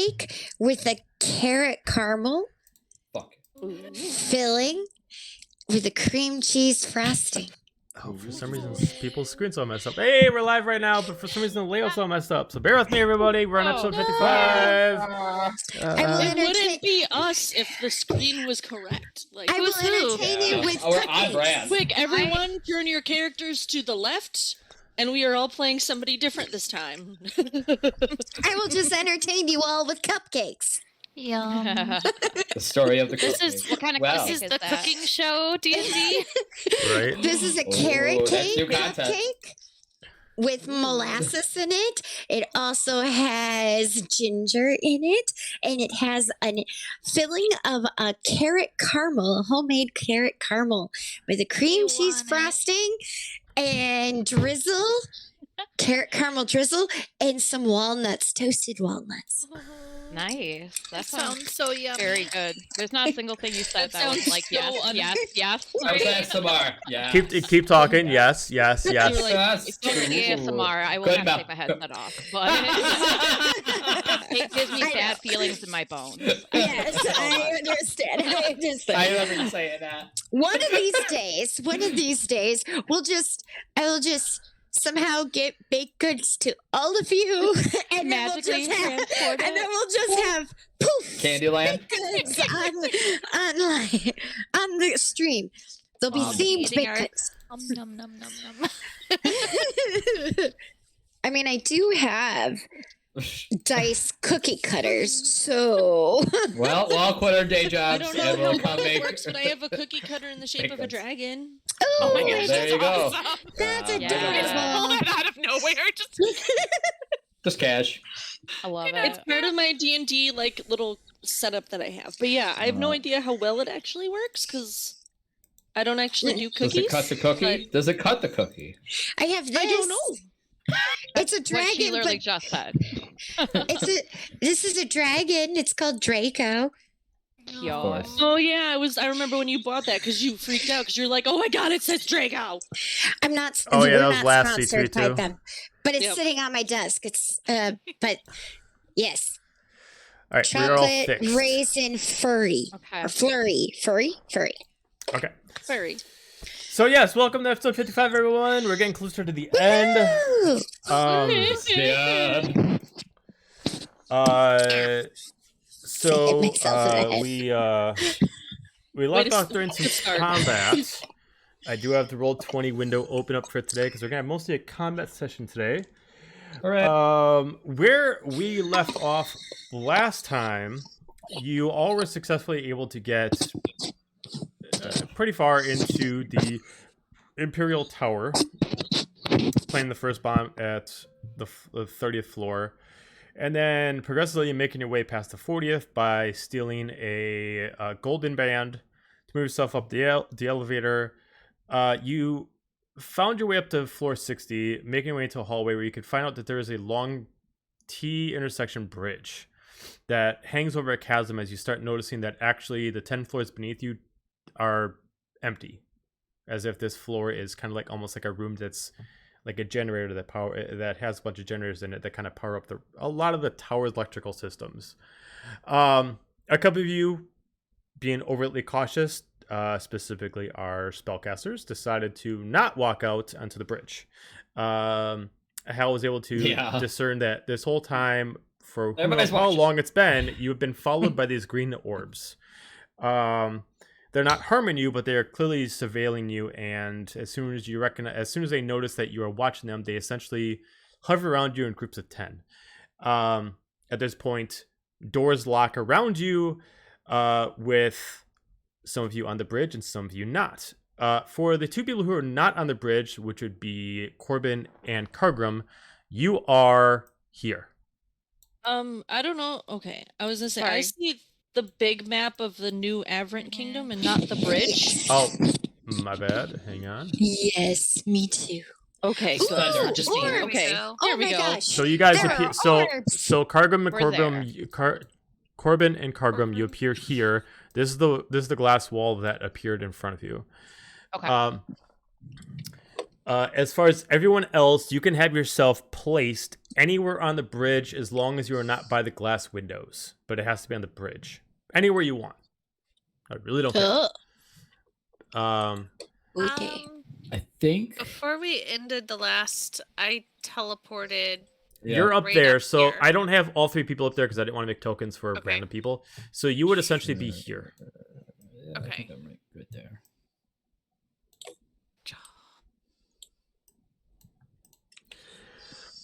cake with a carrot caramel filling with a cream cheese frosting. Oh, for some reason, people's screens all messed up. Hey, we're live right now, but for some reason, the layout's all messed up. So bear with me, everybody. We're on episode 55. It wouldn't be us if the screen was correct. Like, I will entertain you with we're on brand. Quick, everyone, turn your characters to the left, and we are all playing somebody different this time. I will just entertain you all with cupcakes. Yum. The story of the This cookie. is what kind of Wow. this is the cooking show D&D. Right? This is a carrot that's cake, new content. cupcake with molasses in it. It also has ginger in it, and it has a filling of a carrot caramel, homemade carrot caramel with a cream cheese frosting and drizzle, carrot caramel drizzle, and some walnuts, toasted walnuts. Nice. That sounds so yummy. very good. There's not a single thing you said that was sounds like so yes. That was ASMR. Yeah. Keep talking. Yes. You're like, If you want ASMR, I will Good have to mouth. take my headset off. But it gives me bad feelings in my bones. Yes, I understand. I understand. I remember you saying that. One of these days, I will just somehow get baked goods to all of you, and then we'll Magically just have, transport and then it. we'll just have poof Candyland. baked goods on the stream. There'll be themed Eating baked art. goods. Nom nom nom nom. I mean, I do have dice cookie cutters, so Well, we'll all quit our day I jobs don't know and how we'll well come it make. works, but I have a cookie cutter in the shape Make of a them. dragon. oh my gosh, There you go. that's Yeah. adorable. Pulled it out of nowhere. Just Just cash. I love It's it. part of my D&D like little setup that I have. But yeah, I have no idea how well it actually works because I don't actually do Does cookies. it cut the cookie? but Does it cut the cookie? I have this. I don't know. It's a What she dragon, literally but just said. this is a dragon. It's called Draco. Yo. course. Oh yeah, I remember when you bought that because you freaked out because you're like, oh my god, it says Draco. I'm not. Oh, yeah, we're that was not last sponsored C3 by too. them, but it's Yep. sitting on my desk. It's but yes, All right, we're all chocolate fixed. raisin furry Okay. or furry. Okay. Furry. So yes, welcome to episode 55, everyone. We're getting closer to the end. Woo! Yeah. So Hit myself in the head. we Way left to off during some start. combat. I do have the Roll20 window open up for today because we're gonna have mostly a combat session today. All right. Where we left off last time, you all were successfully able to get pretty far into the Imperial Tower, playing the first bomb at the 30th floor, and then progressively making your way past the 40th by stealing a golden band to move yourself up the elevator. You found your way up to floor 60, making your way into a hallway where you could find out that there is a long T intersection bridge that hangs over a chasm as you start noticing that actually the 10 floors beneath you are empty, as if this floor is kind of like almost like a room that's like a generator that has a bunch of generators in it that kind of power up a lot of the tower's electrical systems. A couple of you, being overtly cautious, specifically our spellcasters, decided to not walk out onto the bridge. Hal was able to discern that this whole time, for who knows how long it's been, you have been followed by these green orbs. They're not harming you, but they are clearly surveilling you. And as soon as they notice that you are watching them, they essentially hover around you in groups of 10. At this point, doors lock around you, with some of you on the bridge and some of you not. For the two people who are not on the bridge, which would be Corbin and Cargrim, you are here. I don't know. Okay, I was gonna say Sorry. I see the big map of the new Averant Kingdom and not the bridge. Oh, my bad. Hang on. Yes, me too. Okay, Ooh, good. Just orbs. being okay. Oh There Oh we my go. gosh. So you guys There appear. are So orbs. Cargrim and We're Corbin and Cargrim, you appear here. This is the glass wall that appeared in front of you. Okay. As far as everyone else, you can have yourself placed anywhere on the bridge as long as you are not by the glass windows. But it has to be on the bridge. Anywhere you want. I really don't care. Okay. I think Before we ended the last, I teleported. You're up Right there, up so here. I don't have all 3 people up there because I didn't want to make tokens for Okay. random people. So you would essentially be here. Yeah, I Okay. think I'm right there.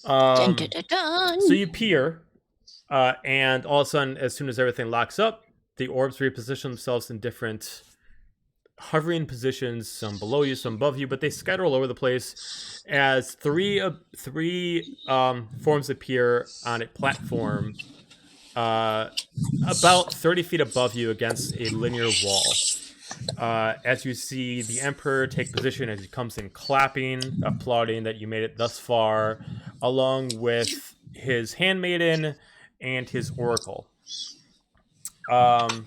Dun, dun, dun, dun. So you peer, and all of a sudden, as soon as everything locks up, the orbs reposition themselves in different hovering positions, some below you, some above you, but they scatter all over the place as three forms appear on a platform about 30 feet above you against a linear wall. As you see the Emperor take position as he comes in clapping, applauding that you made it thus far, along with his handmaiden and his oracle. And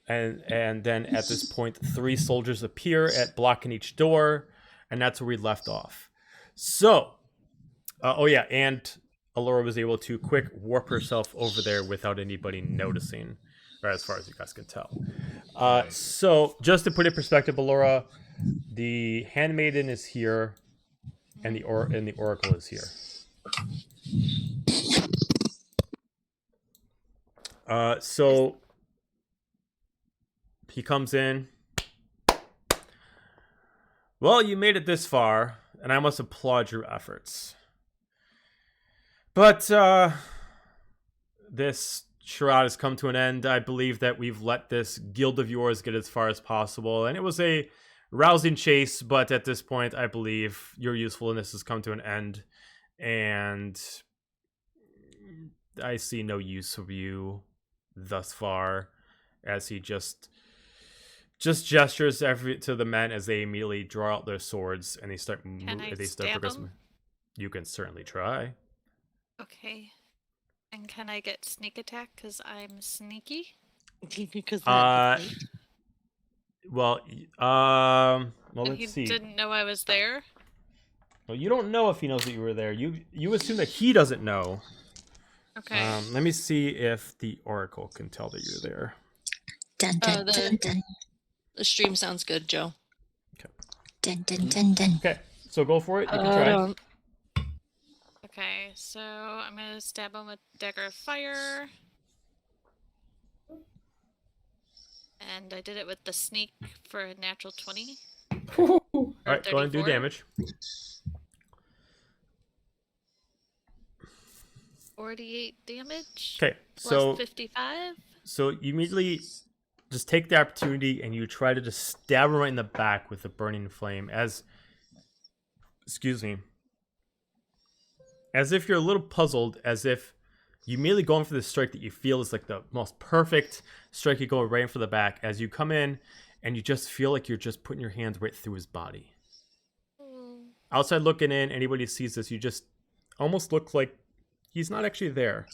then at this point, 3 soldiers appear at blocking each door, and that's where we left off. So, and Allura was able to quick warp herself over there without anybody noticing, or as far as you guys can tell. So, just to put it in perspective, Allura, the handmaiden is here, and the oracle is here. So he comes in. Well, you made it this far, and I must applaud your efforts. But this charade has come to an end. I believe that we've let this guild of yours get as far as possible, and it was a rousing chase, but at this point, I believe your usefulness has come to an end, and I see no use of you thus far, as he just gestures to the men as they immediately draw out their swords and they start stab progressing. 'em? You can certainly try. Okay. And can I get sneak attack because I'm sneaky? Because Well, And let's he see. didn't know I was there. Well, you don't know if he knows that you were there. You assume that he doesn't know. Okay. Let me see if the oracle can tell that you're there. Dun, dun, dun, dun. the stream sounds good, Joe. Dun, dun, dun, dun. Okay, so go for it. You can try. Okay, so I'm gonna stab him with dagger of fire. And I did it with the sneak for a natural 20. All right, go ahead and do 34. damage. 48 damage. Okay, Plus so 55. So you immediately just take the opportunity and you try to just stab him right in the back with the burning flame as if you're a little puzzled, as if you immediately going for the strike that you feel is like the most perfect strike. You go right in for the back as you come in and you just feel like you're just putting your hands right through his body. Outside looking in, anybody who sees this, you just almost look like he's not actually there.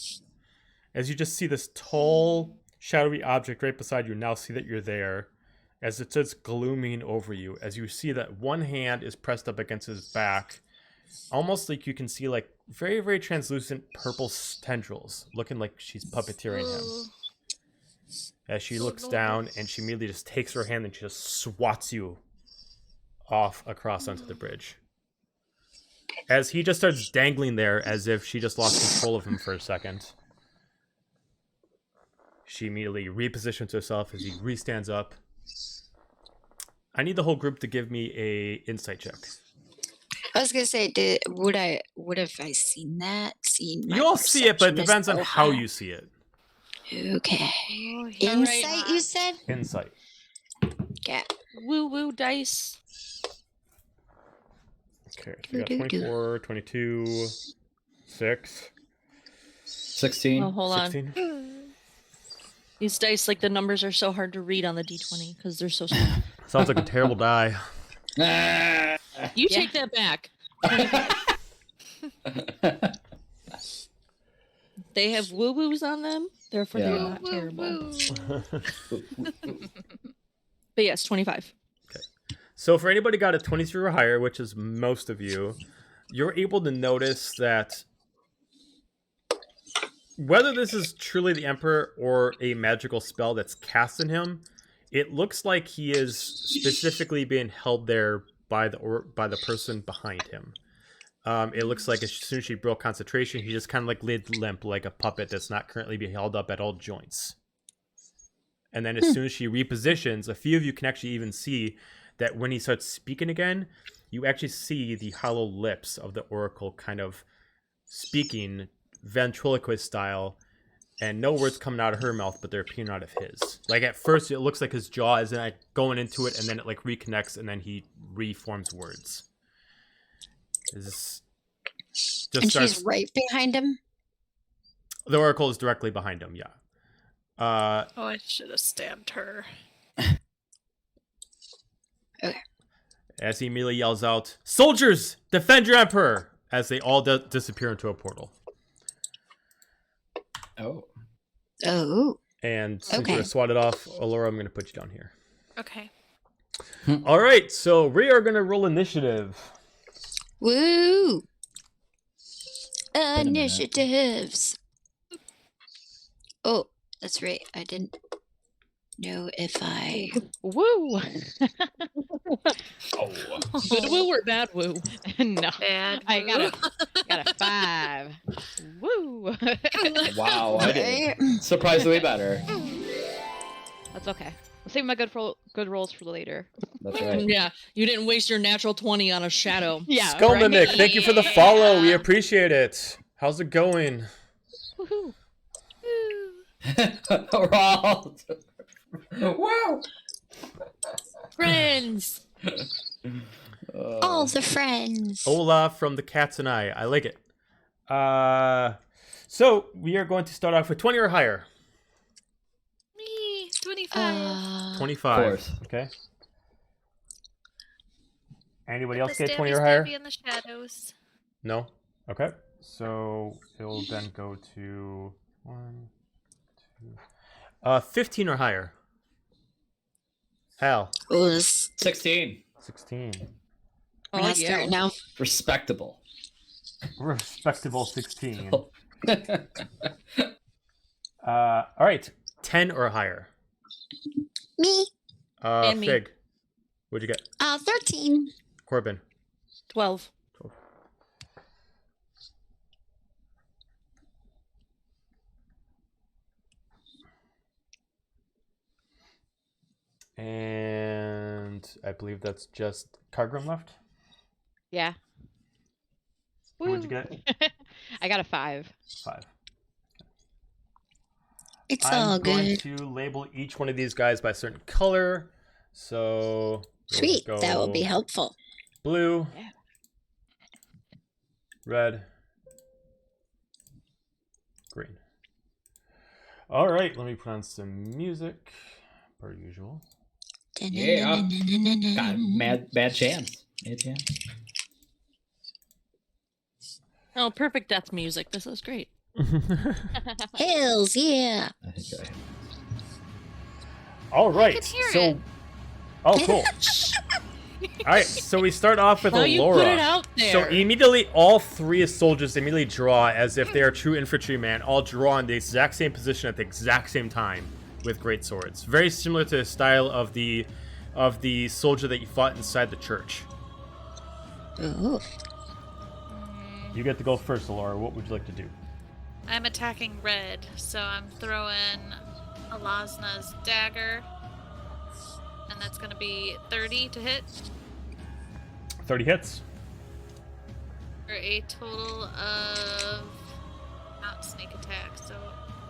As you just see this tall, shadowy object right beside you, now see that you're there, as it sits glooming over you, as you see that one hand is pressed up against his back, almost like you can see like very, very translucent purple tendrils, looking like she's puppeteering him. As she looks down and she immediately just takes her hand and she just swats you off across onto the bridge. As he just starts dangling there as if she just lost control of him for a second. She immediately repositions herself as he re-stands up. I need the whole group to give me a insight check. I was gonna say, would have I seen that? You all see it, but it depends on how you see it. Okay. Oh, Insight, you said? Insight. Yeah. Woo woo dice. Okay, so we got 24, 22, 6. 16. Oh, hold 16. on. These dice, like the numbers are so hard to read on the D20 because they're so small. Sounds like a terrible die. Ah! You Yeah. take that back. They have woo woos on them, therefore they're Yeah. not terrible. But yes, 25. So for anybody got a 23 or higher, which is most of you, you're able to notice that whether this is truly the Emperor or a magical spell that's cast in him, it looks like he is specifically being held there by the person behind him. It looks like as soon as she broke concentration, he just kind of like laid limp like a puppet that's not currently being held up at all joints. And then as soon as she repositions, a few of you can actually even see that when he starts speaking again, you actually see the hollow lips of the Oracle kind of speaking ventriloquist style, and no words coming out of her mouth, but they're appearing out of his. Like at first, it looks like his jaw is like going into it, and then it like reconnects, and then he reforms words. And she's right behind him. The Oracle is directly behind him. Yeah. Oh, I should have stabbed her. Okay. As he immediately yells out, "Soldiers, defend your Emperor!" As they all disappear into a portal. Oh. Oh. And since Okay. you're swatted off, Allura, I'm going to put you down here. Okay. All right, so we are going to roll initiative. Woo! minute. Initiatives. Oh, that's right. I didn't know if I. Woo! Oh. Good woo or bad woo? No. Bad. I woo. got a 5. Woo! Wow, I did. Surprisingly better. That's okay. I'll save my good rolls for later. That's right. Yeah, you didn't waste your natural 20 on a shadow. Yeah. Skelmanic, right? thank you for the follow. We appreciate it. How's it going? Woohoo! We're all. Wow. Friends! All the friends. Olaf from the Cats and I like it. So we are going to start off with 20 or higher. Me, 25. 25. Of course. Okay. Anybody Get else the get 20 stabby or higher? stabby in the shadows. No? Okay. So it'll then go to 1, 2. 15 or higher. Hal. Oh, this 16. 16. we're not starting now. Respectable. Respectable 16. All right. 10 or higher. Me. And me. Fig. What'd you get? 13. Corbin. 12. And I believe that's just Cargrim left. Yeah. What'd you Woo. get? I got a 5. 5. It's I'm all going good. to label each one of these guys by a certain color. So we'll Sweet. go That will be helpful. blue, Yeah. red, green. All right, let me put on some music, per usual. Yeah. God, bad chance. Bad chance. Oh, perfect death music. This is great. Hills, yeah. I think All right, can hear so it. oh, cool. All right, so we start off with Now you put it Allura. out there. So immediately, all three soldiers immediately draw as if they are true infantrymen. All draw in the exact same position at the exact same time with great swords. Very similar to the style of the soldier that you fought inside the church. Ooh. You get to go first, Allura. What would you like to do? I'm attacking red, so I'm throwing Alasna's dagger. And that's going to be 30 to hit, 30 hits. for a total of not sneak attack. So,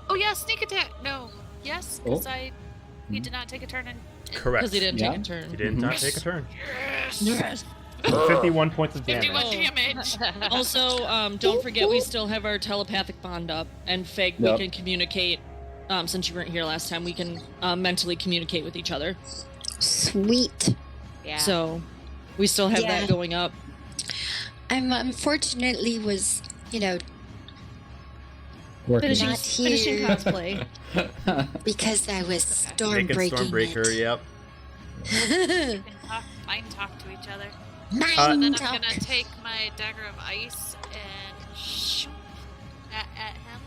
oh yeah, sneak attack. No, yes, because he did not take a turn. Correct. Because he didn't Yeah. take a turn. He did not take a turn. Yes. 51 points of damage. 51 damage. Also, don't forget we still have our telepathic bond up, and Fig, Yep. we can communicate. Since you weren't here last time, we can mentally communicate with each other. Sweet. Yeah. So we still have Yeah. that going up. I'm unfortunately was, Working. Finishing, Not finishing here. cosplay. because I was storm Making breaking Stormbreaker, it. yep. You can talk mind talk to each other. Mind And then talk. I'm gonna take my dagger of ice and shoot at him.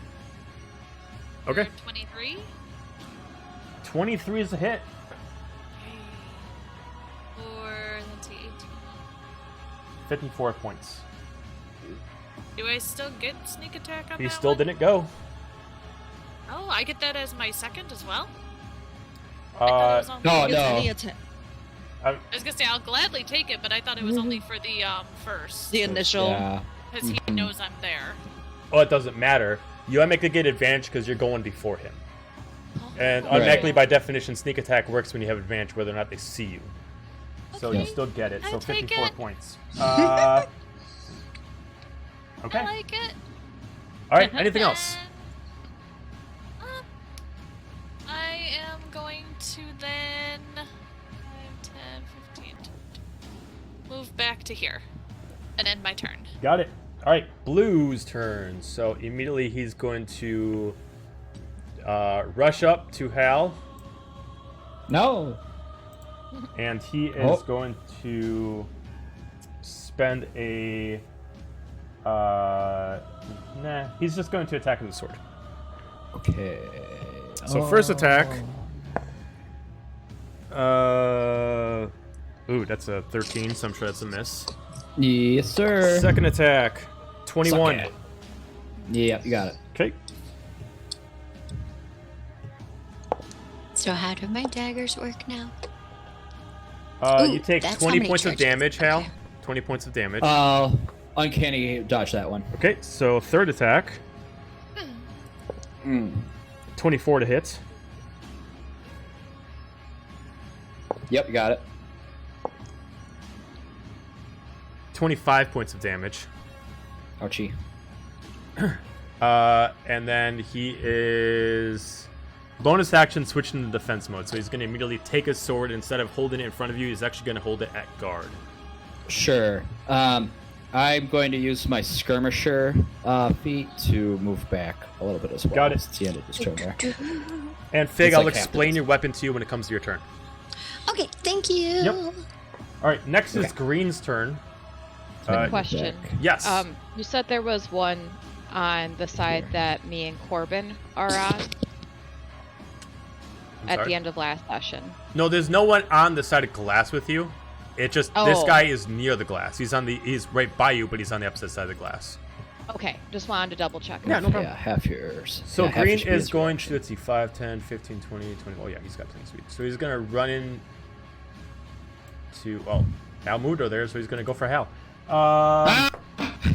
Okay. For 23. 23 is a hit. Or let's see, 18. 54 points. Do I still get sneak attack on He that still one? didn't go. Oh, I get that as my second as well? Uh, No, It's no. any attack. I was gonna say I'll gladly take it, but I thought it was only for the first. The initial. Yeah. Because he knows I'm there. oh, it doesn't matter. You automatically get advantage because you're going before him. And Oh. automatically, by definition, sneak attack works when you have advantage whether or not they see you. So you Okay. still get it. So I'll take 54 it. points. Okay. I like it. All right. Anything else? I am going to then 5, 10, 15, move back to here and end my turn. Got it. All right. Blue's turn. So immediately he's going to rush up to Hal, No. and he is Oh. going to spend a. Nah. He's just going to attack with the sword. Okay. So first attack. Ooh, that's a 13, so I'm sure that's a miss. Yes, sir. Second attack, 21. Suck it. Yeah, you got it. Okay. So how do my daggers work now? You Ooh, take that's how 20 many points of charges. damage, Hal. Okay. 20 points of damage. Uncanny dodge that one. Okay, so third attack, 24 to hit. Yep, you got it. 25 points of damage. Ouchie. And then he is bonus action switching to defense mode. So he's going to immediately take his sword. Instead of holding it in front of you, he's actually going to hold it at guard. Sure. I'm going to use my skirmisher feat to move back a little bit as well. Got it. It's the end of this turn there. And Fig, It's I'll like explain happens. your weapon to you when it comes to your turn. Okay, thank you. Yep. All right, next is Okay. Green's turn. Quick question. Yes. You said there was one on the side that me and Corbin are on I'm at sorry? the end of last session. No, there's no one on the side of glass with you. It just this Oh. guy is near the glass. He's right by you, but he's on the opposite side of the glass. Okay, just wanted to double check. Yeah, no problem. Yeah, half yours. So yeah, half Green your speed is going to, reduction. let's see, 5, 10, 15, 20, 20. Oh, yeah, he's got 20 speed. So he's going to run in to, well, Hal moved over there, so he's going to go for Hal.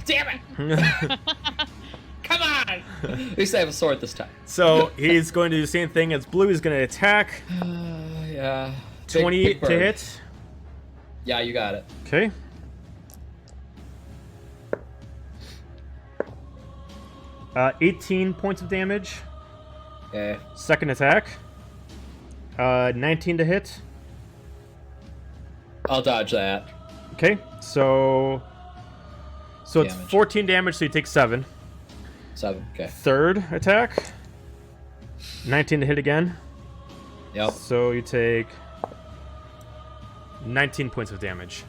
Damn it! Come on! At least I have a sword this time. So he's going to do the same thing as Blue. He's going to attack. Yeah. 20 Big to bird. hit. Yeah, you got it. Okay. Uh, 18 points of damage. Okay. Second attack. 19 to hit. I'll dodge that. Okay, so it's Damage. 14 damage, so you take 7. 7. Okay. Third attack. 19 to hit again. Yep. So you take 19 points of damage.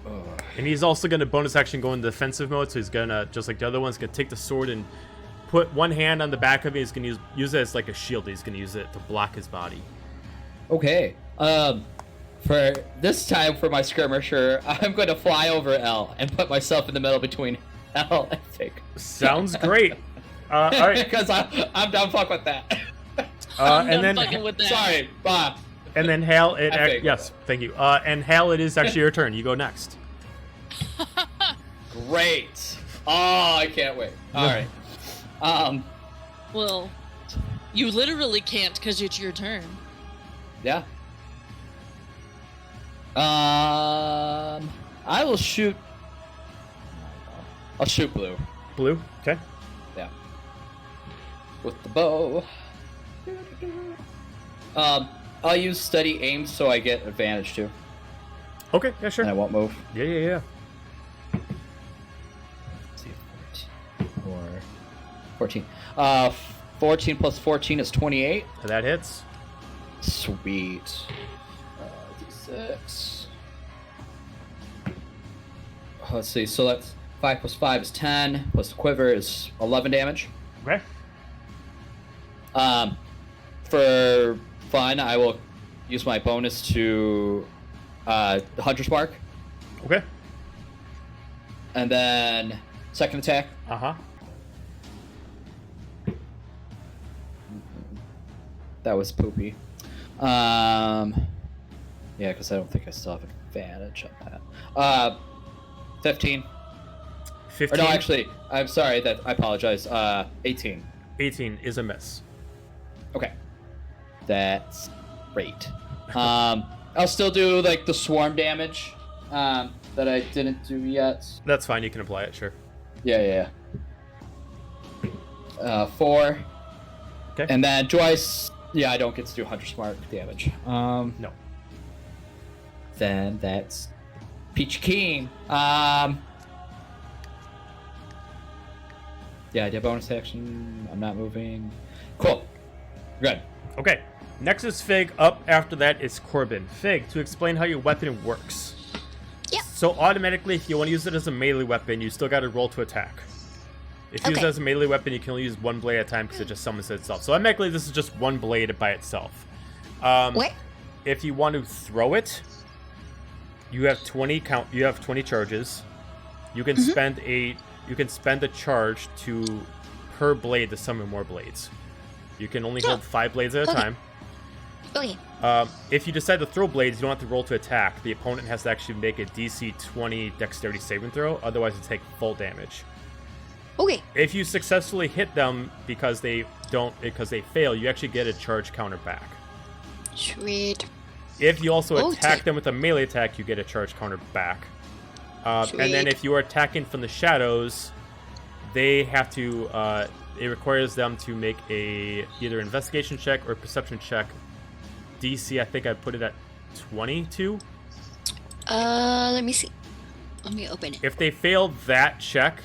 Ugh. And he's also going to bonus action go into defensive mode, so he's going to, just like the other one's going to take the sword and put one hand on the back of it. He's going to use it as like a shield. He's going to use it to block his body. Okay. For this time for my skirmisher, I'm going to fly over L and put myself in the middle between L and Fig. Sounds great. All right. Because I'm down fuck with that. I'm And done then fucking with that. Sorry, Bob. and then Hal, I think- yes, thank you. And Hal, it is actually your turn. You go next. Great. Oh, I can't wait. All right. Well, you literally can't because it's your turn. Yeah. I will shoot. I'll shoot Blue Blue. Okay. with the bow. I'll use steady aim so I get advantage too, Okay. Yeah. Sure. and I won't move. Yeah. Let's see, 14. 14 plus 14 is 28. That hits. Sweet. D6. let's see. So that's 5 plus 5 is 10. Plus the quiver is 11 damage. Okay. For fun, I will use my bonus to the Hunter's Mark. Okay. And then second attack. Uh-huh. That was poopy. Yeah, because I don't think I still have advantage on that. 15. 15. Or no, actually, I'm sorry. I apologize. 18. 18 is a miss. Okay. That's great. I'll still do like the swarm damage that I didn't do yet. That's fine. You can apply it, sure. Yeah. 4. Okay. And then yeah, I don't get to do Hunter's Mark damage. No. Then that's Peachy Keen. Yeah, I did bonus action. I'm not moving. Cool. Good. Okay. Next is Fig. Up after that is Corbin. Fig, to explain how your weapon works. Yep. So automatically, if you want to use it as a melee weapon, you still got to roll to attack. If you use it as a melee weapon, you can only use one blade at a time because it just summons itself. So automatically, this is just one blade by itself. What? If you want to throw it, you have 20 charges. You can spend a charge per blade to summon more blades. You can only hold 5 blades at a time. Okay. If you decide to throw blades, you don't have to roll to attack. The opponent has to actually make a DC 20 dexterity saving throw, otherwise you take full damage. Okay. If you successfully hit them because they fail, you actually get a charge counter back. Sweet. If you also attack them with a melee attack, you get a charge counter back. And then if you are attacking from the shadows, they have to. It requires them to make either investigation check or perception check. DC, I think I put it at 22. Let me see. Let me open it. If they fail that check,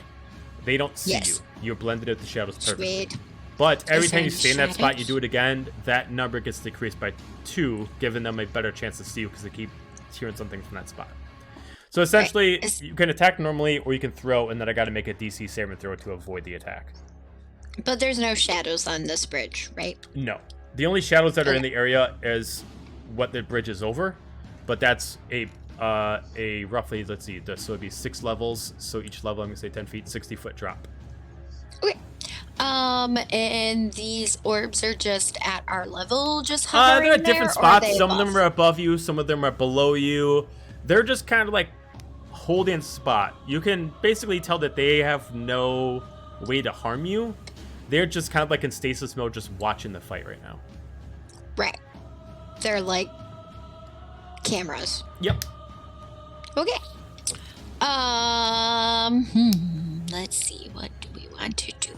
they don't see Yes. you. You're blended with the shadows perfectly. Sweet. But every Is time there you stay in that spot, you shadows? do it again, that number gets decreased by 2, giving them a better chance to see you because they keep hearing something from that spot. So essentially, Right. you can attack normally, or you can throw, and then I got to make a DC saving throw to avoid the attack. But there's no shadows on this bridge, right? No. The only shadows that are in the area is what the bridge is over, but that's a roughly, let's see, so it'd be 6 levels, so each level, I'm going to say 10 feet, 60-foot drop. Okay. And these orbs are just at our level, just hovering They're at there, different or are spots. they Some of them above? are above you, some of them are below you. They're just kind of like holding spot. You can basically tell that they have no way to harm you. They're just kind of like in stasis mode, just watching the fight right now. Right. They're like cameras. Yep. Okay. Let's see. What do we want to do?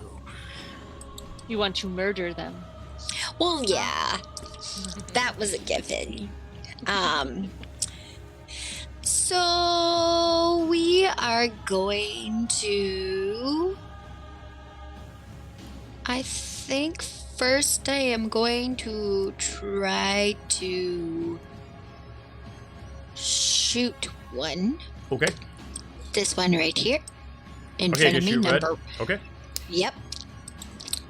You want to murder them. Well, yeah. That was a given. So we are going to... I think first I am going to try to shoot one. Okay. This one right here. In Okay, front of just me, shoot red. number. Okay. Yep.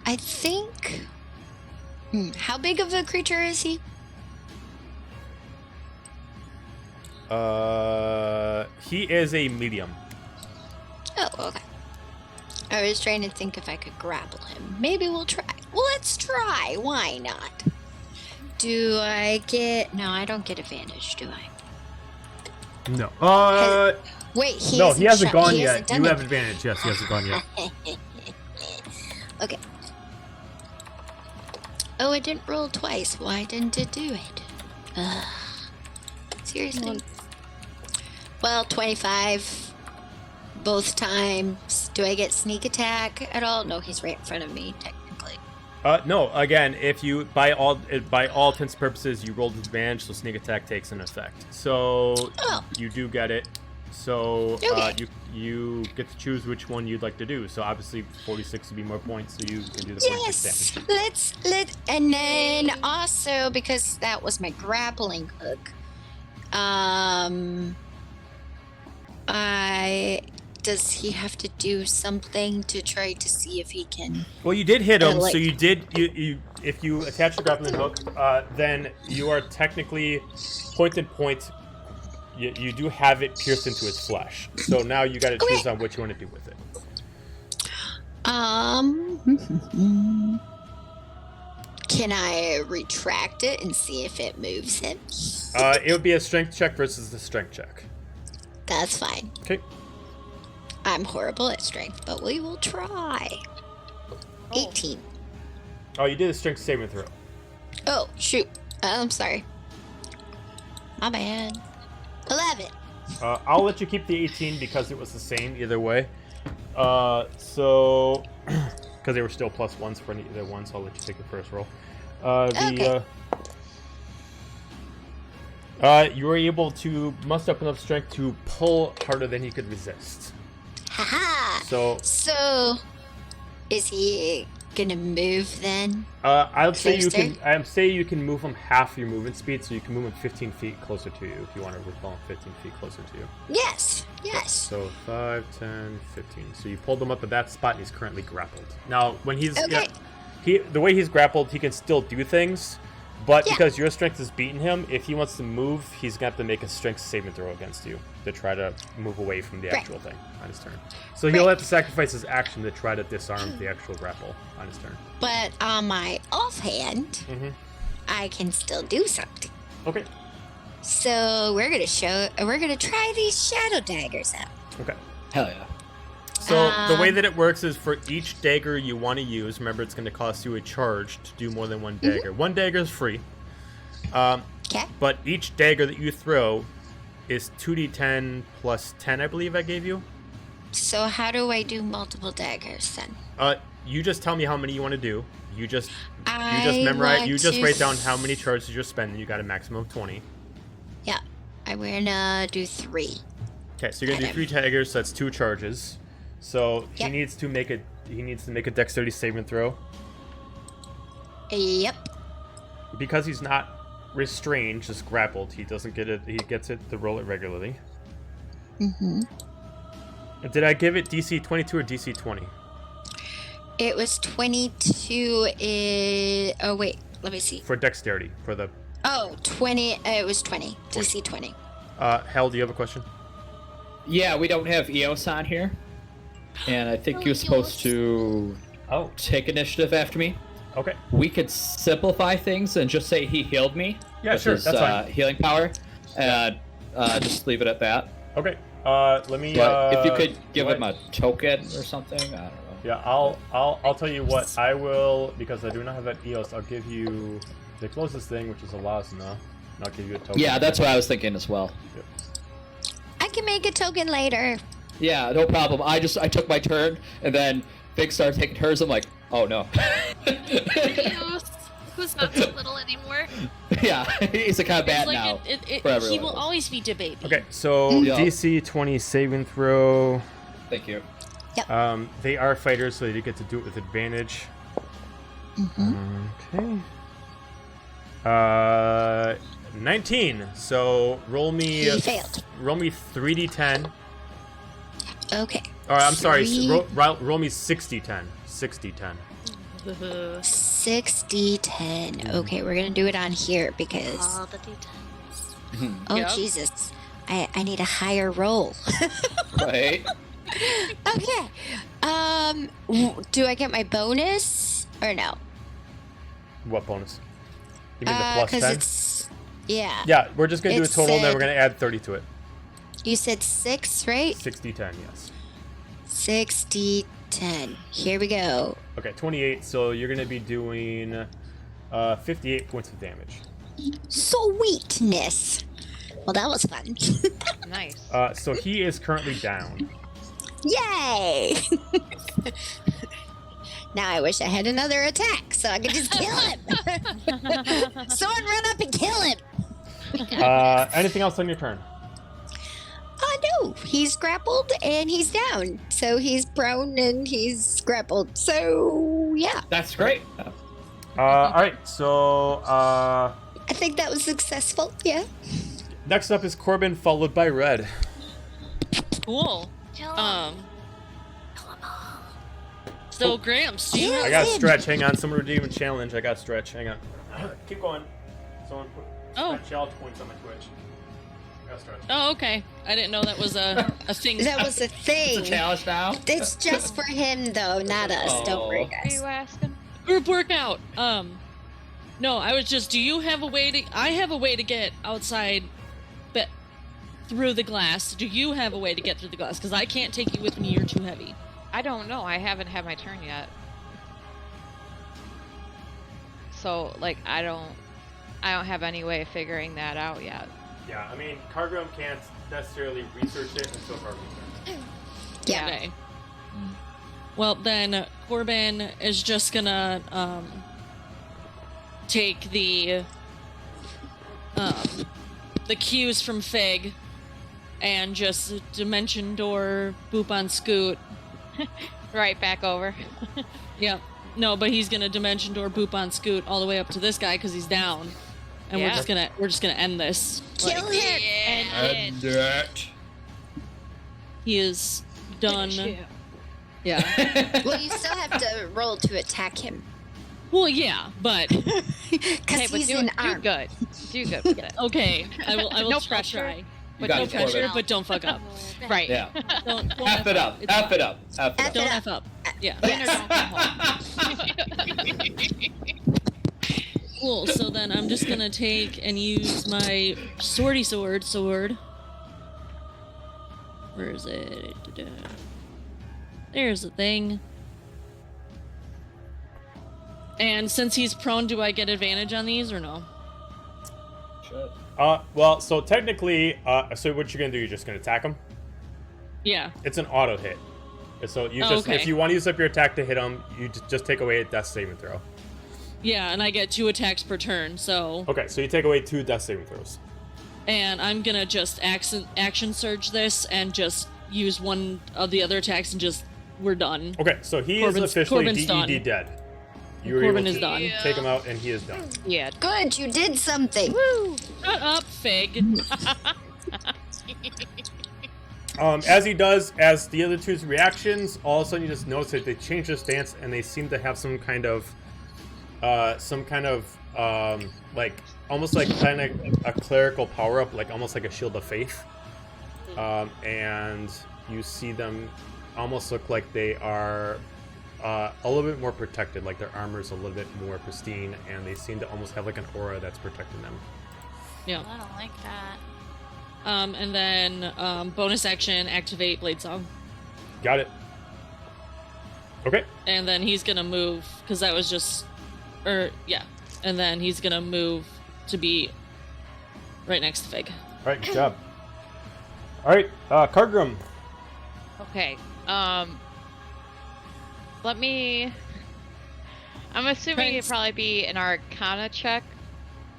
I think. How big of a creature is he? He is a medium. Oh, okay. I was trying to think if I could grapple him. Maybe we'll try. Well, let's try. Why not? Do I get... No, I don't get advantage, do I? No. Wait, he No, hasn't he hasn't shot- gone he yet. hasn't done You it. have advantage. Yes, he hasn't gone yet. Okay. Oh, I didn't roll twice. Why didn't it do it? Seriously? Well, 25 both times. Do I get sneak attack at all? No, he's right in front of me, technically. No. Again, if you by all intents and purposes, you rolled advantage, so sneak attack takes an effect. So you do get it. So Okay. you get to choose which one you'd like to do. So obviously 46 would be more points, so you can do the 46 Yes, damage. and then also because that was my grappling hook. Does he have to do something to try to see if he can? Well, you did hit him, like- so you did. You if you attach the grappling hook, then you are technically point. You do have it pierced into its flesh. So now you got to choose on what you want to do with it. Can I retract it and see if it moves him? It would be a strength check versus the strength check. That's fine. Okay. I'm horrible at strength, but we will try. 18. Oh, you did a strength saving throw. Oh, shoot. I'm sorry. My bad. 11. I'll let you keep the 18 because it was the same either way. So, because they were still +1s for either one, so I'll let you take the first roll. Okay. You were able to muster up enough strength to pull harder than he could resist. Haha. So, Is he gonna move then? I'd say you Closer? can. I'd say you can move him half your movement speed, so you can move him 15 feet closer to you if you want to repel him 15 feet closer to you. Yes. So 5, 10, 15. So you pulled him up at that spot, and he's currently grappled. Now, when he's Okay. the way he's grappled, he can still do things, but Yeah. because your strength is beating him, if he wants to move, he's gonna have to make a strength saving throw against you to try to move away from the Right. actual thing on his turn. So he'll Right. have to sacrifice his action to try to disarm the actual grapple on his turn. But on my offhand, Mm-hmm. I can still do something. Okay. So we're gonna try these shadow daggers out. Okay. Hell yeah. So the way that it works is for each dagger you want to use, remember it's going to cost you a charge to do more than one dagger. One dagger is free. Okay. But each dagger that you throw is 2d10 plus 10, I believe I gave you. So how do I do multiple daggers then? You just tell me how many you want to do. You just I memorize. want You just to write down how many charges you're spending. You got a maximum of 20. Yeah, I'm gonna do 3. Okay, so you're gonna do 3 daggers. So that's 2 charges. So Yep. he needs to make a dexterity saving throw. Yep. Because he's not restrained, just grappled, he doesn't get it. He gets it to roll it regularly. Mm-hmm. Did I give it DC 22 or DC 20? It was 22. Oh wait, let me see. For dexterity, for the... Oh, 20. It was 20. DC 20. Hal, do you have a question? Yeah, we don't have Eos on here. And I think he was supposed to take initiative after me. Okay. We could simplify things and just say he healed me. Yeah, with sure, his, that's fine. Healing power. And just leave it at that. Okay. Let me... But if you could give what- him a token or something, I don't know. Yeah, I'll tell you what. I will, because I do not have that EOS, I'll give you the closest thing, which is a Lasna. And I'll give you a token. Yeah, that's what I was thinking as well. Yep. I can make a token later. Yeah, no problem. I took my turn, and then Big started taking hers. I'm like, oh no. Eos, who's not so little anymore. Yeah, he's a combat Like now. he for everyone will else. always be DeBaby. Okay, so Yeah. DC 20 saving throw. Thank you. They are fighters, so they get to do it with advantage. Mm-hmm. Okay. 19. So roll me. He failed. Roll me 3d10. Okay. Or I'm sorry. Three- Roll me 60-10. 60-10. 60-10. Okay, we're gonna do it on here because. All the d10s. Oh Yep. Jesus! I need a higher roll. Right? Okay. Do I get my bonus or no? What bonus? You mean the plus 'cause 10? it's yeah. Yeah, we're just gonna do a it total, and then we're said- gonna add 30 to it. You said 6, right? 60-10, yes. 60-10. Here we go. Okay, 28. So you're gonna be doing 58 points of damage. Sweetness. Well, that was fun. Nice. So he is currently down. Yay! Now I wish I had another attack so I could just kill him. Someone run up and kill him. Anything else on your turn? Oh no, he's grappled and he's down. So he's prone and he's grappled. So yeah, That's great. All right. So I think that was successful. Yeah. next up is Corbin, followed by Red. Cool. Kill him. So Gramps, do you I got stretch. Hang on. Someone redeem a challenge. I got stretch. Hang on. Keep going. Someone put challenge points on my Twitch. I got stretch. Oh, okay. I didn't know that was a thing. That was a thing. It's a challenge now. It's just for him though, not us. Don't worry, Are guys. you asking? Group workout. No, I was just. Do you have a way to? I have a way to get outside, but through the glass. Do you have a way to get through the glass? Because I can't take you with me. You're too heavy. I don't know. I haven't had my turn yet. So, like, I don't have any way of figuring that out yet. Yeah, I mean, Cargrim can't necessarily research it until Cargrim turns. Yeah. Okay. Well, then Corbin is just gonna take the cues from Fig and just dimension door boop on Scoot. Right back over. Yeah. No, but he's gonna dimension door boop on Scoot all the way up to this guy because he's down, and Yeah. we're just gonna end this. Kill him. And that. He is done. Yeah. Well, you still have to roll to attack him Well, yeah, but because Okay, but he's do an good. arm. Do good with it. okay. I will. No I'll pressure. try. You But got no it, pressure. Corbin. But don't fuck up. Right. Yeah. Don't F it up. It's F fine. it up. F it F up. Don't it F up. Yeah. Winner don't come home. Cool. So then I'm just gonna take and use my sword. Where is it? There's the thing. And since he's prone, do I get advantage on these or no? Shit. Well, so technically, so what you're gonna do? You're just gonna attack him. Yeah. It's an auto hit. So you Oh, just, okay. if you want to use up your attack to hit him, you just take away a death saving throw. Yeah, and I get 2 attacks per turn. So, Okay, so you take away 2 death saving throws. and I'm gonna just action surge this and just use one of the other attacks and just we're done. Okay, so he Corbin's- is officially Corbin's DED done. dead. You were Corbin able is to done. take him out, and he is done. Yeah. Good, you did something. Shut up, Fig. As he does, as the other two's reactions, all of a sudden you just notice that they change their stance, and they seem to have some kind of, like almost like kind of a clerical power up, like almost like a shield of faith. And you see them almost look like they are a little bit more protected, like their armor is a little bit more pristine, and they seem to almost have like an aura that's protecting them. Yeah. I don't like that. And then bonus action, activate Blade Song. Got it. Okay. And then he's gonna move, because that was just... yeah. And then he's gonna move to be right next to Fig. All right, good job. All right, Cargrim. Okay. Let me. I'm assuming it'd Thanks. probably be an Arcana check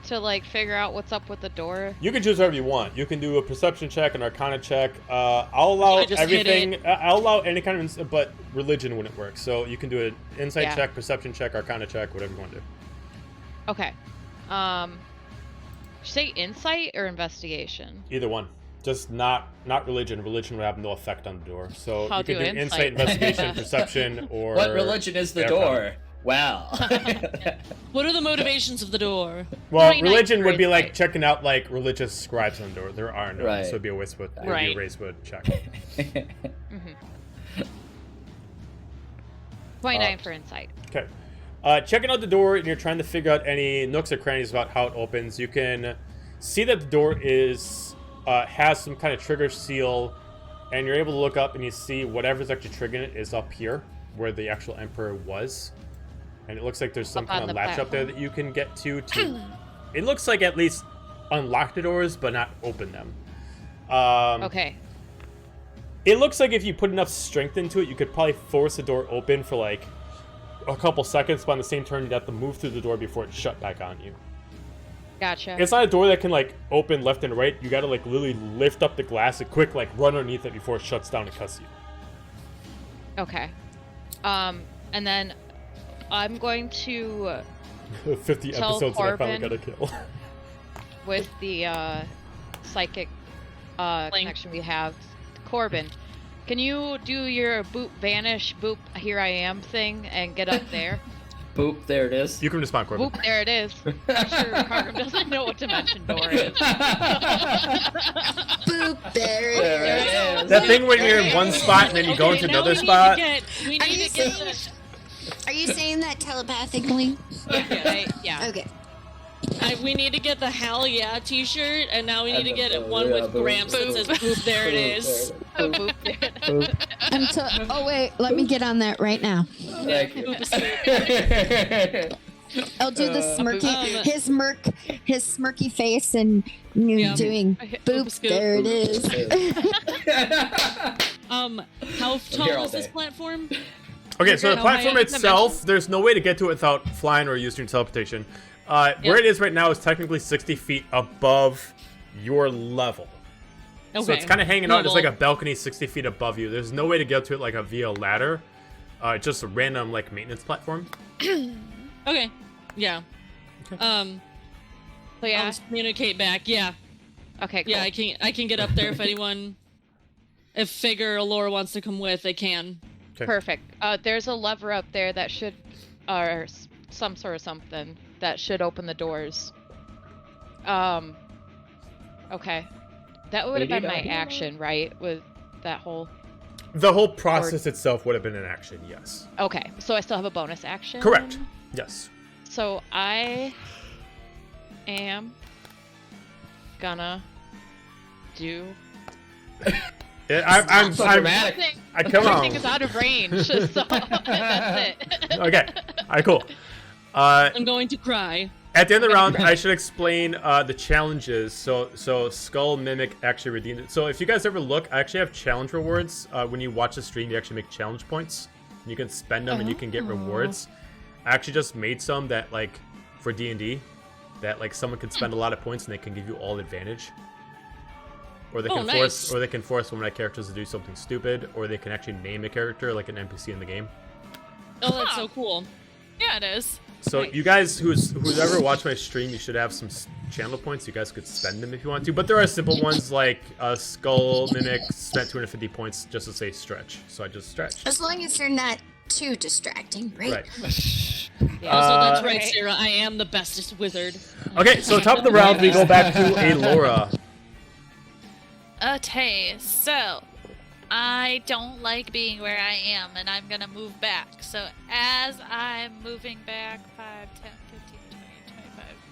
to like figure out what's up with the door. You can choose whatever you want. You can do a perception check, an arcana check. I'll allow I just hit everything. I'll allow any kind of, but religion wouldn't work. So you can do an insight Yeah. check, perception check, arcana check, whatever you want to do. Okay. Did you say insight or investigation? Either one. Just not religion. Religion would have no effect on the door. So I'll you can do do insight. investigation, perception, or What religion is the arcana. door? Well. What are the motivations of the door? Well, 29 religion would be for like insight. checking out like religious scribes on the door. There are no, Right. so it'd be a waste with Right. a race with check. 29 for insight. Okay. Checking out the door, and you're trying to figure out any nooks or crannies about how it opens. You can see that the door is has some kind of trigger seal, and you're able to look up and you see whatever's actually triggering it is up here, where the actual Emperor was. And it looks like there's some Up kind on of the latch up there platform. that you can get to. It looks like at least unlock the doors, but not open them. Okay. It looks like if you put enough strength into it, you could probably force the door open for like a couple seconds, but on the same turn, you'd have to move through the door before it shut back on you. Gotcha. It's not a door that can like open left and right. You gotta like literally lift up the glass and quick like run underneath it before it shuts down and cuts you. Okay. And then I'm going to 50 Tell episodes that I finally Corbin. got to kill. with the psychic connection we have, Corbin, can you do your boop vanish, boop here I am thing and get up there? Boop, there it is. You can respond, Corbin. Boop, there it is. I'm sure Carter doesn't know what dimension door is. Boop, there There it is. it is. That thing when you're in one spot and then you go into now another we need to spot. we Are need you to get saying- the- Are you saying that telepathically? Yeah. Okay. we need to get the Hell Yeah t-shirt, and now we need And to the get boop, one yeah, with boop, Gramps that says "Boop, there it is." Oh, boop, there it is. Boop. Oh wait, let me get on that right now. Thank you. I'll do the smirky, Um, his smirky face, and you Yeah. doing boop. Scoop. There it is. How here tall all is this day. platform? Okay, so the How platform high up itself, there's no way to get to it without flying or using teleportation. Where it is right now is technically 60 feet above your level. Okay. So it's kind of hanging out. There's Level. like a balcony 60 feet above you. There's no way to get to it like via ladder. Just a random like maintenance platform. Okay. Yeah. So I'll yeah. just communicate back. Yeah. Okay. Cool. Yeah. I can get up there if anyone, if Fig or Laura wants to come with, they can. Okay. Perfect. There's a lever up there that should, or some sort of something that should open the doors. Okay. That would have been my action, right? With that whole. The whole process itself would have been an action, yes. Okay, so I still have a bonus action. Correct. Yes. So I am gonna do. I'm So dramatic. come on. Everything is out of range, so that's it. Okay. All right, cool. I'm going to cry. At the end of the round, I should explain the challenges. So Skull Mimic actually redeemed it. So if you guys ever look, I actually have challenge rewards. When you watch the stream, you actually make challenge points. You can spend them and you can get rewards. I actually just made some that like for D&D that like someone can spend a lot of points and they can give you all advantage. Or they can nice. force one of my characters to do something stupid, or they can actually name a character like an NPC in the game. Oh, that's so cool. Yeah, it is. So Nice. you guys who's ever watched my stream, you should have some channel points. You guys could spend them if you want to. But there are simple ones like Skull Mimic spent 250 points just to say stretch. So I just stretch. As long as you're not too distracting, right? Right. Yeah. Also, that's right, Right. Sarah. I am the bestest wizard. Okay, so top of the round, we go back to a Laura. Okay, so I don't like being where I am, and I'm gonna move back. So as I'm moving back 5, 10, 15, 20,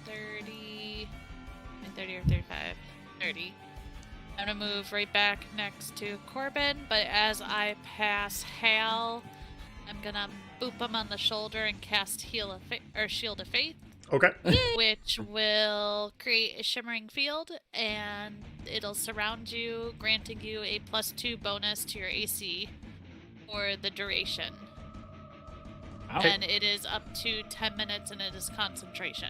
25, 30, 30 or 35, 30. I'm gonna move right back next to Corbin, but as I pass Hal, I'm gonna boop him on the shoulder and cast Shield of Faith, Okay. which will create a shimmering field, and it'll surround you, granting you a +2 bonus to your AC for the duration. And it is up to 10 minutes, and it is concentration.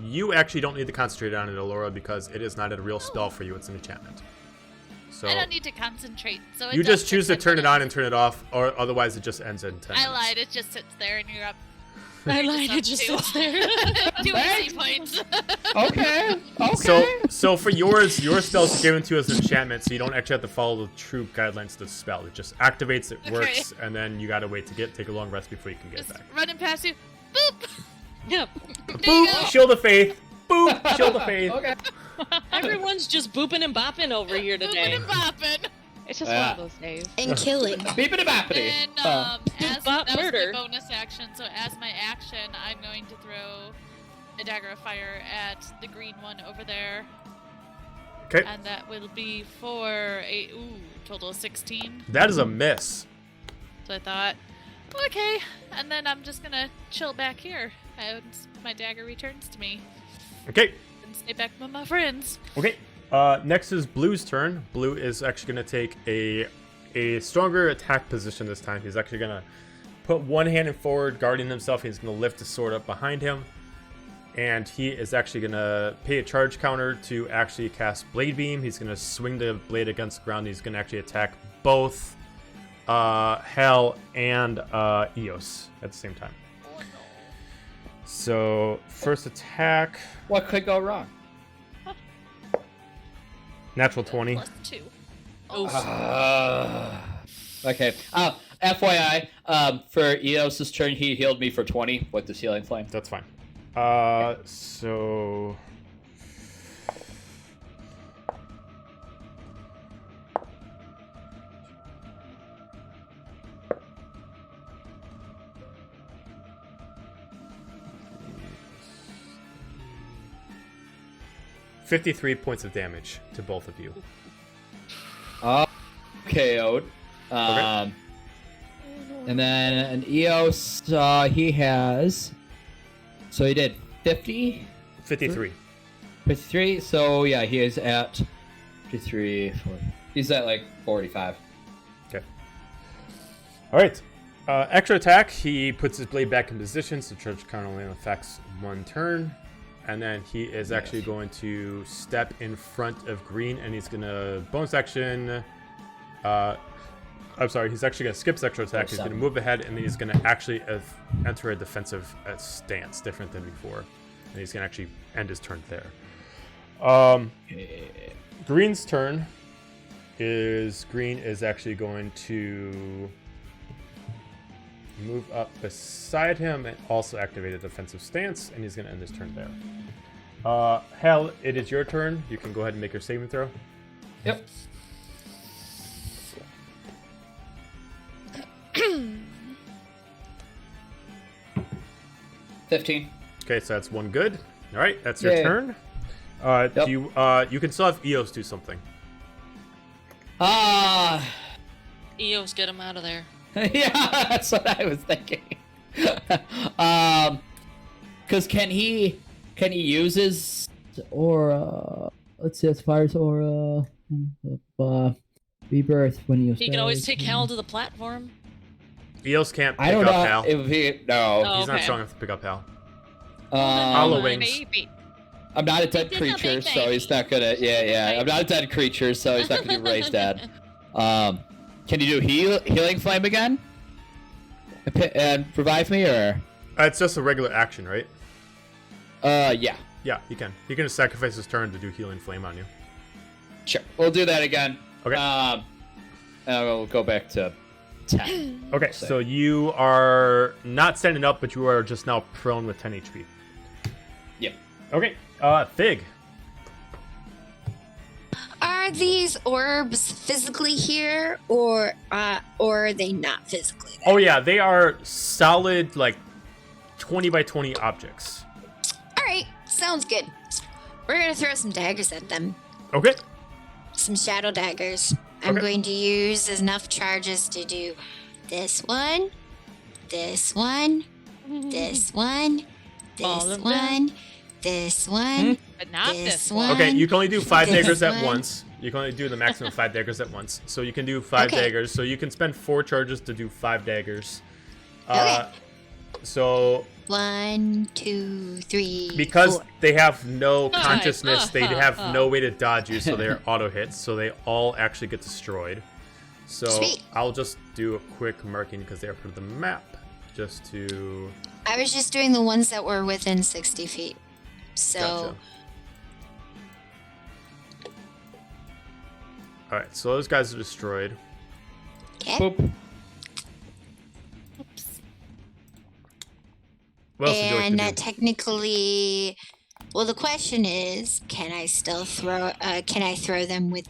You actually don't need to concentrate on it, Laura, because it is not a real spell for you. It's an enchantment. So I don't need to concentrate, so it you does just choose to 10 turn it on minutes. and turn it off, or otherwise it just ends in 10 I minutes. lied. It just sits there, and you're up. I You're lied. It just up sits there. 2 AC points. Okay. Okay. So for yours, your spell's given to you as an enchantment, so you don't actually have to follow the true guidelines of the spell. It just activates, it works, and then you gotta wait to take a long rest before you can get it Just back. running past you. Boop. Yep. There you Boop! go. Shield of Faith! Boop! Shield of Faith! Okay. Everyone's just booping and bopping over here Booping today. and bopping. It's just one Yeah. of those days. And killing. Beepity boppity. And as Bop that was murder. my bonus action, so as my action, I'm going to throw a dagger of fire at the green one over there, Okay. and that will be for a total of 16. That is a miss. So I thought, okay, and then I'm just gonna chill back here, and my dagger returns to me, Okay. and stay back with my friends. Okay. Next is Blue's turn. Blue is actually going to take a stronger attack position this time. He's actually going to put one hand in forward, guarding himself. He's going to lift his sword up behind him. And he is actually going to pay a charge counter to actually cast Blade Beam. He's going to swing the blade against the ground. He's going to actually attack both Hel and Eos at the same time. Oh no. So, first attack, What could go wrong? natural 20. +2. Oof. Okay. FYI, for Eos's turn, he healed me for 20 with this healing flame. That's fine. So... $53 points of damage to both of you. KO'd. And then an Eos, he has... So he did 50? 53. 53, so yeah, he is at 53, 40. He's at like 45. Okay. All right. Extra attack. He puts his blade back in position, so charge count only affects one turn. And then he is actually going to step in front of green, and he's going to bonus action. I'm sorry, he's actually going to skip his extra attack. He's going to move ahead, and then he's going to actually enter a defensive stance, different than before. And he's going to actually end his turn there. Green's turn is Green is actually going to move up beside him and also activate a defensive stance, and he's going to end his turn there. Hal, it is your turn. You can go ahead and make your saving throw. Yep. $15. Okay, so that's one good. All right, that's your Yay. turn. Yep. Do you you can still have Eos do something. Eos, get him out of there. Yeah, that's what I was thinking. Because can he use his aura? Let's see, as far as aura, rebirth when he. He can always take Hal to the platform. Eos can't pick I don't up know Hal. if he. No, Oh, He's not okay. strong enough to pick up Hal. um, wings. Maybe. I'm not a dead He's a creature, big so he's not gonna. Yeah. I'm not a dead creature, so he's not gonna be raised dead. Can you do healing flame again? And revive me, or? It's just a regular action, right? Yeah. Yeah, he can. He can just sacrifice his turn to do healing flame on you. Sure. We'll do that again. Okay. And we'll go back to 10. Okay, so you are not standing up, but you are just now prone with 10 HP. Yep. Okay, Fig. Are these orbs physically here, or are they not physically there? Oh yeah, they are solid, like 20 by 20 objects. All right, sounds good. We're gonna throw some daggers at them. Okay. Some shadow daggers. I'm Okay. going to use enough charges to do this one, this one, this one, All this of one, this one, But not this this one. Okay, you can only do 5 This daggers at one. once. You can only do the maximum 5 daggers at once. So you can do 5 Okay. daggers. So you can spend 4 charges to do 5 daggers. Okay. So 1, 2, 3. because 4. they have no Nice. consciousness, they have no way to dodge you, so they're auto hits. So they all actually get destroyed. So Sweet. I'll just do a quick marking because they're part of the map, just to. I was just doing the ones that were within 60 feet. So Gotcha. All right, so those guys are destroyed. okay. Boop. What else would you like And to do? technically, well, the question is, can I still throw? Can I throw them with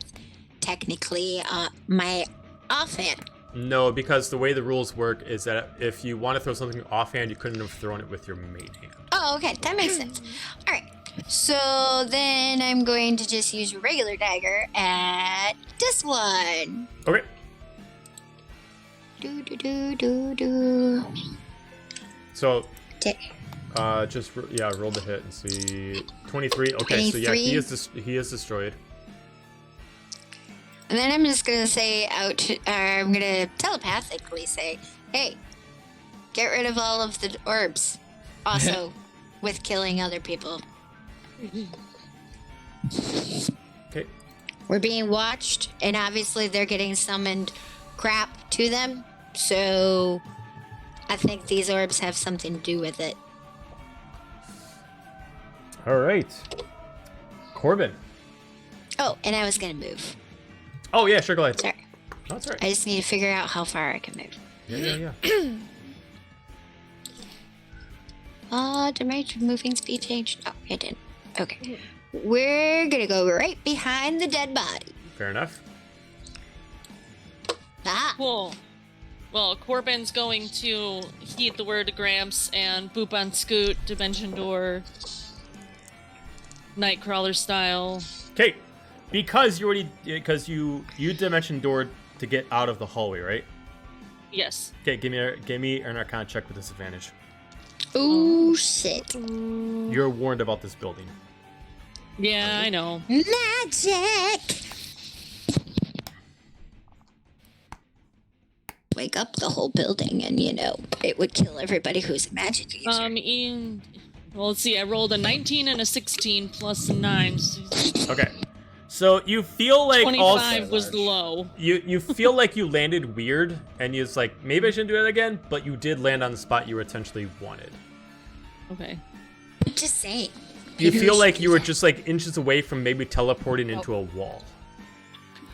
technically my offhand? No, because the way the rules work is that if you want to throw something offhand, you couldn't have thrown it with your main hand. Oh, okay, that makes sense. All right, so then I'm going to just use a regular dagger at this one. Okay. Do do do do do. So, Okay. roll the hit and see. 23. Okay, so yeah, 23. he is destroyed. And then I'm just gonna say I'm gonna telepathically say, "Hey, get rid of all of the orbs." Also, with killing other people. Okay. We're being watched, and obviously they're getting summoned crap to them. So, I think these orbs have something to do with it. All right. Corbin. Oh, and I was gonna move. Oh, yeah, sure, go ahead. Sorry. Oh, that's right. I just need to figure out how far I can move. Yeah. Did my moving speed change? No, it didn't. Okay. We're gonna go right behind the dead body. Fair enough. Ah. Cool. Well, Corbin's going to heed the word to Gramps and boop on Scoot, Dimension Door, Nightcrawler style. Okay, because you dimension door to get out of the hallway, right? Yes. Okay, give me an Arcana check with disadvantage. Ooh, shit. You're warned about this building. Yeah, I know. Magic! Wake up the whole building and, it would kill everybody who's a magic user. Well, let's see. I rolled a 19 and a 16 plus 9. Okay, so you feel like 25 was low. You feel like you landed weird, and you're like, maybe I shouldn't do that again, but you did land on the spot you essentially wanted. Okay. Just saying. You Maybe feel we like should you do were that. just like inches away from maybe teleporting into a wall.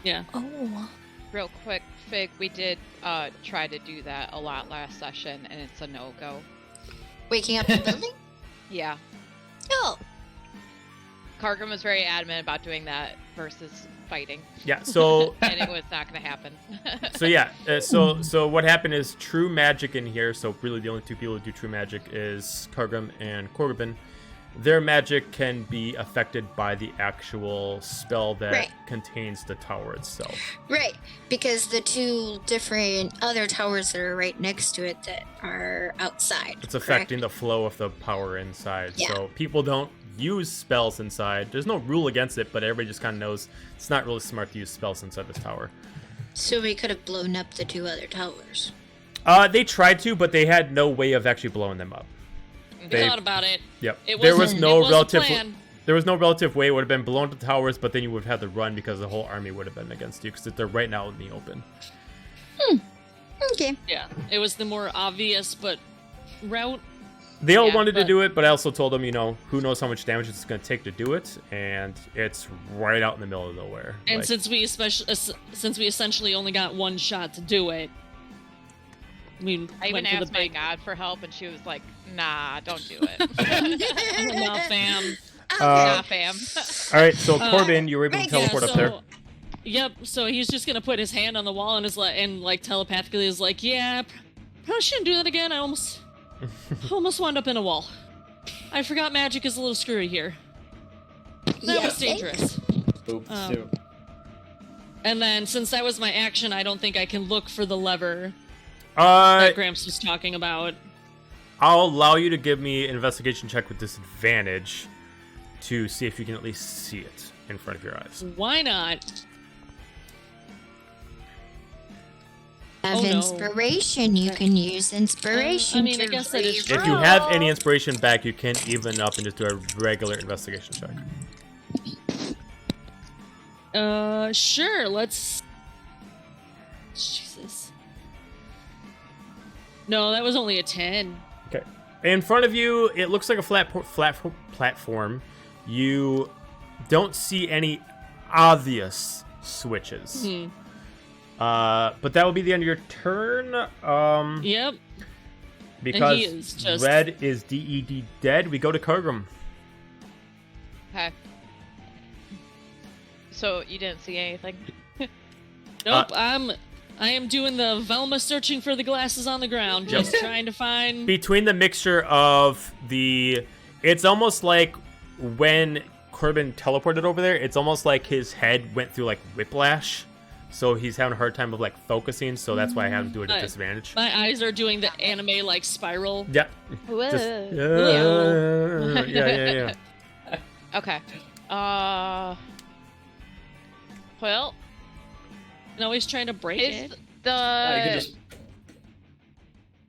Yeah. Oh. Real quick, Fig, we did try to do that a lot last session, and it's a no-go. Waking up the building? Yeah. Oh. Cargrim was very adamant about doing that versus fighting, Yeah, so and it was not going to happen. so what happened is true magic in here. So really, the only two people who do true magic is Kargrim and Corbin. Their magic can be affected by the actual spell that Right. contains the tower itself. Right, because the two different other towers that are right next to it that are outside. It's affecting the flow of the power inside. Yeah. So people don't use spells inside. There's no rule against it, but everybody just kind of knows it's not really smart to use spells inside this tower. So we could have blown up the two other towers. They tried to, but they had no way of actually blowing them up. They- Thought about it. Yep. It There was wasn't- no it was a relative. plan. There was no relative way. It would have been blown to the towers, but then you would have had to run because the whole army would have been against you because they're right now in the open. Okay. Yeah. It was the more obvious but route. They all Yeah, wanted to but- do it, but I also told them, who knows how much damage it's going to take to do it, and it's right out in the middle of nowhere. And Like, since we essentially only got one shot to do it, we I even went for the asked my big god for help, and she was like, nah, don't do it. no, fam. Nah, fam. all right, so Corbin, you were able to right, teleport Yeah, up there. so- Yep. So he's just gonna put his hand on the wall and telepathically is like, yeah, probably shouldn't do that again. I almost wound up in a wall. I forgot magic is a little screwy here. That was dangerous. Oops. Um, And then since that was my action, I don't think I can look for the lever that Gramps was talking about. I'll allow you to give me an investigation check with disadvantage to see if you can at least see it in front of your eyes. Why not? Have Oh, no. inspiration. You can use inspiration. I mean, I to guess that is re-roll. If you have any inspiration back, you can even up and just do a regular investigation check. Sure, let's... Jesus. No, that was only a 10. Okay. In front of you, it looks like a flat platform. You don't see any obvious switches. But that will be the end of your turn. Yep. Because he is just- red is DED dead. We go to Kargrim. Okay. So you didn't see anything? Nope, I am doing the Velma searching for the glasses on the ground, just trying to find... Between the mixture of the... It's almost like when Corbin teleported over there, it's almost like his head went through like whiplash. So he's having a hard time of like focusing, so that's why I had him do it at disadvantage. My eyes are doing the anime like spiral. Yeah. Whoa. Just, yeah. Okay. Well, And always trying to break is it. the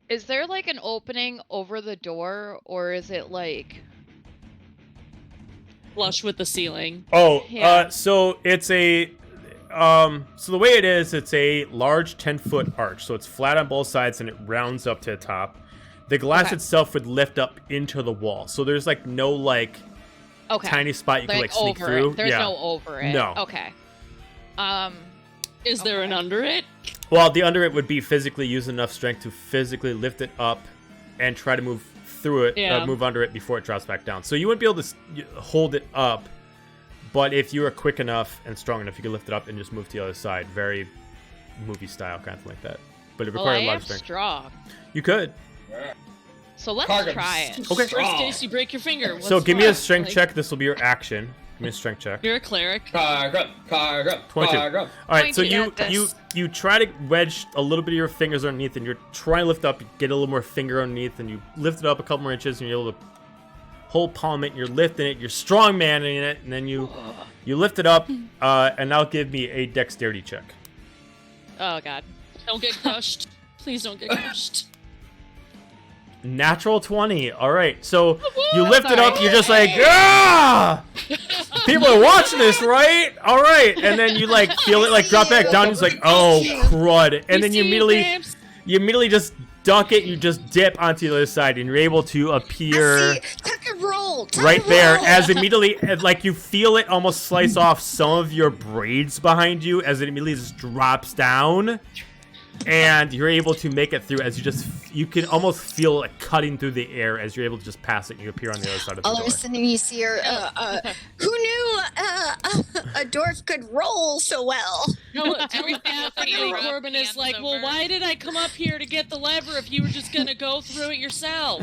is there like an opening over the door, or is it like Flush with the ceiling. Oh, Yeah. so it's a... so the way it is, it's a large 10-foot arch. So it's flat on both sides and it rounds up to the top. The glass Okay. itself would lift up into the wall. So there's like no like okay tiny spot you can like sneak over through. it? There's yeah. no over it. No. Okay. Is there an under it? Well, the under it would be physically use enough strength to physically lift it up and try to move through it, move under it before it drops back down. So you wouldn't be able to hold it up, but if you were quick enough and strong enough, you could lift it up and just move to the other side. Very movie style, kind of like that. But it requires a lot of strength. Strong. You could. So let's Cargrim's try it. Okay. First case, you break your finger. So What's give me a left? strength Like, check. This will be your action. Give me a strength check. You're a cleric. Cargrim. 22. All right, so Pointy at you try to wedge a little bit of your fingers underneath, and you're trying to lift up, you get a little more finger underneath, and you lift it up a couple more inches, and you're able to hold palm it, and you're lifting it, you're strong manning it, and then you lift it up, and now give me a dexterity check. Oh god. Don't get crushed. Please don't get crushed. Natural 20. All right, so you lift it up, you're just like, ah! People are watching this, right? All right, and then you like feel it like drop back down. It's like, oh crud, and then you immediately just dunk it. You just dip onto the other side, and you're able to appear Tuck and roll. right there as immediately like you feel it almost slice off some of your braids behind you as it immediately just drops down. And you're able to make it through as you can almost feel it cutting through the air as you're able to just pass it and you appear on the other side of the All door. of a sudden you see her, who knew a dwarf could roll so well? No, every Rub Corbin is hands like, well, over. why did I come up here to get the lever if you were just gonna go through it yourself?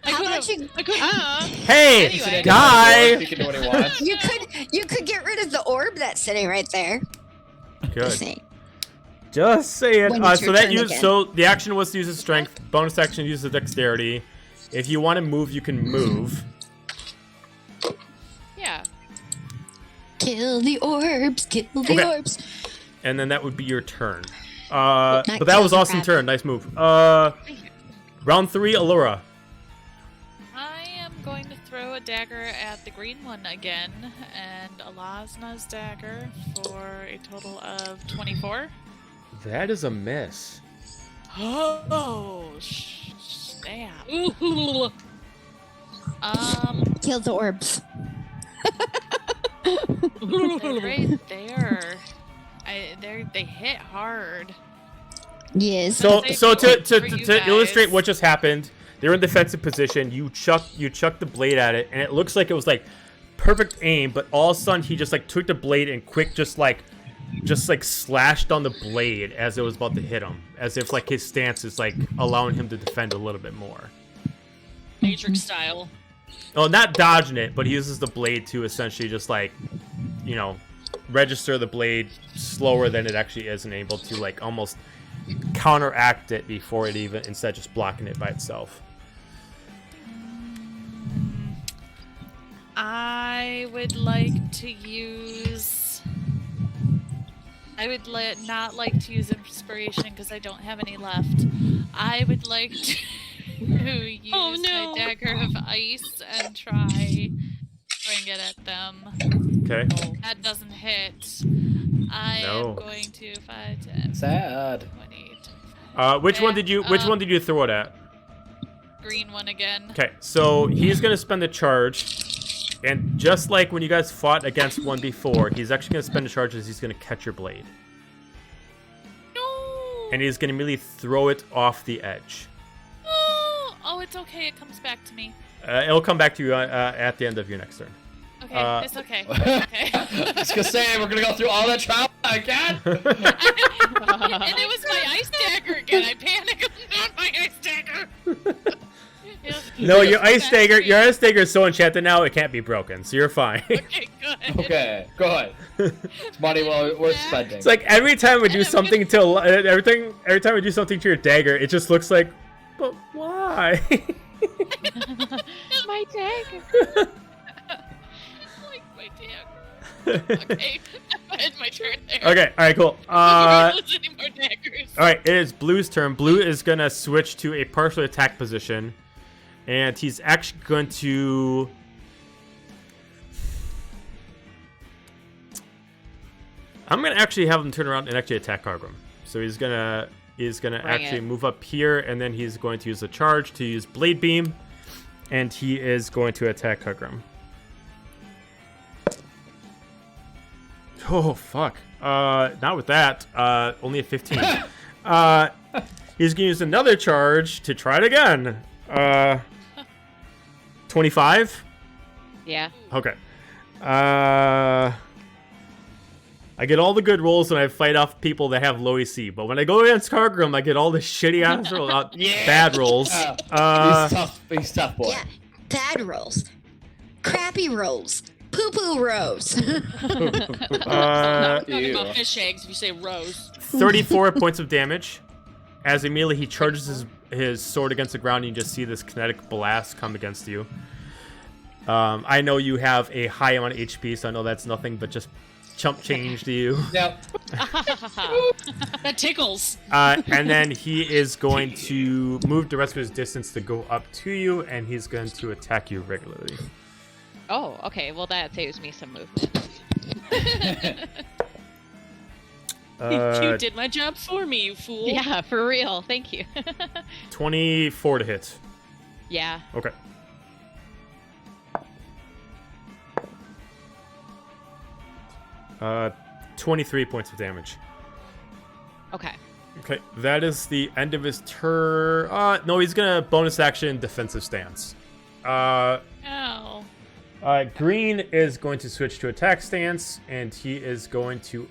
How about you? Hey, Anyway. guy! He can do what he wants. You could get rid of the orb that's sitting right there. Just Good. saying. Just saying. When it's So your that turn use again. so the action was to use the strength. Bonus action use the dexterity. If you want to move, you can move. Yeah. Kill the orbs. Kill the Okay. orbs. And then that would be your turn. Not But that was kill the awesome crab. turn. Nice move. Round 3, Allura. I am going to throw a dagger at the green one again, and Alasna's dagger for a total of 24. That is a miss. Oh, snap. Ooh. Kill the orbs. They're right there. They hit hard. Yes. So Save so you to for you illustrate guys. what just happened, they're in defensive position. You chuck the blade at it, and it looks like it was like perfect aim, but all of a sudden he just like took the blade and quick just like slashed on the blade as it was about to hit him, as if like his stance is like allowing him to defend a little bit more. Matrix style. Well, not dodging it, but he uses the blade to essentially just like, you know, register the blade slower than it actually is and able to like almost counteract it before it even, instead of just blocking it by itself. I would like to use. I would not like to use inspiration because I don't have any left. I would like to use Oh, no. my dagger of ice and try bring it at them. Okay. That doesn't hit. I No. am going to 5, 10, Sad. 20, 25. Which one did you throw it at? Green one again. Okay, so he's gonna spend a charge, and just like when you guys fought against one before, he's actually gonna spend a charge as he's gonna catch your blade, No. and he's gonna immediately throw it off the edge. Oh, it's okay. It comes back to me. It'll come back to you at the end of your next turn. Okay, it's okay. It's okay. I was gonna say we're gonna go through all that trauma again. And it was my ice dagger again. I panicked. Not my ice dagger. No, your ice dagger is so enchanted now it can't be broken, so you're fine. Okay, good. Okay, go ahead. It's money well worth spending. It's like every time we do something to every time we do something to your dagger, it just looks like, but why? My dagger. Like my dagger. Okay, I had my turn there. Okay, all right, cool. Lose any more daggers. All right, it is Blue's turn. Blue is gonna switch to a partial attack position, and he's actually going to. I'm gonna actually have him turn around and actually attack Cargrim. So he's gonna actually move up here, and then he's going to use a charge to use Blade Beam, and he is going to attack Cargrim. Oh, fuck. Not with that. Only a 15. He's going to use another charge to try it again. 25? Yeah. Okay. I get all the good rolls when I fight off people that have low AC, but when I go against Cargrim, I get all the shitty ass rolls, bad rolls. He's tough, boy. Yeah, bad rolls, crappy rolls, poo-poo rolls. Not talking Ew. about fish eggs if you say rose. 34 points of damage. As immediately he charges his sword against the ground, and you just see this kinetic blast come against you. I know you have a high amount of HP, so I know that's nothing but just chump change to you. Now, That tickles. And then he is going to move the rest of his distance to go up to you, and he's going to attack you regularly. Oh, okay. Well, that saves me some movement. You did my job for me, you fool. Yeah, for real. Thank you. 24 to hit. Yeah. Okay. Uh, 23 points of damage. Okay. Okay, that is the end of his turn. No, he's gonna bonus action defensive stance. Ow. Green is going to switch to attack stance, and he is going to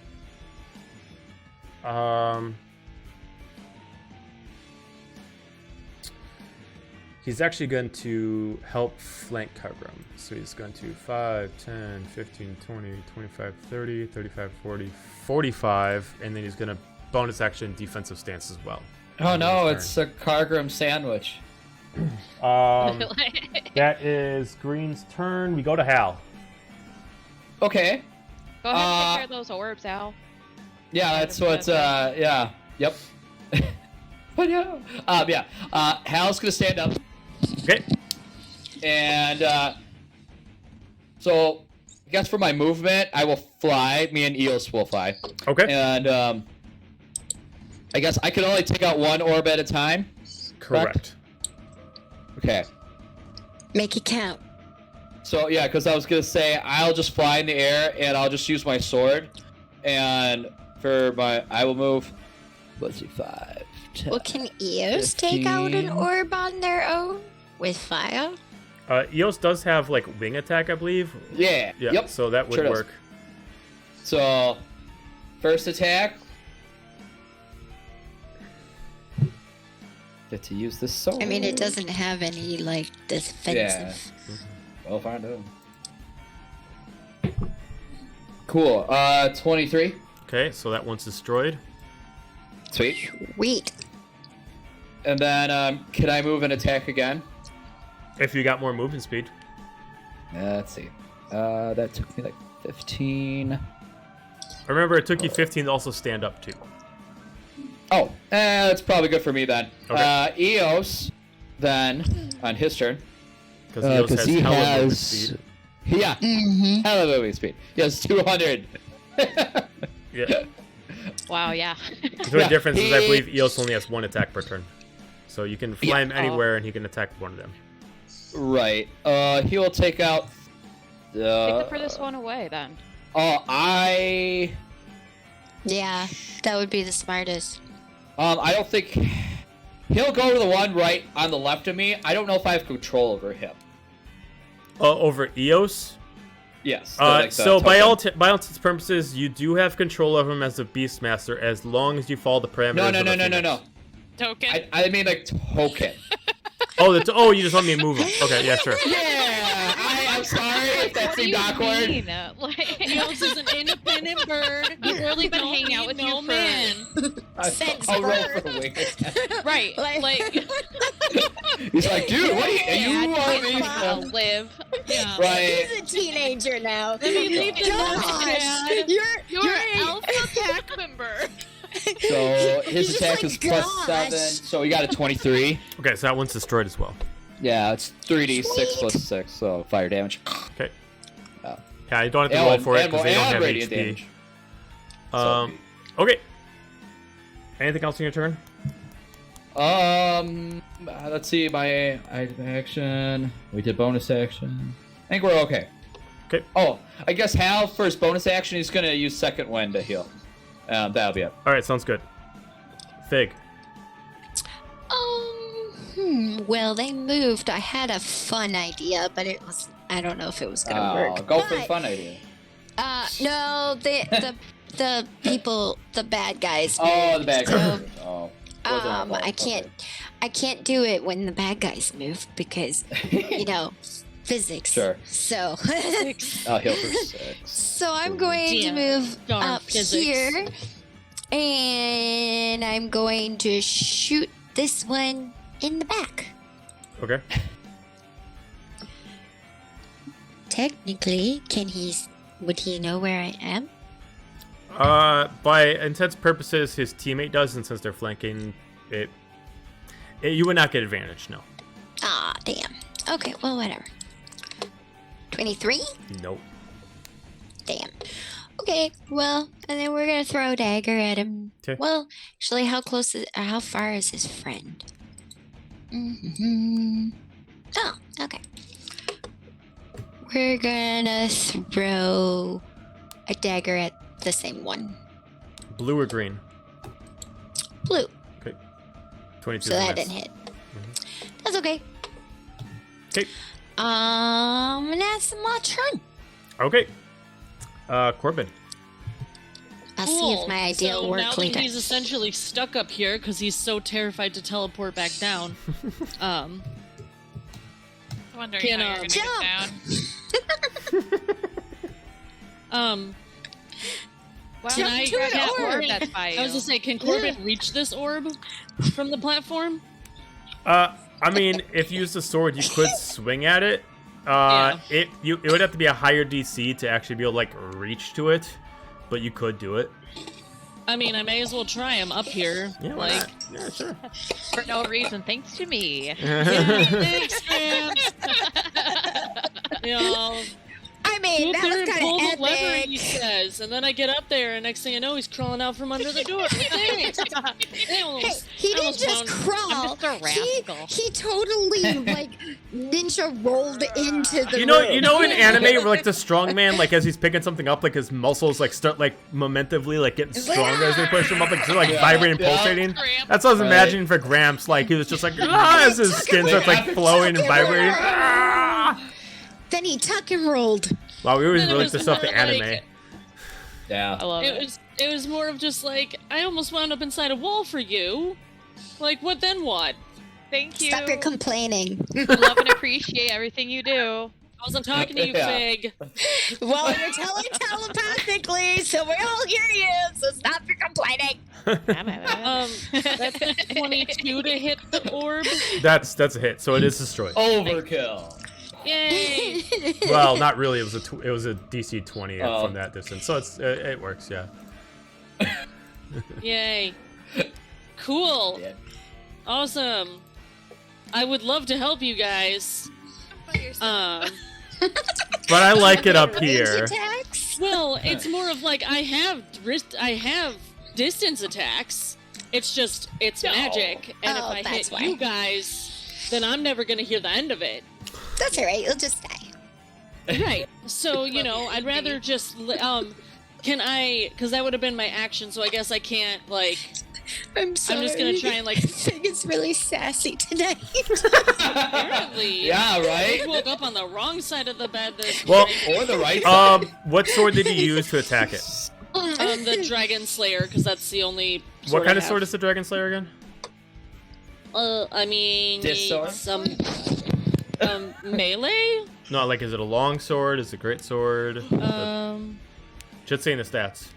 he's actually going to help flank Cargrim. So he's going to 5, 10, 15, 20, 25, 30, 35, 40, 45, and then he's going to bonus action defensive stance as well. oh no, it's a Cargrim sandwich. That is Green's turn. We go to Hal. Okay. Go ahead and take care of those orbs, Al. Yeah, that's what's yeah. Yep. But yeah. Hal's gonna stand up Okay. and so I guess for my movement I will fly. Me and Eos will fly. Okay. And I guess I can only take out one orb at a time. Correct. Okay. Make it count. So yeah, because I was gonna say I'll just fly in the air and I'll just use my sword, and for my I will move. Let's see, 5, 10. Well, can Eos take out an 15. orb on their own with fire? Eos does have like wing attack, I believe. Yeah. Yeah. Yep. So that would Sure does. work. So first attack. Get to use this sword. I mean, it doesn't have any like defensive. We'll find out. Cool. 23. Okay, so that one's destroyed. Sweet. Sweet. And then can I move and attack again? If you got more movement speed. Let's see. That took me like 15. Remember, it took you 15 to also stand up too. Oh, that's probably good for me then. Okay. Eos, then on his turn. Because Eos has he hella movement has speed. yeah, hella movement speed. He has 200. Yeah. Wow, yeah. The only Yeah, difference is I he- believe Eos only has one attack per turn. So you can fly him Oh. anywhere and he can attack one of them. Right. He will take out. Take the furthest one away then. Yeah, that would be the smartest. I don't think he'll go to the one right on the left of me. I don't know if I have control over him. Over Eos? Yes. So by all intents and purposes, you do have control of him as a Beastmaster as long as you follow the parameters. No. of a Phoenix. Token. I mean like token. Oh, you just want me to move him. Okay, yeah, sure. Yeah. I'm sorry if that What do seemed you awkward. mean? Like, Eos is an independent bird. You've really been Don't hanging out need with no you for- man. I'll roll for the wing attack. Right. Like He's like, dude, what are you are me? I'll live. yeah. Right. He's a teenager now. Let me leave the Gosh, Dad. you're an alpha pack member. So his He's just attack like, is plus gosh. 7. So we got a 23. Okay, so that one's destroyed as well. Yeah, it's 3d6 plus 6, so fire damage. Okay. Oh. Yeah, you don't have to roll for it because they don't have radiant HP. damage. Okay. Anything else in your turn? Let's see, my item action. We did bonus action. I think we're okay. Okay. Oh, I guess Hal, for his bonus action, he's going to use second wind to heal. That'll be it. All right, sounds good. Fig. Well, they moved. I had a fun idea, but I don't know if it was gonna work. Go for the fun idea. No, the people, the bad guys. Oh, the bad guy. So, Oh. Wasn't our fault. I can't do it when the bad guys move because, physics. Sure. So, I'll heal for 6. so I'm going to Damn. move Darn up physics. here, and I'm going to shoot this one in the back. Okay. Technically, would he know where I am? By intents purposes, his teammate does, and since they're flanking, you would not get advantage. No. Ah, damn. Okay, well, whatever. 23? Nope. Damn. Okay, well, and then we're gonna throw a dagger at him. 'Kay. Well, actually, how far is his friend? Mm-hmm. Oh, okay. We're gonna throw a dagger at the same one. Blue or green? Blue. Okay. 22. So is a that miss. didn't hit. That's okay. Okay. That's my turn. Okay. Corbin. I'll see if my idea so will now work that later. he's essentially stuck up here because he's so terrified to teleport back down. Wondering Can, how you're gonna jump. get down. Well, Can I you got get an orb Corbin? that's by you. I was gonna say, can Corbin reach this orb from the platform? I mean, if you use the sword, you could swing at it. Yeah. It would have to be a higher DC to actually be able to like reach to it, but you could do it. I mean, I may as well try him up here. Yeah, why like, not? Yeah, sure. For no reason, thanks to me. yeah, thanks, Gramps. I mean, Go that up there was and kind pull of the lever, he epic. says, and then I get up there, and next thing I know, he's crawling out from under the door. Thanks. Hey, he didn't just crawl. I'm just a rascal. He totally like ninja rolled into the You room. know in anime where like the strong man, like as he's picking something up, like his muscles like start like momentively like getting stronger as they push him up, like sort of, like vibrating, pulsating. That's what I was imagining for Gramps. Like he was just like as his skin starts like flowing and vibrating. Ah! Then he tuck and rolled. Wow, we always Then it relate was this stuff to more anime. like- Yeah. I love It it. was more of just like, I almost wound up inside a wall for you. Like, what then what? Thank you. Stop your complaining. Love and appreciate everything you do. I wasn't talking to you, Yeah. Fig. Well, you're telling telepathically, so we all hear you. So stop your complaining. That's a 22 to hit the orb. That's a hit, so it is destroyed. Overkill. Yay! Well, not really. It was a DC 20 Oh. from that distance, so it works. Yeah. Yay! Cool. Yeah. Awesome. I would love to help you guys. But I like it up Range here. attacks? Well, it's more of like I have distance attacks. It's just it's No. magic, and Oh, if I that's hit why. you guys, then I'm never gonna hear the end of it. That's all right. You'll just die. Right. So I'd rather just can I? Because that would have been my action. So I guess I can't like. I'm sorry. I'm just gonna try and like. Fig is really sassy tonight. Apparently, Yeah, right? I woke up on the wrong side of the bed this Well, night. Or the right side. What sword did you use to attack it? The Dragon Slayer, because that's the only. What kind I of sword have. is the Dragon Slayer again? I mean, This sword? some melee. No, like is it a long sword? Is it a great sword? Should say in the stats.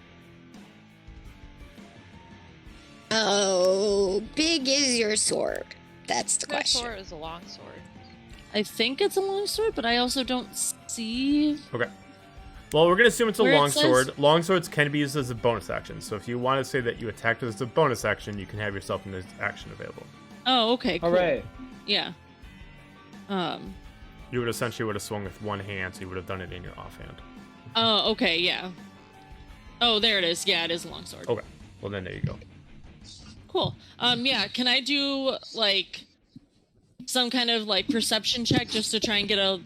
Oh, big is your sword? That's the Good question. sword is a long sword. I think it's a long sword, but I also don't see. Okay. Well, we're gonna assume it's a Where it long says- sword. Long swords can be used as a bonus action. So if you want to say that you attacked as a bonus action, you can have yourself in this action available. Oh, okay. Cool. All right. Yeah. You would essentially have swung with one hand, so you would have done it in your offhand. Oh, okay. Yeah. Oh, there it is. Yeah, it is a long sword. Okay. Well, then there you go. Cool. Yeah. Can I do like some kind of like perception check just to try and get a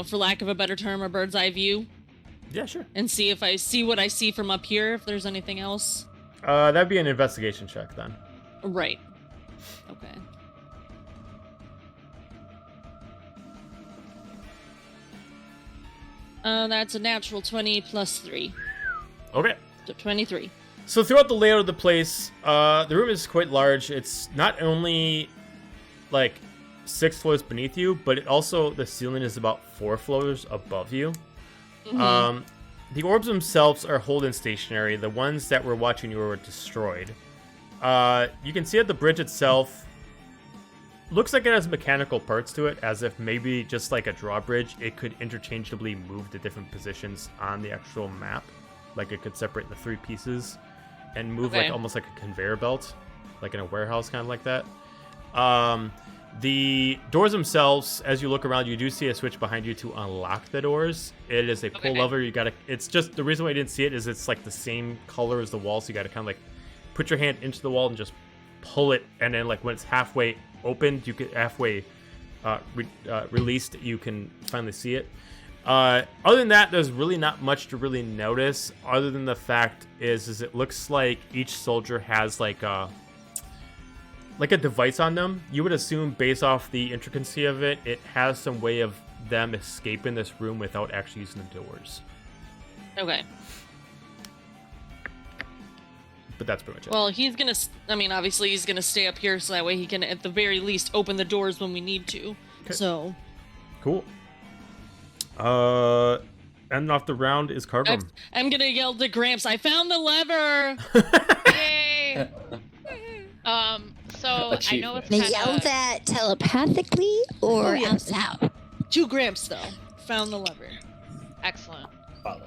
for lack of a better term, a bird's eye view Yeah, sure. and see if I see what I see from up here, if there's anything else? That'd be an investigation check then. Right. Okay. That's a natural 20 plus 3. Okay. So 23. So throughout the layout of the place, the room is quite large. It's not only like 6 floors beneath you, but it also, the ceiling is about 4 floors above you. Mhm. The orbs themselves are holding stationary. The ones that were watching you were destroyed. You can see that the bridge itself looks like it has mechanical parts to it, as if maybe just like a drawbridge, it could interchangeably move to different positions on the actual map. Like it could separate the 3 pieces and move Okay. like almost like a conveyor belt, like in a warehouse, kind of like that. The doors themselves, as you look around, you do see a switch behind you to unlock the doors. It is a pull Okay. lever. You gotta. It's just the reason why I didn't see it is it's like the same color as the wall, so you gotta kind of like put your hand into the wall and just pull it, and then like when it's halfway opened, you can halfway released, you can finally see it. Other than that, there's really not much to really notice, other than the fact is it looks like each soldier has like a device on them. You would assume, based off the intricacy of it, it has some way of them escaping this room without actually using the doors. Okay. But that's pretty much it. Well, he's gonna. Obviously, he's gonna stay up here so that way he can, at the very least, open the doors when we need to. Okay. So. Cool. Ending off the round is Cargrim. I'm gonna yell to Gramps. I found the lever. Yay! So I know it's They kind yell of that telepathically or Oh, yes. out loud? To Gramps though. Found the lever. excellent. Follow.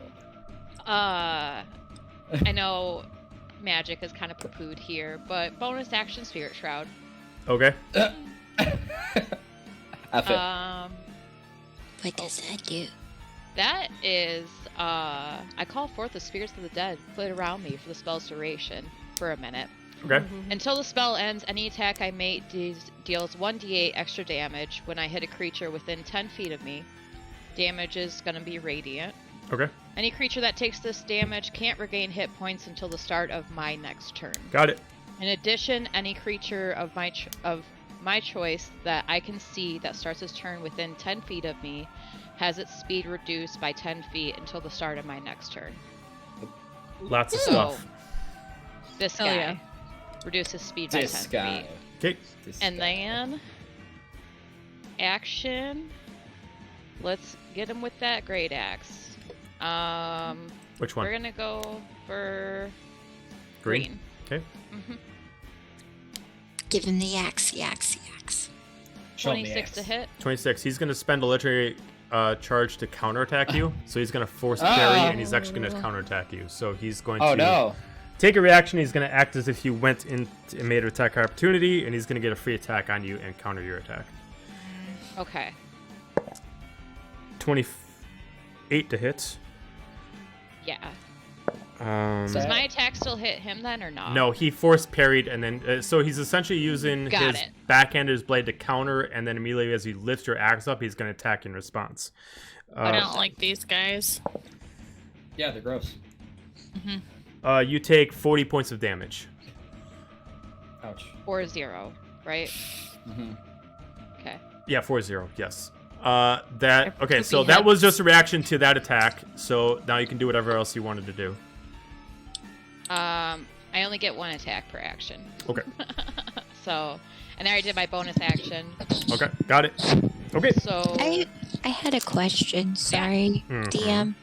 I know magic is kind of poo-pooed here, but bonus action Spirit Shroud. Okay. F it. What does that do? That is, I call forth the spirits of the dead, put around me for the spell's duration for a minute. Okay. Until the spell ends, any attack I make deals 1d8 extra damage when I hit a creature within 10 feet of me. Damage is going to be radiant. Okay. Any creature that takes this damage can't regain hit points until the start of my next turn. Got it. In addition, any creature of my choice that I can see that starts its turn within 10 feet of me has its speed reduced by 10 feet until the start of my next turn. Lots of So, stuff. This Hell guy yeah. reduces speed by This 10 guy. feet. Okay. This And guy. then, action. Let's get him with that great axe. Which one? We're gonna go for Green. green. Okay. hmm Give him the axe, the axe, the axe. Show me 26 to axe. hit. 26. He's going to spend a literary charge to counterattack you. So he's going to force Oh. parry, and he's actually going to counterattack you. So he's going Oh to no. take a reaction. He's going to act as if you went in and made an attack opportunity, and he's going to get a free attack on you and counter your attack. Okay. 28 to hit. Yeah. Um, Does my attack still hit him then or not? no, he force parried, and then so he's essentially using Got his it. backhand of his blade to counter, and then immediately as you lift your axe up, he's going to attack in response. I don't like these guys. Yeah, they're gross. You take 40 points of damage. Ouch. Or 0, right? Mm-hmm. Okay. Yeah, 4-0, yes. Or Okay, so poopy that was heads. just a reaction to that attack. So now you can do whatever else you wanted to do. I only get 1 attack per action. Okay. So, and I already did my bonus action. Okay, got it. Okay. So, I had a question. Sorry, Mhm, DM.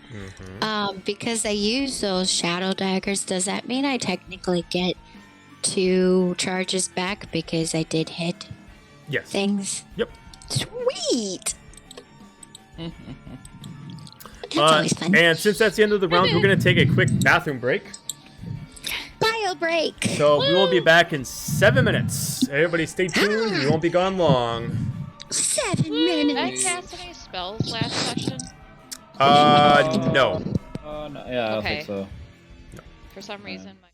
mhm. Because I use those shadow daggers, does that mean I technically get 2 charges back because I did hit Yes. things? Yep. Sweet. That's always fun. And since that's the end of the round, we're going to take a quick bathroom break. Bio break. So we will be back in 7 minutes. Everybody stay tuned. We won't be gone long. 7 did I minutes. cast any spells last session? No. Oh no. Yeah, I don't Okay. think so. For some reason, my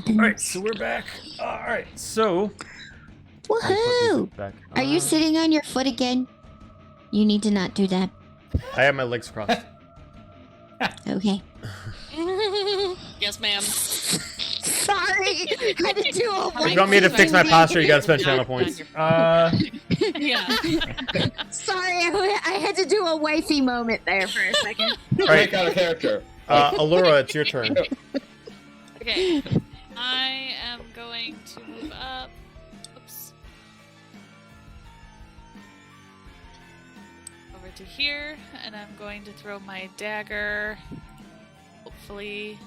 happens. All right, so we're back. All right, so Woohoo! back. Are you sitting on your foot again? You need to not do that. I have my legs crossed. Okay. Yes, ma'am. Sorry, I had to do a If you want me to fix my posture, you gotta spend channel points. Yeah. Sorry, I had to do a wifey moment there for a second. All right, Break out of character. Allura, it's your turn. Okay. I am going to move up. Oops. Over to here, and I'm going to throw my dagger. Hopefully.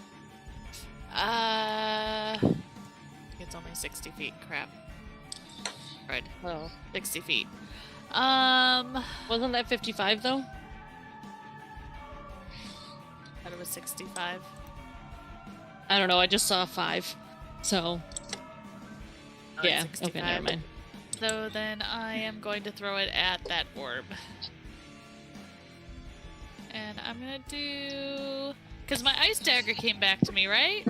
It's only 60 feet. Crap. Right. Well, 60 feet. Wasn't that 55 though? Thought it was 65. I don't know. I just saw 5. So Oh, yeah. it's Okay, never 65. mind. So then I am going to throw it at that orb. And I'm gonna do... Because my ice dagger came back to me, right?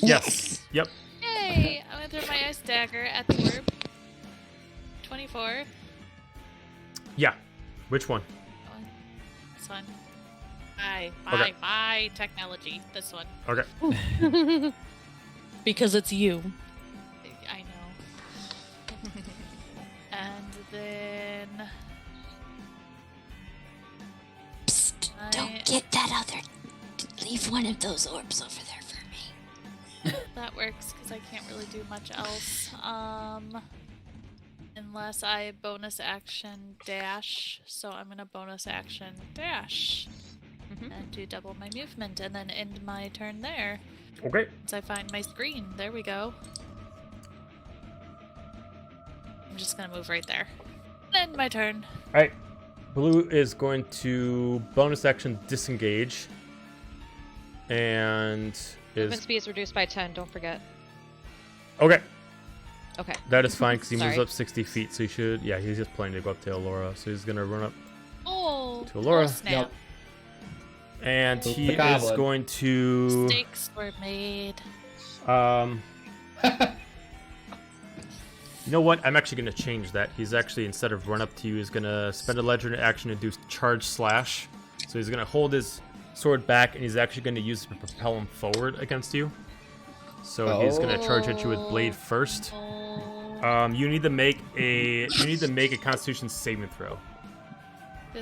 Yes. Yep. Yay! I'm gonna throw my ice dagger at the orb. 24. Yeah. Which one? This one. Bye. Okay. Bye, technology. This one. Okay. Because it's you. I know. And then... Psst, don't get that other. Leave one of those orbs over there for me. That works, because I can't really do much else. Unless I bonus action dash. So I'm gonna bonus action dash. And do double my movement, and then end my turn there. Okay. Once I find my screen. There we go. I'm just gonna move right there. End my turn. All right. Blue is going to bonus action disengage, and Movement is speed is reduced by 10. Don't forget. okay. Okay. That is fine because he moves Sorry. up 60 feet, so he should. Yeah, he's just planning to go up to Allura, so he's gonna run up, Oh, To Allura. oh snap. Yep. and Move he the is goblin. going to. Mistakes were made. You know what? I'm actually going to change that. He's actually, instead of run up to you, he's going to spend a legendary action to do charge slash. So he's going to hold his sword back, and he's actually going to use it to propel him forward against you. So he's going to charge at you with blade first. You need to make a Constitution saving throw.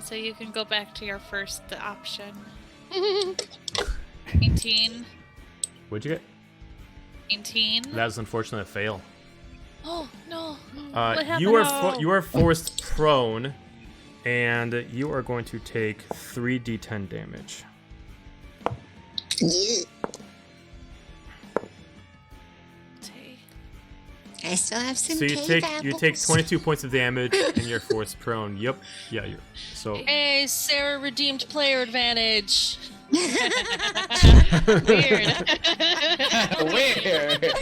So you can go back to your first option. 18. What'd you get? 19. That is unfortunately a fail. Oh no. You are forced prone, and you are going to take 3d10 damage. I still have some So you cave take apples. 22 points of damage, and you're forced prone. Yep. Yeah. You're so. Hey, Sarah redeemed player advantage. Weird. Weird.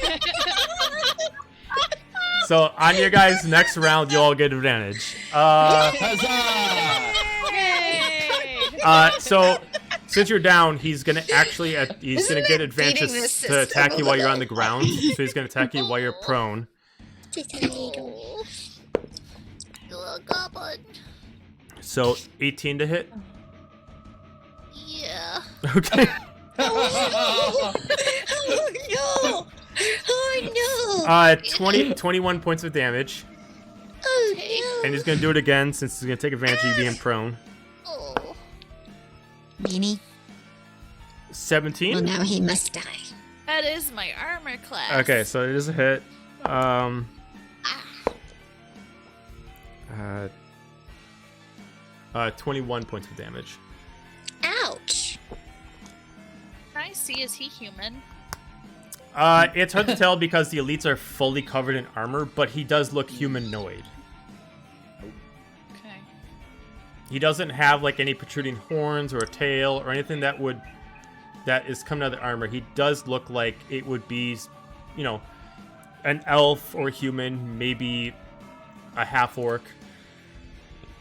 So on your guys' next round, you all get advantage. Huzzah! So since you're down, he's gonna actually he's gonna get advantage beating the to attack system you a while you're on the little. ground. So he's gonna attack you while you're prone. Little goblin. So 18 to hit. Yeah. Okay. Oh no! Oh no! 21 points of damage, Oh no! and he's gonna do it again since he's gonna take advantage of you being prone. Oh. Beanie. 17. Well, now he must die. That is my armor class. Okay, so it is a hit. 21 points of damage. Ouch! Can I see, is he human? It's hard to tell because the elites are fully covered in armor, but he does look humanoid. Okay. He doesn't have like any protruding horns or a tail or anything that is coming out of the armor. He does look like it would be, you know, an elf or human, maybe a half orc.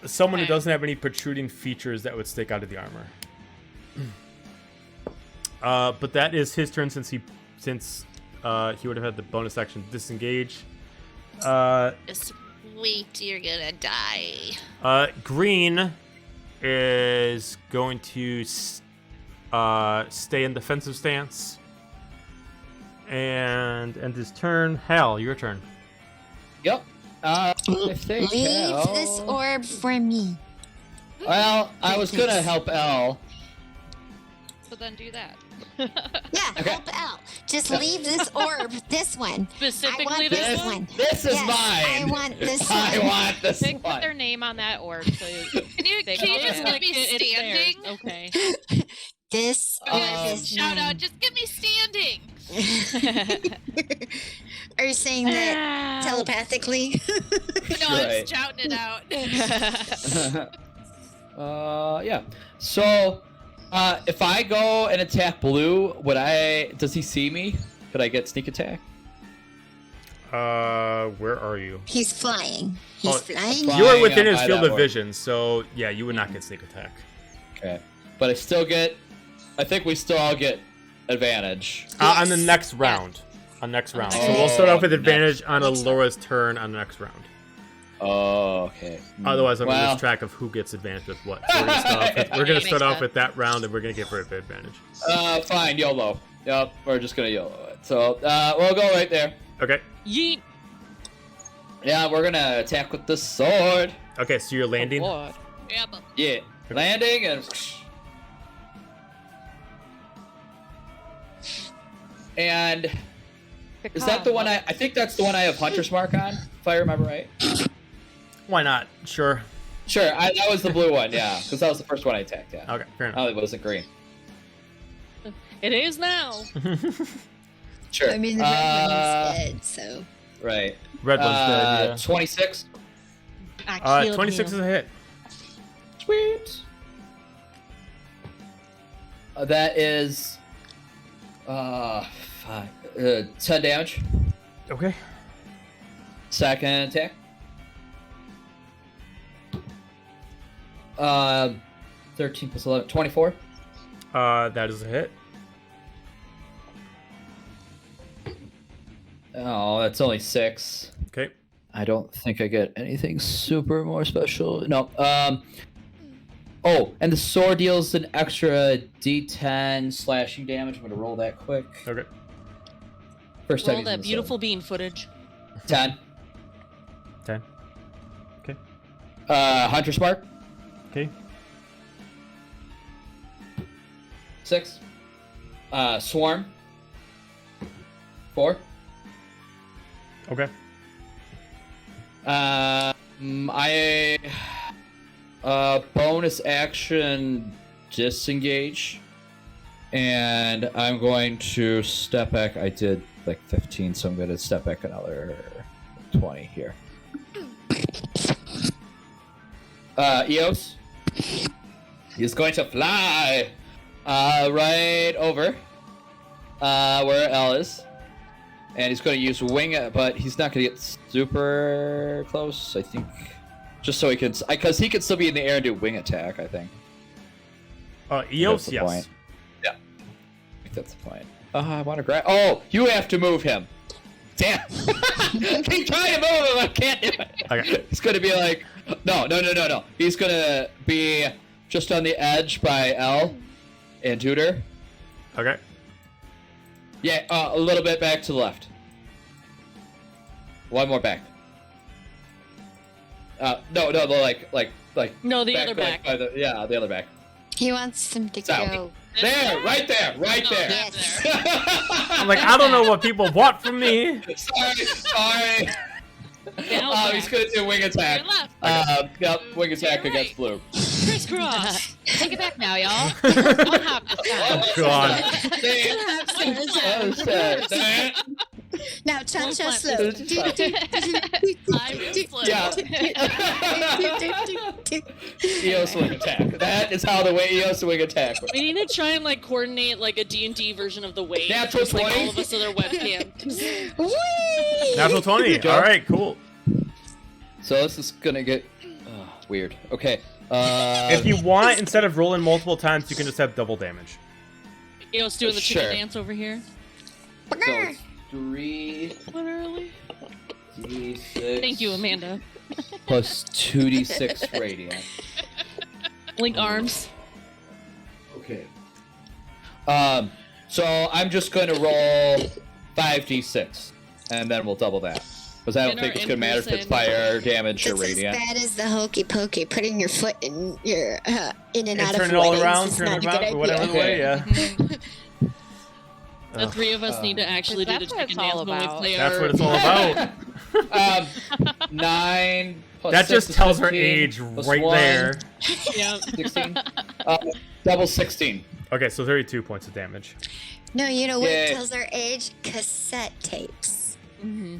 Someone who Okay. doesn't have any protruding features that would stick out of the armor. But that is his turn since he since he would have had the bonus action disengage. Just wait, you're gonna die. Green is going to stay in defensive stance and end his turn. Hal, your turn. Yep. I think Leave Al- this orb for me. Well, I was gonna help L. So then do that. Yeah, Okay. help out. Just leave this orb, this one. Specifically I want this this one? one. This is Yes, mine. I want this I one. want this They put one. their name on that orb, so Can you They just call let me It's theirs. standing? Okay. This orb is Shout out, mine. just get me standing. Are you saying that telepathically? No, I'm Right. just shouting it out. Yeah. So, if I go and attack blue, does he see me? Could I get sneak attack? Where are you? He's flying. He's Oh, flying. fly- You are Flying within up his by field that of orb. vision, so yeah, you would not get sneak attack. Okay. But I still get. I think we still all get advantage. On the Yes. next round. On next round. So Okay. we'll start off with Next- advantage on next Alora's turn on the next round. Oh, okay. Otherwise, I'm going to Well, lose track of who gets advantage with what. So we're going to start off with that round, and we're going to give her advantage. fine, YOLO. Yep, we're just gonna YOLO it. So, we'll go right there. Okay. Yeet. Yeah, we're gonna attack with the sword. Okay, so you're landing. Oh, Yeah, but Yeah, landing and is that the one I think that's the one I have Hunter's Mark on, if I remember right. Why not? Sure. Sure, that was the blue one, yeah, because that was the first one I attacked. Yeah. Okay, fair Oh, it wasn't green. it is now. enough. Sure. I mean, the red one's dead, so. Right. Red one's dead, yeah. 26. I killed 26 is him. a hit. Sweet. That is 10 damage. Okay. Second attack. 13 plus 11, 24. That is a hit. Oh, that's only 6. Okay. I don't think I get anything super more special. No. Oh, and the sword deals an extra D10 slashing damage. I'm gonna roll that quick. Okay. First time Roll using that the beautiful bean footage. sword. 10. 10. Okay. Hunter's Mark. Okay. 6. Swarm. 4. Okay. I bonus action disengage, and I'm going to step back. I did like 15, so I'm going to step back another 20 here. Eos, he's going to fly right over where L is. And he's going to use wing, but he's not going to get super close, I think. Just so he can, because he can still be in the air and do wing attack, I think. Eos, the yes. point. Yeah. I think that's the point. I want to grab. Oh, you have to move him. Damn. Keep trying to move him. I can't do it. Okay. He's going to be like, no. He's going to be just on the edge by L and Tudor. Okay. Yeah, a little bit back to the left. One more back. No, like. No, the other like, back. by the other back. He wants them to South. go. There, right there. No, Yes. I'm like, I don't know what people want from me. Sorry. Now He's back. gonna do wing attack. Your left. Yep, wing attack You're against blue. Crisscross. Take it back now, y'all. One hop this time. God. Oh, shit. Now, cha-cha slow. I'm slow. Yeah. Eos wing attack. That is how the way Eos wing attack. We need to try and like coordinate like a D&D version of the wave. Natural Just, like 20. all of us with our webcam. Whee! Natural 20. Good job. All right, cool. So this is gonna get weird. Okay. If you want, instead of rolling multiple times, you can just have double damage. Eos doing the chicken Sure. dance over here. So it's 3 Literally. d6. Thank you, Amanda. Plus 2d6 radiant. Link arms. Okay. So I'm just going to roll 5d6, and then we'll double that. Because I don't In think our it's going to matter if it's in-person- fire, damage, or It's as radiant. bad as the hokey pokey, putting your foot in your in and out turn of it all weddings around, is turn not it a around, good whatever idea. the way, yeah. The three of us need to actually do the That's what chicken it's all dance when we about. play That's our... what it's all about. 9 plus That 6 just is tells her 15, age plus right 1, there. Yeah. 16. Double 16. Okay, so 32 points of damage. No, you know what Yay. tells our age? Cassette tapes. Mhm.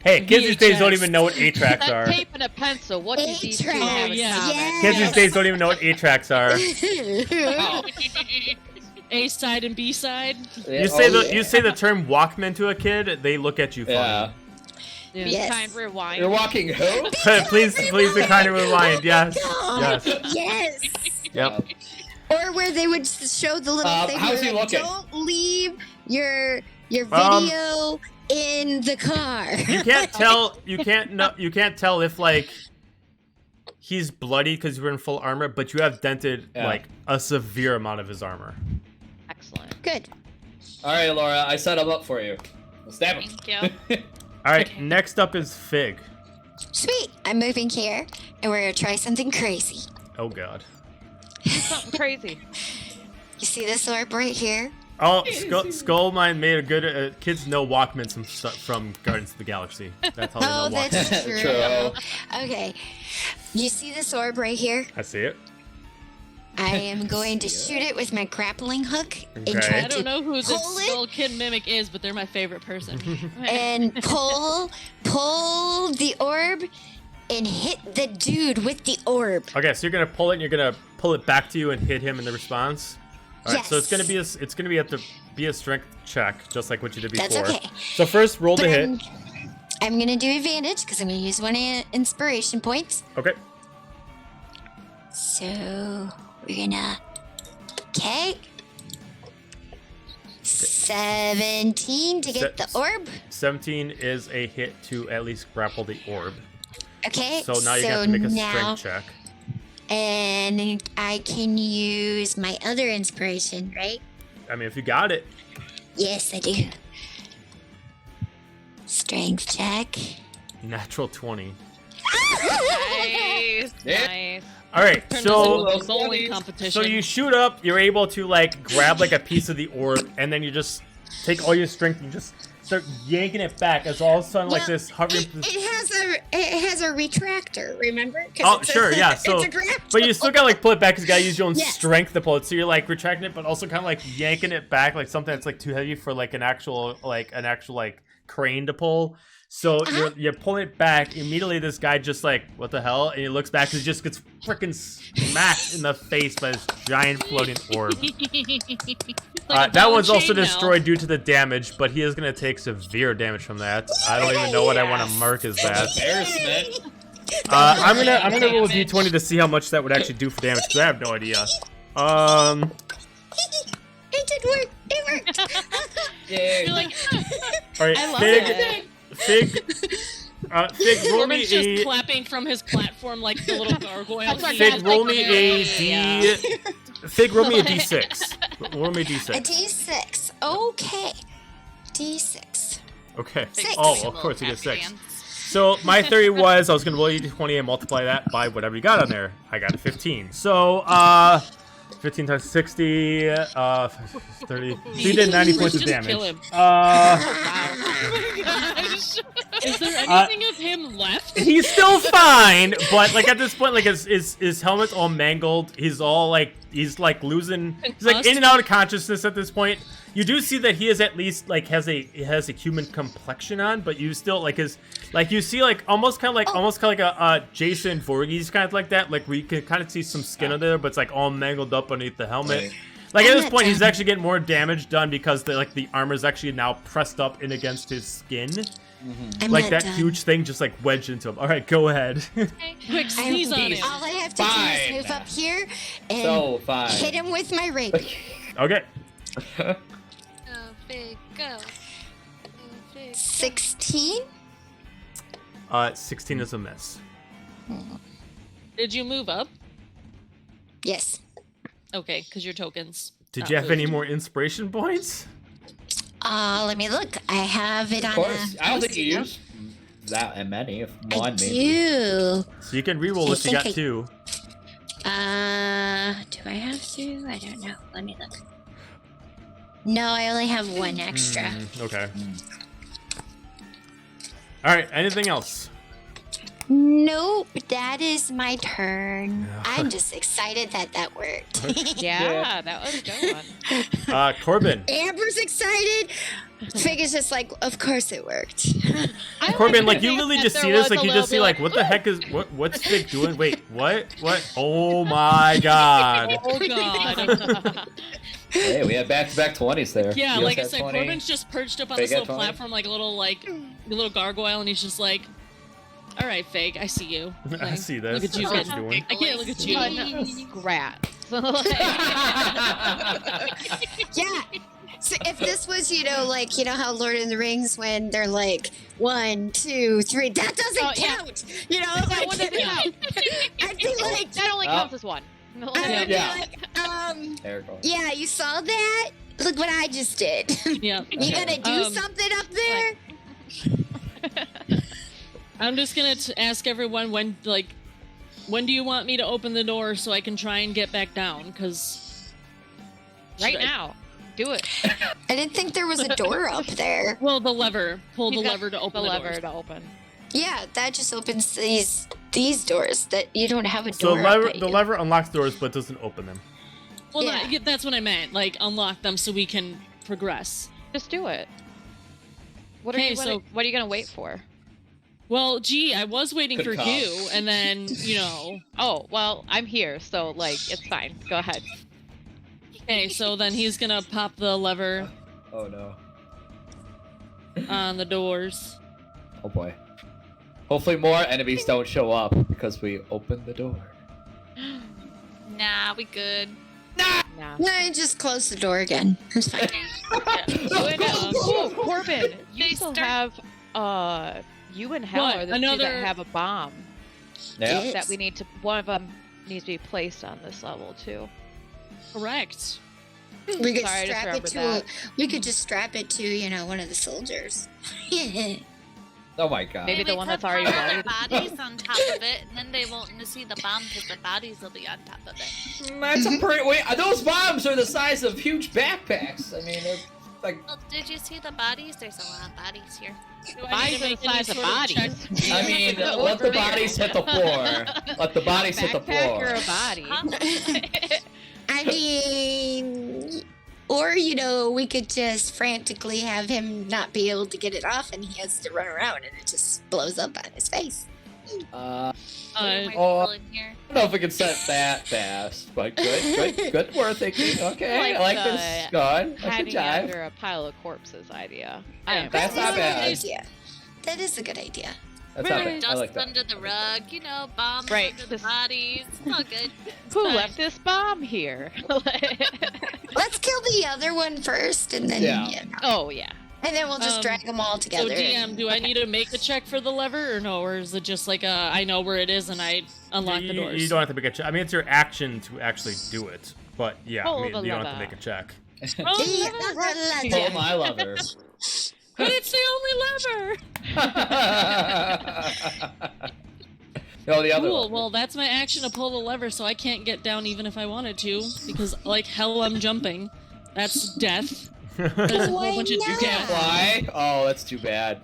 Hey, kids these days don't VHS. even know what 8 tracks are. Tape and a pencil. What do these two Eight have in tracks, common? yes. Kids these days don't even know what 8 tracks are. A side and B side. You say the term Walkman to a kid, they look at you funny. Yeah. Be Yes. kind, rewind. You're walking who? please be kind of rewind. Yes. God. Yes. Yes. Yep. Or where they would show the little thing how's where he like, looking? don't leave your video in the car. You can't tell. You can't tell if like he's bloody because you're in full armor, but you have dented Yeah. like a severe amount of his armor. Excellent. Good. All right, Laura, I set him up for you. Stab him. Thank you. All right. Next up is Fig. Sweet. I'm moving here, and we're gonna try something crazy. Oh God. Something crazy. You see this orb right here? Oh, Skullmine made a good. Kids know Walkman from Guardians of the Galaxy. That's how they Oh, know Walkman. that's true. True. Okay. You see this orb right here? I see it. I am going to shoot it with my grappling hook and Okay. try I don't know who this pull it Skull Kid mimic is, but they're my favorite person. and pull the orb and hit the dude with the orb. Okay, so you're gonna pull it, and you're gonna pull it back to you and hit him in the response. All right, so Yes. it's gonna be a strength check, just like what you did before. That's okay. So first, roll But to hit. I'm gonna do advantage because I'm gonna use one inspiration points. Okay. So we're gonna. Okay. 17 to get the orb. 17 is a hit to at least grapple the orb. Okay. So now you have to make a now- strength check. And I can use my other inspiration, right? I mean, if you got it. Yes, I do. Strength check. Natural 20. Nice. Yeah. Nice. All right, Turn so this into a bowling competition. so you shoot up. You're able to like grab like a piece of the orb, and then you just take all your strength and just start yanking it back. As all of a sudden, like this hovering. It has a retractor. Remember? 'Cause Oh, it's a- sure, yeah. So, it's a grab but you still gotta like pull it back because you gotta use your own Yes. strength to pull it. So you're like retracting it, but also kind of like yanking it back, like something that's like too heavy for like an actual crane to pull. So you're pulling it back. Immediately, this guy just like, what the hell? And he looks back and he just gets freaking smacked in the face by this giant floating orb. Like a That ball one's also chain now. destroyed due to the damage, but he is gonna take severe damage from that. I don't even know what I want to mark as that. Embarrassment. I'm gonna roll a d20 to see how much that would actually do for damage because I have no idea. It did work. It worked. Yay. You're like, All right, I love Fig, it. Fig, roll me Norman's just a clapping from his platform like the little gargoyle. That's our He Fig, has, roll like, me yeah. a d. Fig, roll me a d6. Roll me a A d6. D6. Okay. D6. Okay. Six. Oh, of course you get Tap 6. dance. So my theory was I was gonna roll you d20 and multiply that by whatever you got on there. I got a 15. So 15 times 60, 30. So you did 90 points of Just damage. kill him. Wow. Gosh. Is there anything of him left? He's still fine, but like at this point, like his helmet's all mangled. He's all like he's like losing. He's like in and out of consciousness at this point. You do see that he is at least like has a human complexion on, but you still like his like you see like almost kind of like a Jason Voorhees kind of like that, like where you can kind of see some skin under there, but it's like all mangled up underneath the helmet. Right. Like at I'm this not point, he's done. actually getting more damage done because the armor is actually now pressed up in against his skin. I'm Like not that done. huge thing just like wedged into him. All right, go ahead. Quick, sneeze on him. All I have to do Fine. is move up here and So fine. hit him with my rapier. Okay. Oh, got 16. 16 is a miss. Did you move up? Yes. Okay, because your tokens. Did you have any more inspiration points? Let me look. I have it Of on. course. I don't think you used that many. If I one, maybe. do. So you can reroll if you got 2. Do I have to? I don't know. Let me look. No, I only have 1 extra. Okay. All right. Anything else? Nope, that is my turn. I'm just excited that worked. Yeah, that was a good one. Corbin. Amber's excited. Fig is just like, of course it worked. Corbin, like you really that just there see this, was like a you little just see bit like, what the heck is what's Fig doing? Wait, what? Oh my god. Oh god. Hey, we had back-to-back 20s there. Yeah, Eos like I had said, 20. Corbin's just perched up on Fig this had little 20. platform like a little gargoyle, and he's just like, "All right, Fig, I see you. I Like, see this. Look at you That's what guys. you're doing. I can't look at you." Congrats. Yeah. So if this was, like, how Lord of the Rings when they're like 1, 2, 3, that doesn't Oh, yeah. count. That one doesn't count. I'd be like, That only counts as one. I'd be Yeah. like, There it goes. yeah, you saw that? Look what I just did. Yeah. You gonna do Um, something up there? I'm just gonna ask everyone when do you want me to open the door so I can try and get back down? Because Right now. Do it. I didn't think there was a door up there. Well, the lever. Pull the He's got lever to open the the lever doors. to open. Yeah, that just opens these doors. That you don't have a So door. the lever unlocks doors but doesn't open them. Well, Yeah. that's what I meant. Like unlock them so we can progress. Just do it. What are Okay, you? so- What are you gonna wait for? Well, gee, I was waiting Good for call. you, and then Oh well, I'm here, so it's fine. Go ahead. Okay, so then he's gonna pop the lever Oh no. on the doors. Oh boy. Hopefully more enemies don't show up because we opened the door. Nah, we good. Nah. No, just close the door again. It's fine. Ooh, Corbin, you They still start- have you and Hal What? are the two Another- that have a bomb Yeah. Yes. that we need to. One of them needs to be placed on this level too. Correct. We could Sorry, I just strap it remembered to that. we could just strap it to, one of the soldiers. Oh my god. Maybe Maybe the one that's put already one of their loaded. bodies on top of it, and then they won't see the bomb because the bodies will be on top of it. That's a pretty. Wait, those bombs are the size of huge backpacks. I mean, they're like. Well, did you see the bodies? There's a lot of bodies here. Do I Bodies need to are make the any size of sort of check? bodies. I mean, let the bodies hit the floor. Let the bodies hit the Backpack or floor. a body? Huh? I mean, or we could just frantically have him not be able to get it off, and he has to run around, and it just blows up on his face. My Oh. people in here. I don't know if we can set that fast, but good work thinking. Okay, I like this. Good. Good Hiding job. under a pile of corpses idea. Yeah, I am That's That not is a bad. good idea. That is a good idea. That's not bad. I Dust like that. under the rug, bombs Right. under the bodies. It's all good. Who fine. left this bomb here? Let's kill the other one first, and then Yeah. Oh yeah. and then we'll just Um, drag them all So together. DM, do I need to make a check for the lever or no, or is it just like I know where it is and I unlock the doors? You don't have to make a check. I mean, it's your action to actually do it. But yeah, Pull you the don't have lever. to make a check. Pull my lever. But it's the only lever. No, the other Cool. one. Well, that's my action to pull the lever, so I can't get down even if I wanted to, because like hell, I'm jumping. That's death. There's a whole Why bunch of not? yeah. Why? Oh, that's too bad.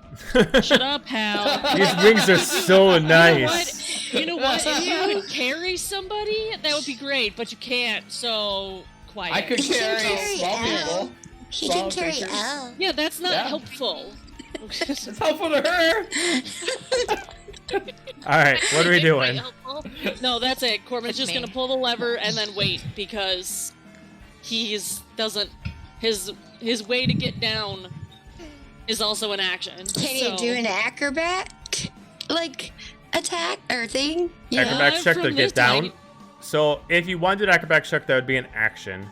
Shut up, Hal. These wings are so nice. You know what? If you could carry somebody, that would be great, but you can't. So quiet. I could He can carry carry small Al. people. He Small can carry creatures. L. Yeah, that's not Yeah. helpful. It's helpful to her. All right, what are we Quite doing? helpful. No, that's it. Corbin's It's just me. gonna pull the lever and then wait because his way to get down is also an action. Can you do an acrobat attack or thing? Yeah. Acrobatics I'm check from to this get down. tiny- So if you wanted acrobatics check, that would be an action.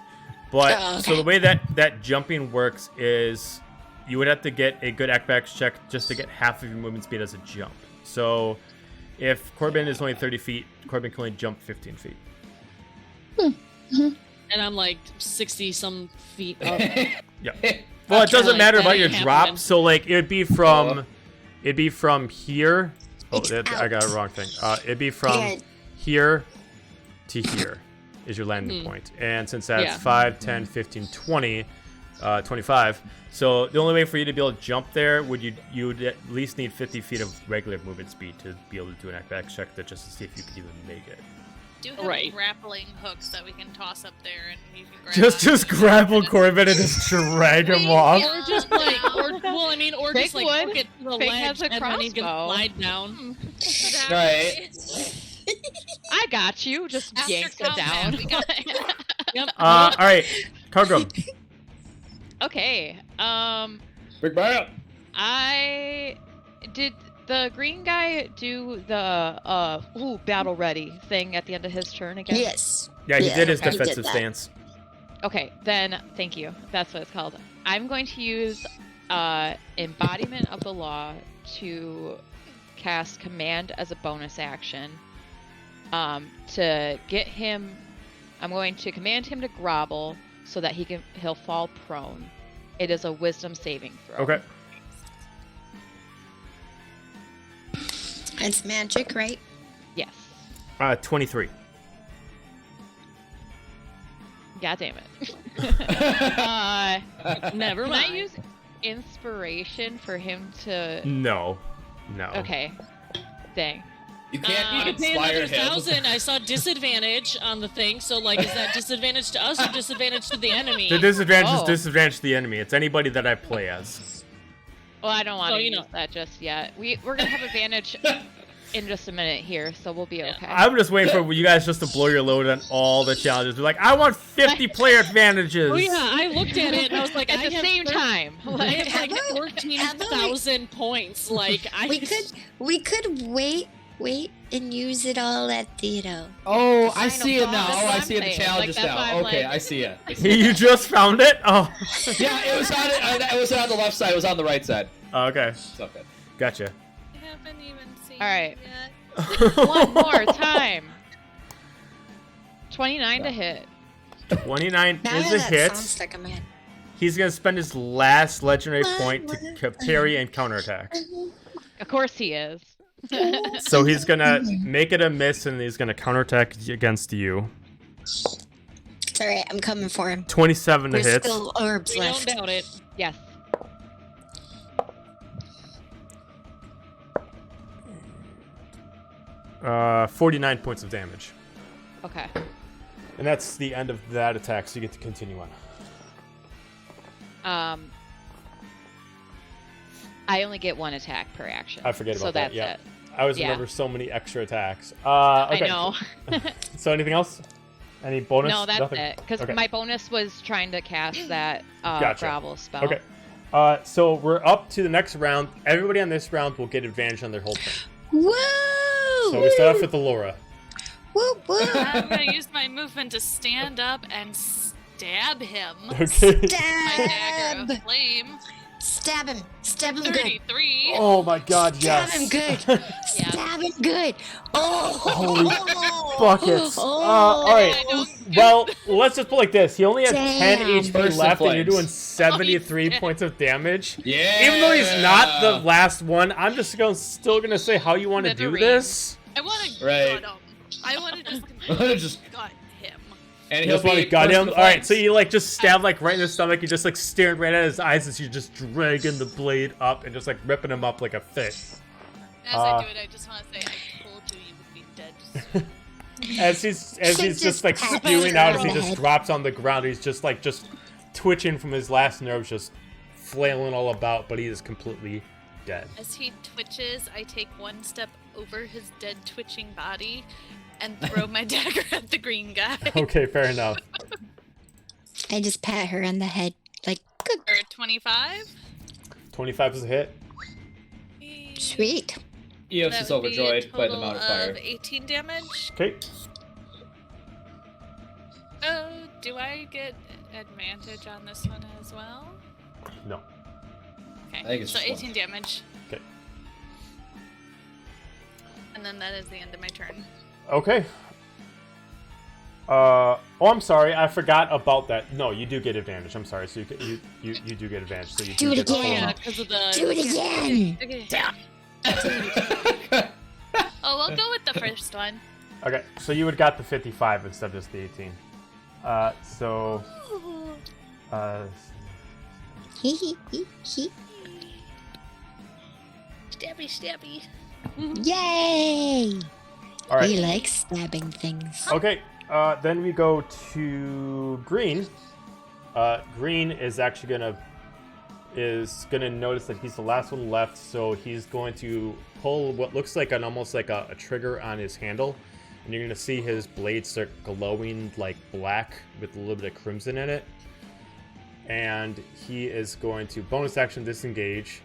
But Oh, okay. so the way that jumping works is you would have to get a good acrobatics check just to get half of your movement speed as a jump. So if Corbin is only 30 feet, Corbin can only jump 15 feet. And I'm like 60 some feet up. Yeah. Well, it doesn't like, matter that about your ain't drop. happening. So like it'd be from here. Oh, It's I got a out. wrong thing. It'd be from Yeah. here to here is your landing point. And since that's Yeah. 5, 10, 15, 20, 25. So the only way for you to be able to jump there you would at least need 50 feet of regular movement speed to be able to do an acrobatics check just to see if you can even make it. Do have Right. grappling hooks that we can toss up there and you can grab Just onto. grapple Corbin and just drag him off. Or just like, or Fig just like would. hook it to the Fig ledge has a and then he can crossbow. slide down. Exactly. Right. I got you. Just After yanks it combat, down. we got Yep. All right, Cargrim. Okay. Big Mario. Did the green guy do the battle ready thing at the end of his turn again? Yes. Yeah, he Yeah, did his okay. He did defensive that. stance. Okay, then thank you. That's what it's called. I'm going to use embodiment of the law to cast command as a bonus action. To get him, I'm going to command him to grovel so that he'll fall prone. It is a wisdom saving throw. Okay. It's magic, right? Yes. 23. God damn it. Never Can I mind. use inspiration for him to? No. Okay. Dang. You can't You could pay uninspire another him. 1,000. I saw disadvantage on the thing, so like, is that disadvantage to us or disadvantage to the enemy? The disadvantage is Oh. disadvantage to the enemy. It's anybody that I play as. Well, I don't want Oh, to you use know. that just yet. We're gonna have advantage in just a minute here, so we'll be okay. I'm just waiting for you guys just to blow your load on all the challenges. Be like, I want 50 player advantages. Oh yeah, I looked at it and I was like, At I the have same time. I have like How about- 14,000 points. Like We could wait and use it all at the Oh, I Final see it now. That's Oh, what I I'm see it. The saying. challenges Like, that's why now. I'm Okay, like- I see it. You just found it? Oh. Yeah, it was on the left side. It was on the right side. Okay. It's okay. Gotcha. I haven't even seen All right. it yet. One more time. 29 to hit. 29 Now is a that hit. sounds like a man. He's going to spend his last legendary point to parry and counterattack. Of course he is. So he's going to make it a miss and he's going to counterattack against you. It's alright, I'm coming for him. 27 to There's hit. still orbs we don't left. doubt it. Yes. Uh, 49 points of damage. Okay. And that's the end of that attack, so you get to continue on. I only get one attack per action. I forget so about that, that's yeah. it. I always Yeah. remember so many extra attacks. Okay. I know. So anything else? Any bonus? No, that's Nothing? it. Because Okay. my bonus was trying to cast that Gotcha. grovel spell. Okay. So we're up to the next round. Everybody on this round will get advantage on their whole turn. Woo! So we start off with the Laura. Woo woo! I'm gonna use my movement to stand up and stab him. Okay. My dagger Stab! of flame. Stab him! Stab him good! 33. Oh my god, Stab yes. him good! Yeah. Stab him good! Oh! Holy buckets. Oh. Alright. I don't- Well, let's just put it like this. He only has 10 Damn. HP Burst left, of and you're flames. doing 73 Oh, he's points of damage. Yeah. Even though he's not the last one, I'm just still gonna say how you want to do Smithereen. this. I want to Right. gut him. I want to just Just gut him. and You he'll just want be to gut burst him? of Alright, so flames. you like just stab like right in the stomach, you're just like staring right at his eyes as you're just dragging the blade up and just like ripping him up like a fish. As I do it, I just want to say, I told you you would be dead. As he's Just just like pat spewing him out as on he the just head. drops on the ground, he's just twitching from his last nerves, just flailing all about, but he is completely dead. As he twitches, I take one step over his dead twitching body and throw my dagger at the green guy. Okay, fair enough. I just pat her on the head. Like, good. For 25. 25 is a hit. Sweet. Eos That is would be a overjoyed by the total amount of fire. 18 damage. Okay. Oh, do I get advantage on this one as well? No. Okay. I think it's so just 18 damage. Okay. And then that is the end of my turn. Okay. Oh, I'm sorry. I forgot about that. No, you do get advantage. I'm sorry. So you do get advantage. So you Do it get the full again. amount. because of the. Do it again. Okay. Oh, we'll go with the first one. Okay, so you would got the 55 instead of just the 18. So. Hee hee hee hee. Stabby, stabby. Yay! All right. We like stabbing things. Okay, then we go to Green. Green is actually gonna notice that he's the last one left, so he's going to pull what looks like almost like a trigger on his handle, and you're gonna see his blade start glowing like black with a little bit of crimson in it. And he is going to bonus action disengage,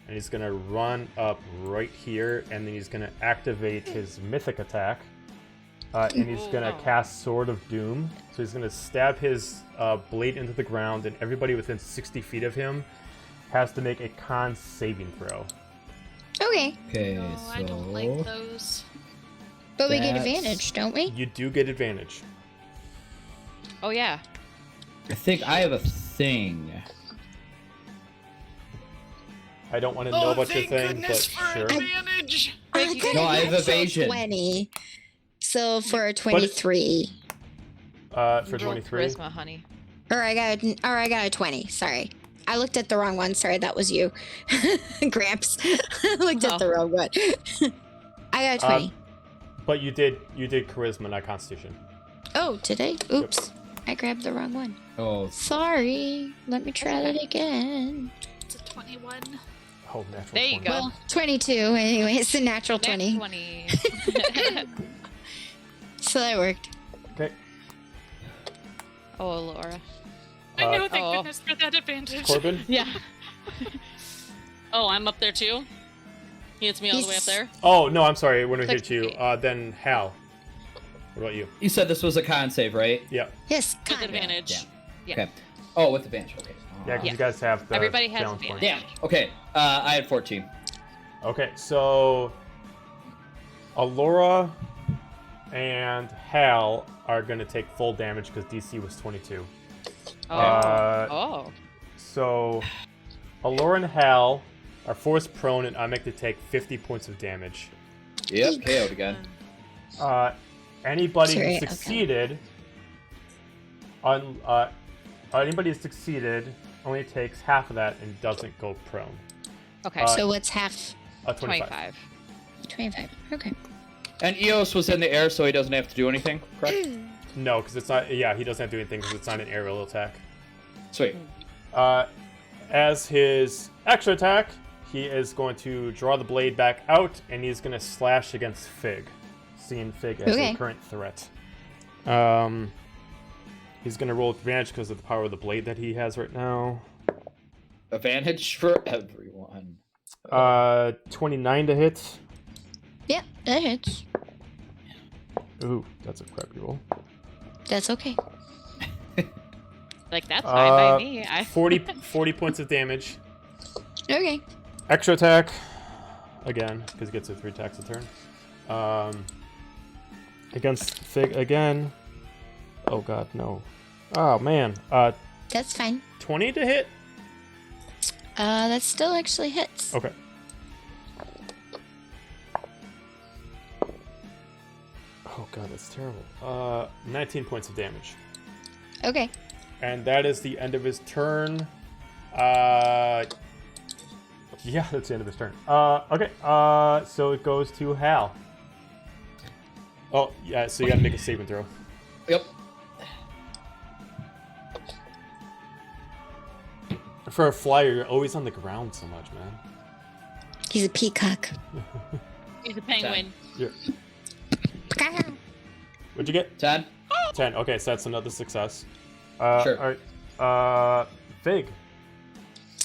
and he's gonna run up right here, and then he's gonna activate his mythic attack. And he's gonna cast Sword of Doom. So he's gonna stab his blade into the ground, and everybody within 60 feet of him has to make a con saving throw. Okay, Okay, No, so I don't like those. but we get That's- advantage, don't we? You do get advantage. Oh yeah. I think I have a thing. I don't want to know what you're saying, but sure. Advantage. I got No, a I have natural evasion. 20. So for a 23. For Roll 23. Charisma, honey. Or I got a 20. Sorry. I looked at the wrong one. Sorry, that was you. Gramps. I looked at the wrong one. I got a 20. But you did charisma, not constitution. Oh, did I? Oops. I grabbed the wrong one. Oh, Sorry. Let me try that again. It's a 21. Oh, natural There you 20. go. Well, 22 anyway. It's a natural Nat 20. 20. So that worked. Okay. Oh, Laura. I know, thank oh. goodness for that advantage. Corbin? Yeah. Oh, I'm up there too. He hits me all the way up there. Oh, no, I'm sorry. When we Click hit you, then Hal. What about you? you said this was a con save, right? Yeah. Yes, With kind of. advantage. Yeah. Yeah. Okay. Oh, with advantage. Okay. Yeah, because Yeah. you guys have the Everybody has challenge point. advantage. Damn. Okay. I had 14. Okay, so Alora and Hal are going to take full damage because DC was 22. Oh. Oh. So Alora and Hal are forced prone, and I make to take 50 points of damage. Yep. KO'd again. Anybody Sorry, who okay. succeeded only takes half of that and doesn't go prone. Okay. So what's half? 25. 25. Okay. And Eos was in the air, so he doesn't have to do anything, correct? No, because it's not. Yeah, he doesn't have to do anything because it's not an aerial attack. Sweet. As his extra attack, he is going to draw the blade back out, and he's going to slash against Fig, seeing Fig as Okay. a current threat. He's going to roll advantage because of the power of the blade that he has right now. Advantage for everyone. 29 to hit. Yep, that hits. Ooh, that's a crappy roll. That's okay. Like, that's fine by me. 40 points of damage. Okay. Extra attack. Again, because he gets 3 attacks a turn. Against Fig again. Oh god, no. Oh man. That's fine. 20 to hit? That still actually hits. Okay. Oh god, that's terrible. 19 points of damage. Okay. And that is the end of his turn. Yeah, that's the end of his turn. Okay. So it goes to Hal. Oh, yeah, so you gotta make a saving throw. Yep. For a flyer, you're always on the ground so much, man. He's a peacock. He's a penguin. Yeah. What'd you get? 10. 10. Okay, so that's another success. Sure. Alright. Fig.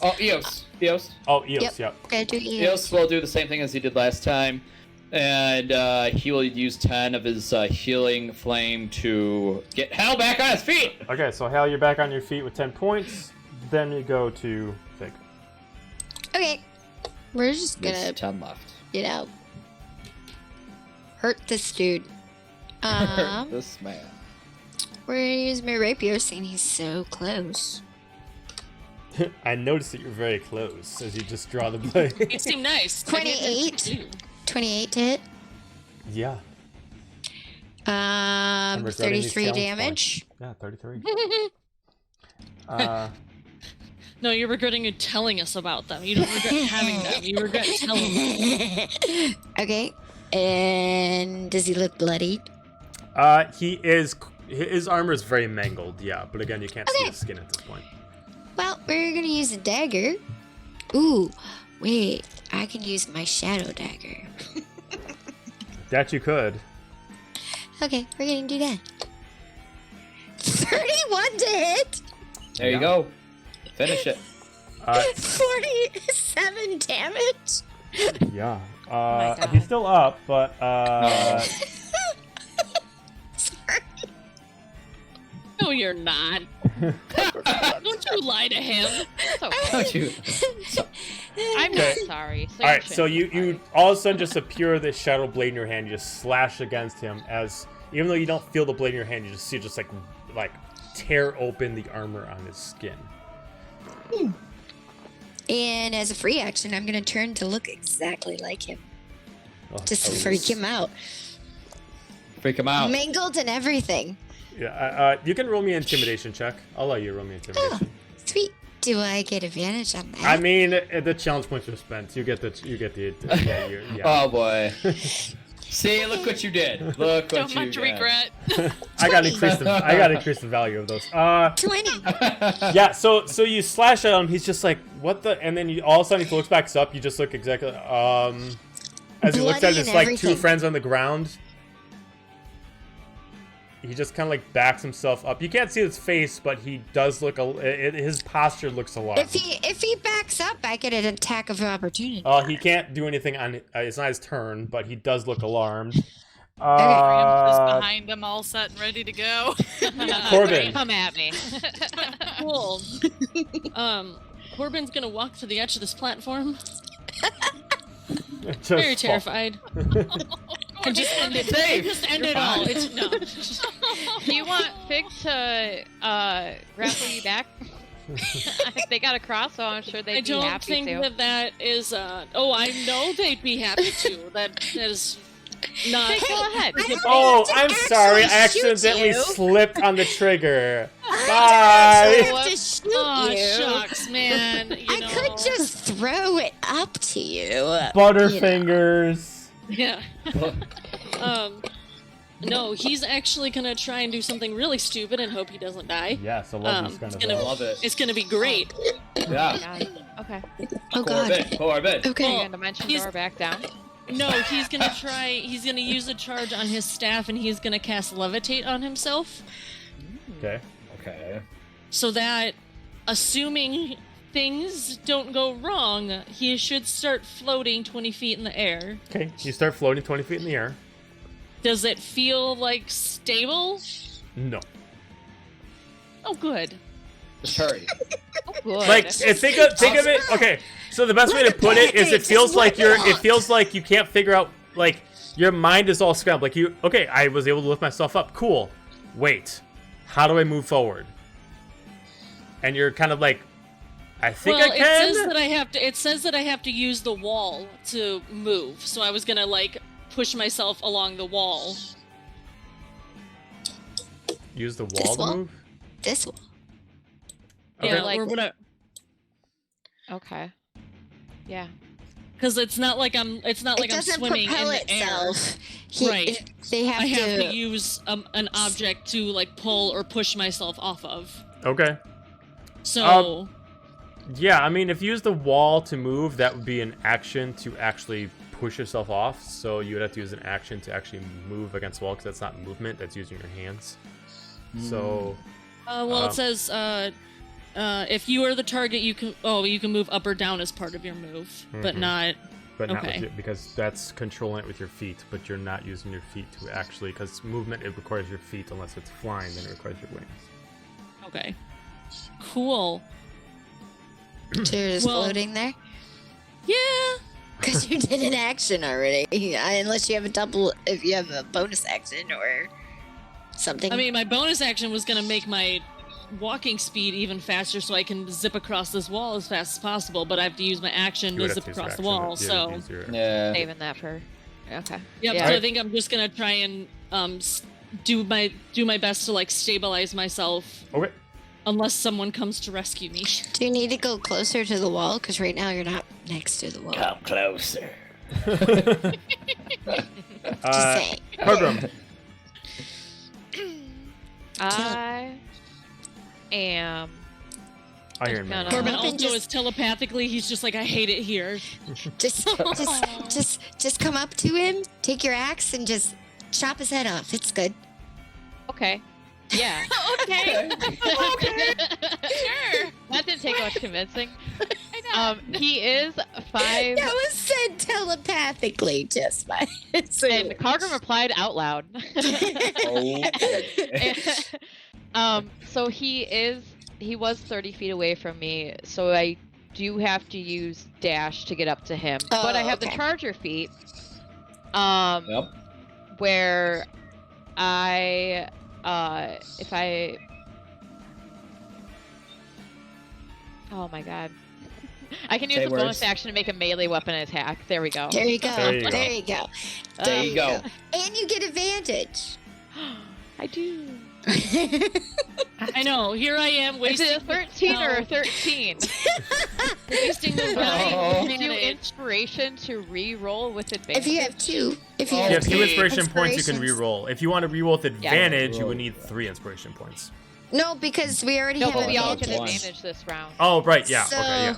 Oh, Eos. Eos. Oh, Eos, Yep. yeah. Gotta do Eos will do the same thing as he did last time. And he will use 10 of his healing flame to get Hal back on his feet. Okay, so Hal, you're back on your feet with 10 points. Then you go to Fig. Okay. We're just There's gonna, 10 left. hurt this dude. This man. We're gonna use my rapier, seeing he's so close. I noticed that you're very close as you just draw the blade. It seemed nice. 28. 28 to hit. Yeah. I'm regretting these 33 challenge damage. points. Yeah, 33. No, you're regretting you telling us about them. You don't regret having them. You regret telling them. Okay. And does he look bloodied? His armor is very mangled, yeah, but again, you can't see Okay. his skin at this point. Well, we're gonna use a dagger. Ooh, wait. I can use my shadow dagger. That you could. Okay, we're gonna do that. 31 to hit. There you go. Finish it. 47 damage. Yeah. my God. He's still up, but Sorry. No, you're not. Don't you lie to him. It's okay. Don't you? I'm Okay. not sorry. So all right. shouldn't So be you sorry. all of a sudden just appear this shadow blade in your hand. You just slash against him as even though you don't feel the blade in your hand, you just see it just like tear open the armor on his skin. And as a free action, I'm gonna turn to look exactly like him. Oh, Just to freak him out. Freak him out. Mangled and everything. Yeah. You can roll me an intimidation check. I'll let you roll me intimidation. Sweet. Do I get advantage on that? I mean, the challenge points are spent. You get the. Yeah. Oh boy. See, look what you did. Look what So you much did. regret. I gotta increase the value of those. 20. Yeah, so you slash at him, he's just like, what the, and then all of a sudden he looks back up, you just look exactly, as he looks Bloody at his and like two everything. friends on the ground, he just kind of like backs himself up. You can't see his face, but he does look, his posture looks alarmed. If he backs up, I get an attack of opportunity. He can't do anything on, it's not his turn, but he does look alarmed. Ram is behind them, all set and ready to go. Corbin. Come at me. Cool. Corbin's gonna walk to the edge of this platform, Just very fall. terrified. And just end it. Safe. Just end You're it all. fine. It's no. Do you want Fig to grapple you back? They got across, so I'm sure they'd I be don't happy think to. that is. Oh, I know they'd be happy to. That is not. Hey, go ahead. I don't Oh, need to I'm sorry. I actually shoot accidentally you. slipped on the trigger. I Bye. have to shoot Oh, you. shucks, man. You I know. could just throw it up to you. Butterfingers. Yeah. No, he's actually gonna try and do something really stupid and hope he doesn't die. Yes, I love this kind it's of gonna- Love it. It's gonna be great. Yeah. Got it. Okay. Oh god. Corbin. You're Okay. gonna dimension he's- door back down. No, he's gonna try. He's gonna use a charge on his staff, and he's gonna cast levitate on himself, Okay. Okay. so that, assuming things don't go wrong, he should start floating 20 feet in the air. Okay. You start floating 20 feet in the air. Does it feel like stable? No. Oh, good. Just hurry. Oh, good. Like think of it. Okay. So the best way to put it is, it feels like you can't figure out, like your mind is all scrambled. Like okay, I was able to lift myself up. Cool. Wait. How do I move forward? And you're kind of like, I think Well, I can. it says that I have to use the wall to move. So I was gonna like push myself along the wall. Use the This wall to wall? move. This one. Yeah, like- we're gonna. Okay. Yeah. Because it's not like I'm It doesn't swimming in propel the air. itself. Right. They have I have to. to use an object to like pull or push myself off of. Okay. So Yeah, I mean, if you use the wall to move, that would be an action to actually push yourself off. So you would have to use an action to actually move against the wall, because that's not movement, that's using your hands. So, it says if you are the target, you can move up or down as part of your move, but Mhm. not. but not Okay. with because that's controlling it with your feet, but you're not using your feet to actually, because movement, it requires your feet, unless it's flying, then it requires your wings. Okay. Cool. So you're just Well- floating there. Yeah. Because you did an action already. Unless you have if you have a bonus action or something. I mean, my bonus action was gonna make my walking speed even faster so I can zip across this wall as fast as possible, but I have to use my action You to would have zip to use your across the action wall, to so... use your- Yeah. Saving that for. Okay. Yep, Yeah. so I think I'm just gonna try and do my best to like stabilize myself Okay. unless someone comes to rescue me. Do you need to go closer to the wall? Because right now you're not next to the wall. Come closer. Just saying. Program. I am. I hear him. No, no. Corbin Corbin also just- is telepathically, he's just like, I hate it here. Just come up to him, take your axe, and just chop his head off. It's good. Okay. Yeah. Okay. Sure. That didn't take much convincing. I know. He is 5. That was said telepathically, just by. And Cargrim replied out loud. Okay. So he was 30 feet away from me, so I do have to use dash to get up to him. Oh, But I have okay. the charger feat. Yep. Where if I oh my god. I can use Say the bonus words. action to make a melee weapon attack. There we go. There you go. There you go. There you go. There you go. And you get advantage. I do. I know, here I am Is wasting it a 13 or a 13? wasting the Oh. right Do advantage. inspiration to re-roll with advantage. If you have two. If you Oh, If you have have two two inspiration points, you can inspirations. re-roll. If you want to re-roll with advantage, you Roll. would need 3 inspiration points. No, because we already No, have but we all advantage. get One. advantage this round. Oh, right, yeah. So, Okay, yeah.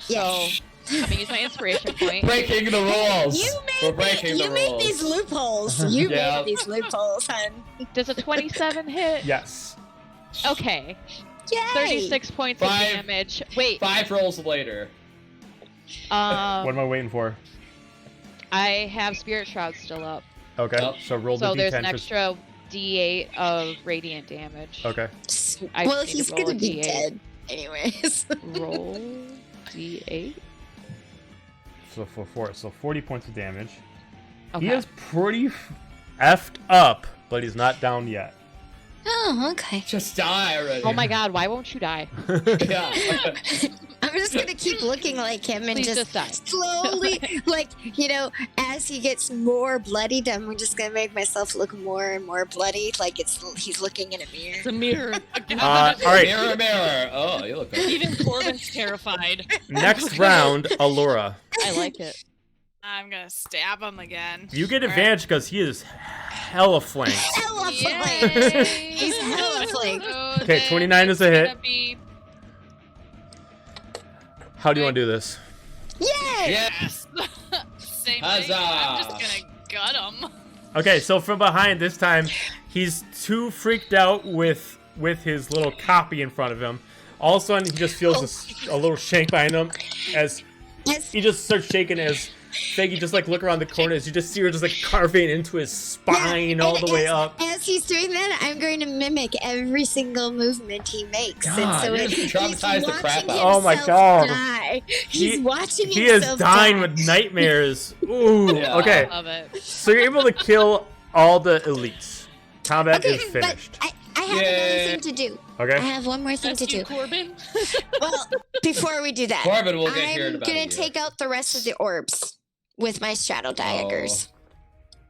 Yes. I'm gonna use my inspiration point. Breaking the rules. You We're made, breaking you the made rules. these loopholes. You Yeah. made these loopholes, hun. Does a 27 hit? Yes. Okay. Yay! 36 points of 5. damage. Wait. 5 rolls later. What am I waiting for? I have Spirit Shroud still up. Okay, Yep. so roll So the there's d10 an extra D8 of radiant damage. Okay. I Well, just need he's to roll gonna a be D8. dead, anyways. Roll D8. So for 4, so 40 points of damage. Okay. He is pretty effed up, but he's not down yet. Oh, okay. Just die already. Oh my god, why won't you die? Yeah. I'm just gonna keep looking like him and Please just just die. slowly, like, as he gets more bloodied, I'm just gonna make myself look more and more bloody, like he's looking in a mirror. It's a mirror. All right, Mirror, mirror. Oh, you look good. Even Corbin's terrified. next round, Allura. I like it. I'm gonna stab him again. You get All right. advantage because he is hella flanked. Hella flanked. Yay! He's hella flanked. So Okay, then 29 is a it's hit. gonna be- How do you want to do this? Yay! Yes. Same thing. Huzzah! I'm just gonna gut him. Okay, so from behind this time, he's too freaked out with his little copy in front of him. All of a sudden, he just feels a little shake behind him as Yes. he just starts shaking as Faggy just like look around the corner as you just see her just like carving into his spine all and the way as, up. As he's doing that, I'm going to mimic every single movement he makes. God, and so you're he's gonna traumatize the crap watching out of him. Oh my himself God. Die. He's watching He is himself dying die. with nightmares. Ooh. Yeah. Okay, Love it. so you're able to kill all the elites. Combat Okay, is finished. but I have Yay. another thing to do. I Okay. have one more thing to Rescue do. Corbin. Well, before we do that, Corbin will get here in I'm about gonna a year. take out the rest of the orbs with my shadow daggers.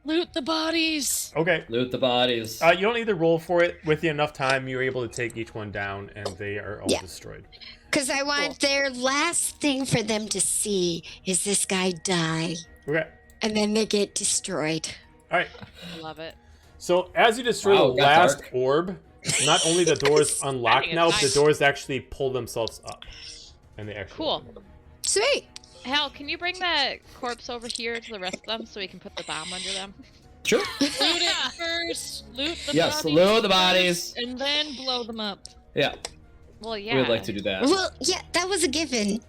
Loot the bodies. Okay. Loot the bodies. You don't need to roll for it. With enough time, you're able to take each one down, and they are all Yeah. destroyed. Because I want their last thing for them to see is this guy die. Okay. And then they get destroyed. All right. I love it. So as you destroy Wow, the it got last dark. orb, not only the doors unlock It's now, fine. the doors actually pull themselves up, and they actually Cool. open. Sweet. Hal, can you bring that corpse over here to the rest of them so we can put the bomb under them? Sure. Loot it first. Loot the Yes, bodies. loot the bodies. first, and then blow them up. Yeah, Well, yeah. we would like to do that. Well, yeah, that was a given.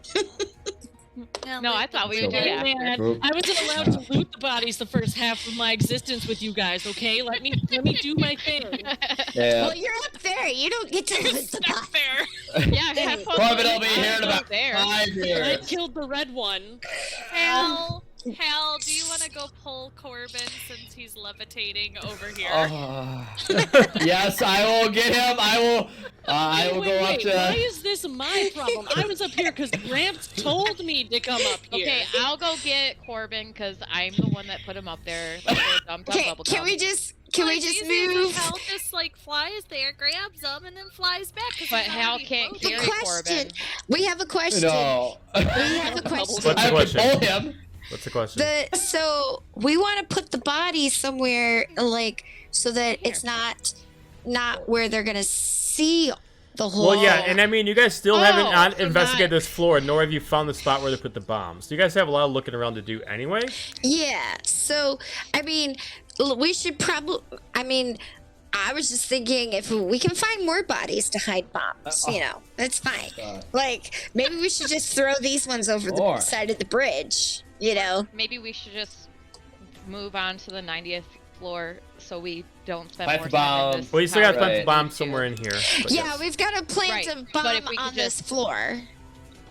Yeah, No, I loot thought we them. would do Hey, after. man, I wasn't allowed to loot the bodies the first half of my existence with you guys. Okay, let me do my thing. Yeah. Well, you're up there. You don't get to loot the It's not body. fair. Yeah, have fun. Corbin will be looting here in us about there. 5 I years. killed the red one. Hal, do you want to go pull Corbin since he's levitating over here? Oh. Yes, I will get him. I will go up Wait, why to. is this my problem? I was up here because Gramps told me to come up here. Okay, I'll go get Corbin because I'm the one that put him up there. Like, Okay, can we just move? Hal just like flies there, grabs them, and then flies back. 'Cause But he's Hal already can't floating. carry Question. Corbin. We have a question. No. We have a question. What's the I can question? pull him. What's the question? So we want to put the body somewhere, like, so that it's not where they're gonna see the whole. Well, yeah, and I mean, you guys still haven't so investigated not- this floor, nor have you found the spot where to put the bombs. So you guys have a lot of looking around to do anyway. Yeah. So I mean, we should probably. I mean, I was just thinking if we can find more bodies to hide bombs, that's fine. God. Like maybe we should just throw these ones over the Or- side of the bridge. Maybe we should just move on to the 90th floor so we don't spend Plant more the time in bomb. this. Well, you still got to tower. plant the Right. bomb somewhere in here. But Yeah, yes. we've got to plant Right, a but bomb if we could on this just- floor.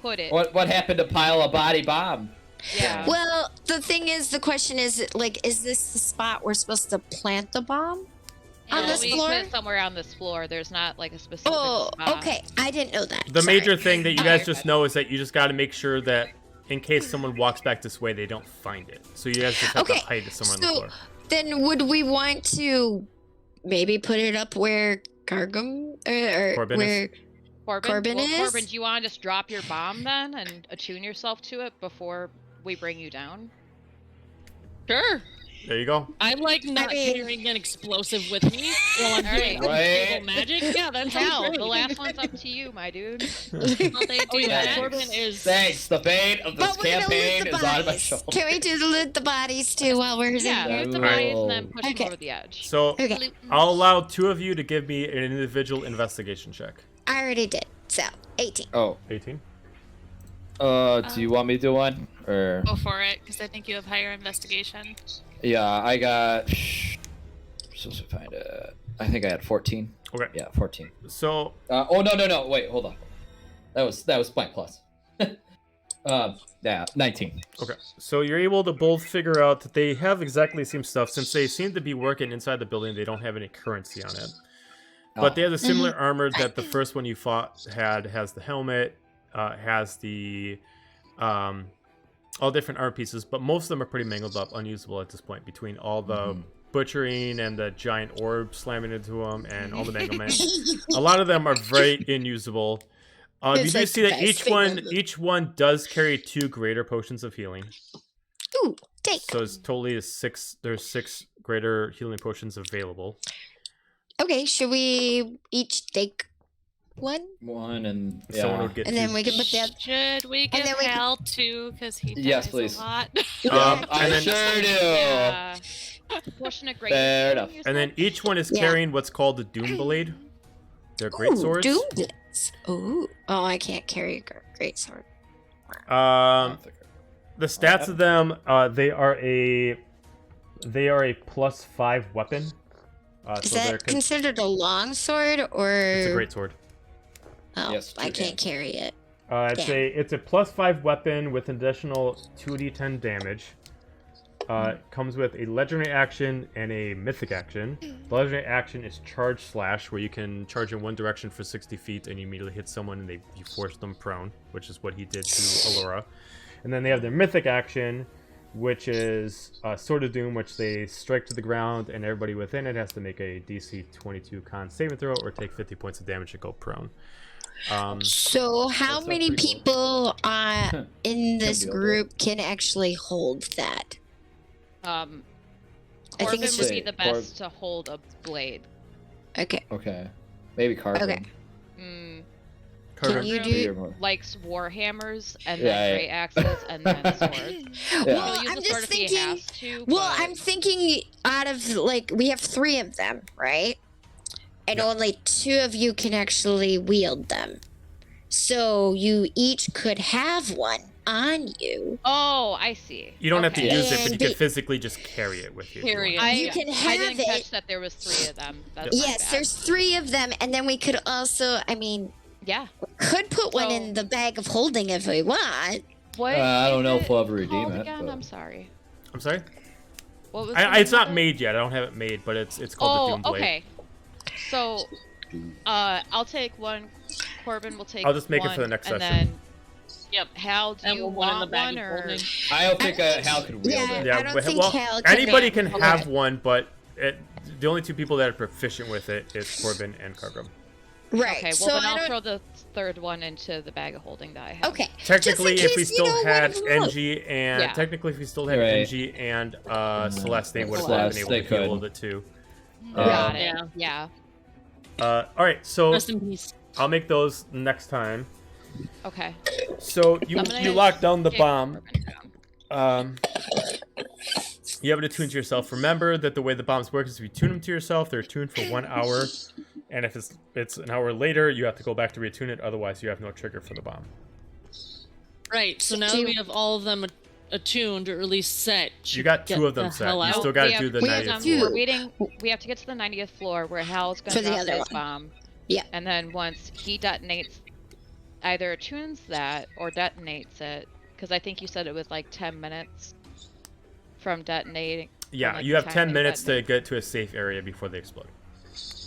Put it. What happened to pile a body bomb? Yeah. Well, the thing is, the question is, like, is this the spot we're supposed to plant the bomb on Yeah, this we floor? put it somewhere on this floor. There's not like a specific Oh, spot. okay. I didn't know that. The Sorry. major thing that you Oh, guys you're just good. know is that you just got to make sure that in case someone walks back this way, they don't find it. So you guys just have Okay, to hide it somewhere on the so- floor. Then would we want to maybe put it up where Gargum or Corbin is? where? Corbin well, is? Corbin, do you want to just drop your bomb then and attune yourself to it before we bring you down? Sure. There you go. I like not mean- carrying an explosive with me while I'm doing Right. table magic. Yeah, that's Hell, the last one's up to you, my dude. Well, they do Oh yeah, that. Corbin is. Thanks. The fate of this But we're gonna campaign loot the is on my bodies. shoulder. Can we do loot the bodies too while we're Yeah, in here? loot the Alright. bodies and then push Okay. them over the edge. So Okay, Loot- I'll allow 2 of you to give me an individual investigation check. I already did. So 18. Oh. 18. Do you want me to do one? Or Go for it, because I think you have higher investigation. yeah, I got. Supposed to find it. I think I had 14. Okay. Yeah, 14. So Oh no! Wait, hold on. That was blank plus. Yeah, 19. okay. So you're able to both figure out that they have exactly the same stuff since they seem to be working inside the building. They don't have any currency on it. But they have the similar armor that the first one you fought had. Has the helmet, has the all different armor pieces, but most of them are pretty mangled up, unusable at this point. Between all the butchering and the giant orb slamming into them, and all the manglement, a lot of them are very unusable. You It's do like see the that best thing ever. each one does carry 2 greater potions of healing. Ooh, take. So it's totally 6. There's 6 greater healing potions available. Okay, should we each take one? One and Someone yeah. would get And 2. then we can put that. Should we give then we can- Hal 2, because he dies Yes, please. a lot? and I then- sure do. Yeah. Pushing a great. Fair enough. And then each one is Yeah. carrying what's called the Doom Blade. They're great Ooh, swords. Doom blades. Ooh. Oh, I can't carry a great sword. The stats of them, they are a +5 weapon. Is So they're that considered a long sword or? it's a great sword. Oh, Yes, I you can. can't carry it. It's a +5 weapon with an additional 2d10 damage. It comes with a legendary action and a mythic action. The legendary action is Charge Slash, where you can charge in one direction for 60 feet and you immediately hit someone and you force them prone, which is what he did to Allura. And then they have their mythic action, which is Sword of Doom, which they strike to the ground and everybody within it has to make a DC 22 con saving throw or take 50 points of damage to go prone. So, how That's many pretty cool. people in this be all group can actually hold that? I think Corbin it's would just- be the best to hold a blade. Okay. Okay. Maybe Carbon. Okay. Mm, Carter, Can you Maybe do? you're more- likes war hammers and Yeah, then yeah. great axes and then swords. Well, He'll use I'm the just sword if he thinking. has to. Well, but I'm thinking out of like we have 3 of them, right? And Yeah. only 2 of you can actually wield them. So you each could have one on you. Oh, I see. You don't have to Okay. use it, but you And can be- physically just carry it with you. if you Carry want. it. You can I have didn't it. catch that there was 3 of them. That's my Yes, bad. there's 3 of them, and then we could also, I mean, Yeah. could put one So- in the bag of holding if we want. What? I don't is know it if we'll ever redeem called it, Again? but- I'm sorry. I'm sorry? What was? the It's name not of it? made yet. I don't have it made, but it's called the Doom Oh, Blade. okay. So, I'll take one. Corbin will take. I'll just make it one, for the next and session. Then, Yep. Hal, do And you we'll one in the want bag one of or? holding. I don't think Hal could wield Yeah. it. I don't think well, Hal can anybody can handle have it. one, but the only 2 people that are proficient with it is Corbin and Cargrim. Right. Okay. Well, so then I I'll don't. throw the 3rd one into the bag of holding that I have. Okay. Technically, Just in if we case, still one had of them will. NG and Yeah. technically if we still had Right. NG and Celeste, they would have Celeste, been able they to heal a could. little bit too. Got Um, it. Yeah. Yeah. All right, so Rest in peace. I'll make those next time. Okay. So you I'm gonna you lock down the kick bomb. Corbin down. You have it attuned to yourself. Remember that the way the bombs work is if you tune them to yourself, they're tuned for 1 hour, and if it's an hour later, you have to go back to reattune it. Otherwise, you have no trigger for the bomb. Right. So now Do you- we have all of them attuned or at least set. You got Get 2 of them the set. hell You out. still got We to do have- the we 90th have floor. two. We're waiting. We have to get to the 90th floor where Hal's For gonna the drop other his one. bomb. Yeah. And then once he detonates, either tunes that or detonates it, because I think you said it was like 10 minutes from detonating. Yeah, like, you have time 10 they minutes to detonate. get to a safe area before they explode.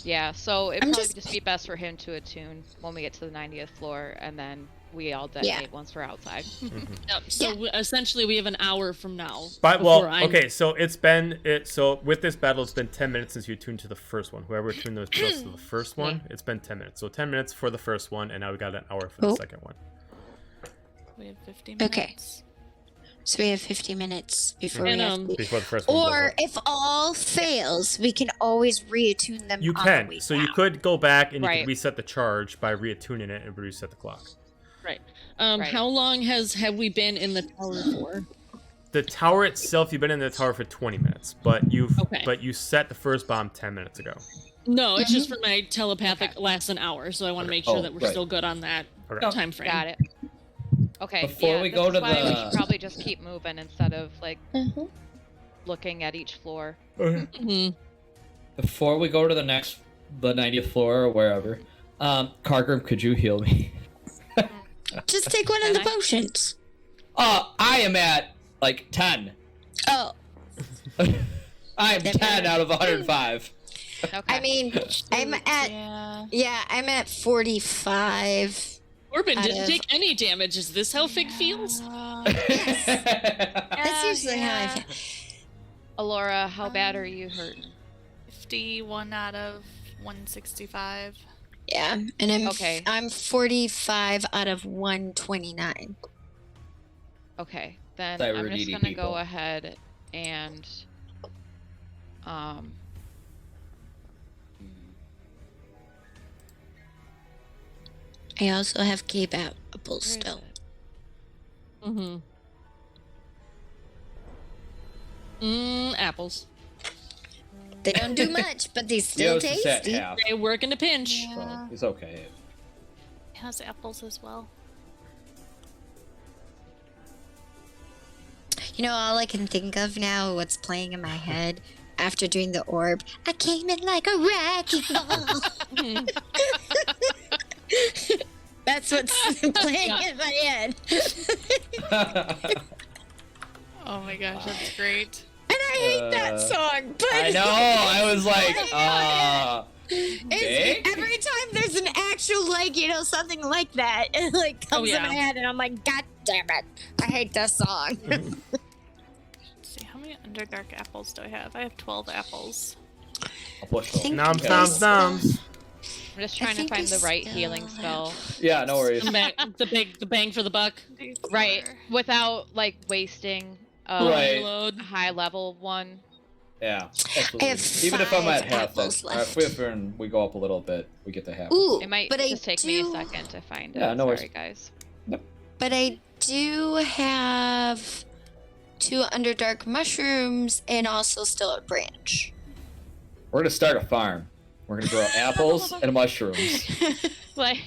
Yeah, so it'd I'm probably just- just be best for him to attune when we get to the 90th floor, and then we all detonate once we're outside. Yep. So essentially, we have an hour from now. But well, before I'm- okay, so so with this battle, it's been 10 minutes since you tuned to the first one. Whoever tuned those bells to the first one, it's been 10 minutes. So 10 minutes for the first one, and now we got an hour for the Oh. second one. We have 50 minutes. Okay. So we have 50 minutes before And, we have to. Before the first one. Or goes if all fails, we can always reattune them. up. You on the can. way So you back. could go back and you Right. could reset the charge by reattuning it and reset the clock. Right. Right. How long have we been in the tower for? The tower itself, you've been in the tower for 20 minutes, but you set the first bomb 10 minutes ago. No, it's just for my telepathic lasts an hour, so I want to make sure Oh, that we're right. still good on that Okay. time frame. Got it. Okay. Before yeah, we this go is to why we the- should probably just keep moving instead of like Mhm. looking at each floor. Mhm. Before we go to the 90th floor or wherever, Cargrim, could you heal me? Just take one of Can the I? potions. I am at like 10. Oh, I am Then 10 we're- out of 105. Okay. I mean, I'm at Yeah. I'm at 45. Corbin Out didn't of- take any damage. Is this how Fig feels? That's usually how I feel. Alora, how bad are you hurt? 51 out of 165. Yeah, and Okay. I'm 45 out of 129. Okay, then Thought we I'm were just needy gonna people. go ahead and I also have cape apples where is still. it? Mm-hmm. Apples. They don't do much, but they still Yours is at tasty. half, They work in a pinch. so it's okay. It has apples as well. You know, all I can think of now, what's playing in my head after doing the orb, I came in like a wrecking ball. That's what's playing in my head. Oh my gosh, that's great. And I hate that song, but I know. I was like, it's, every time there's an actual, like, you know, something like that, it like comes yeah. in my head, and I'm like, God damn it, I hate this song. Let's see, how many Underdark apples do I have? I have 12 apples. a bushel. think- Noms, Yeah. noms, noms. I'm just I trying to think find I the right still healing have- spell. Yeah, no worries. The bang for the buck. Right, D4. without like wasting a Right. Reload. high level one. Yeah, absolutely. I have Even if I'm 5 at half, then apples if we go up a little bit, we get to half. Ooh, It might but just I take do, me a second to find it. Yeah, no worries. Sorry, guys. But I do have 2 Underdark mushrooms and also still a branch. We're gonna start a farm. We're gonna grow apples and mushrooms. Like,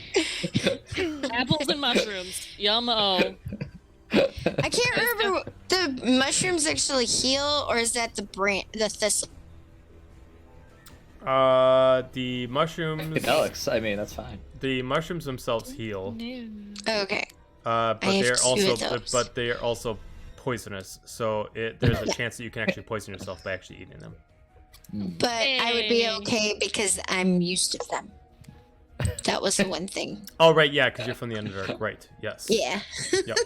Apples and mushrooms. Yum-o. I can't remember. The mushrooms actually heal, or is that the thistle? The mushrooms. Alex, I mean, that's fine. The mushrooms themselves heal. No. Okay. But I have they're two of those. also poisonous. So there's a chance that you can actually poison yourself by actually eating them. But I would be Hey. okay because I'm used to them. That was the one thing. Oh right, yeah, because you're from the Underdark, right? Yes. Yeah. Yep.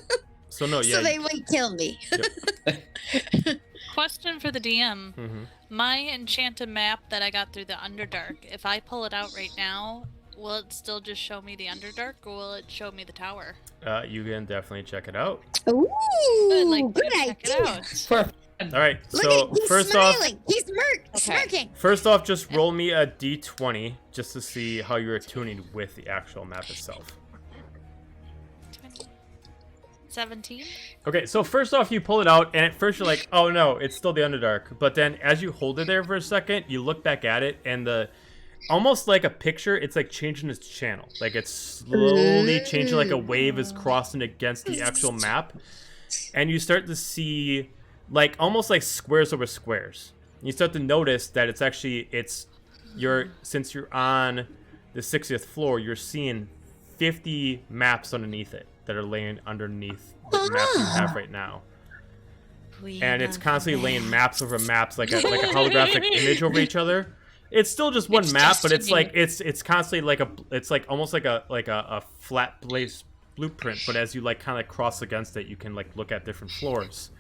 So no, yeah. So they wouldn't kill me. Question for the DM. Mm-hmm. My enchanted map that I got through the Underdark, if I pull it out right now, will it still just show me the Underdark, or will it show me the tower? You can definitely check it out. Ooh, I'd like to good check idea. it out. For All right. Look So at he's first off, smiling. He's smirking. First off, just roll me a d20 just to see how you're attuning with the actual map itself. 17? Okay, so first off, you pull it out, and at first you're like, oh no, it's still the Underdark. But then as you hold it there for a second, you look back at it, and almost like a picture, it's like changing its channel. Like it's slowly changing, like a wave is crossing against the actual map. And you start to see like almost like squares over squares. You start to notice that since you're on the 60th floor, you're seeing 50 maps underneath it that are laying underneath the maps you have right now. And it's constantly laying maps over maps like a holographic image over each other. It's still just one map, but it's like it's constantly it's like almost like a flat place blueprint, but as you like kind of cross against it, you can like look at different floors.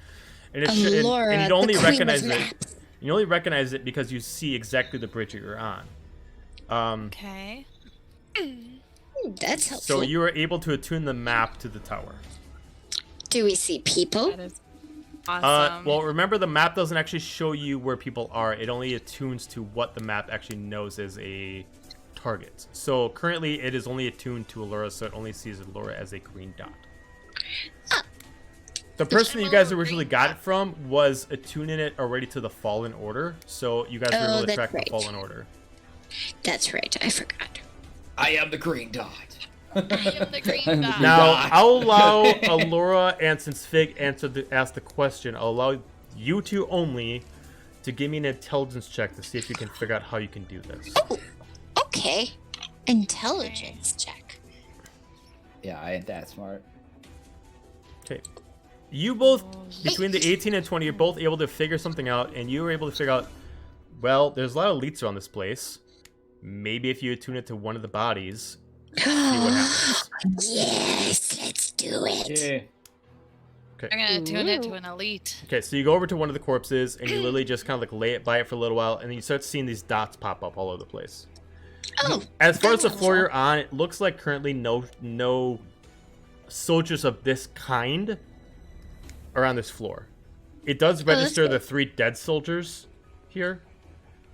And it's Allura, and you only the queen of recognize it. maps. You only recognize it because you see exactly the bridge that you're on. Okay. That's helpful. So you were able to attune the map to the tower. Do we see people? That is awesome. Well, remember the map doesn't actually show you where people are. It only attunes to what the map actually knows is a target. So currently it is only attuned to Allura, so it only sees Allura as a green dot. The person you guys originally got it from was attuning it already to the Fallen Order, so you guys were able to that's track right. the Fallen Order. That's right. I forgot. I am the green dot. I am the green dot. Now, I'll allow Allura and since Fig asked the question, I'll allow you two only to give me an intelligence check to see if you can figure out how you can do this. Oh, okay. Intelligence check. Yeah, I ain't that smart. Okay. You both, between the 18 and 20, you're both able to figure something out, and you were able to figure out, well, there's a lot of elites around this place. Maybe if you attune it to one of the bodies, see what happens. Yes, let's do it. Yeah. I'm gonna tune it to an elite. Okay, so you go over to one of the corpses, and you literally just kind of like lay it by it for a little while, and then you start seeing these dots pop up all over the place. Oh, As far as the that's floor helpful. you're on, it looks like currently no soldiers of this kind are on this floor. It does that's register good. the 3 dead soldiers here,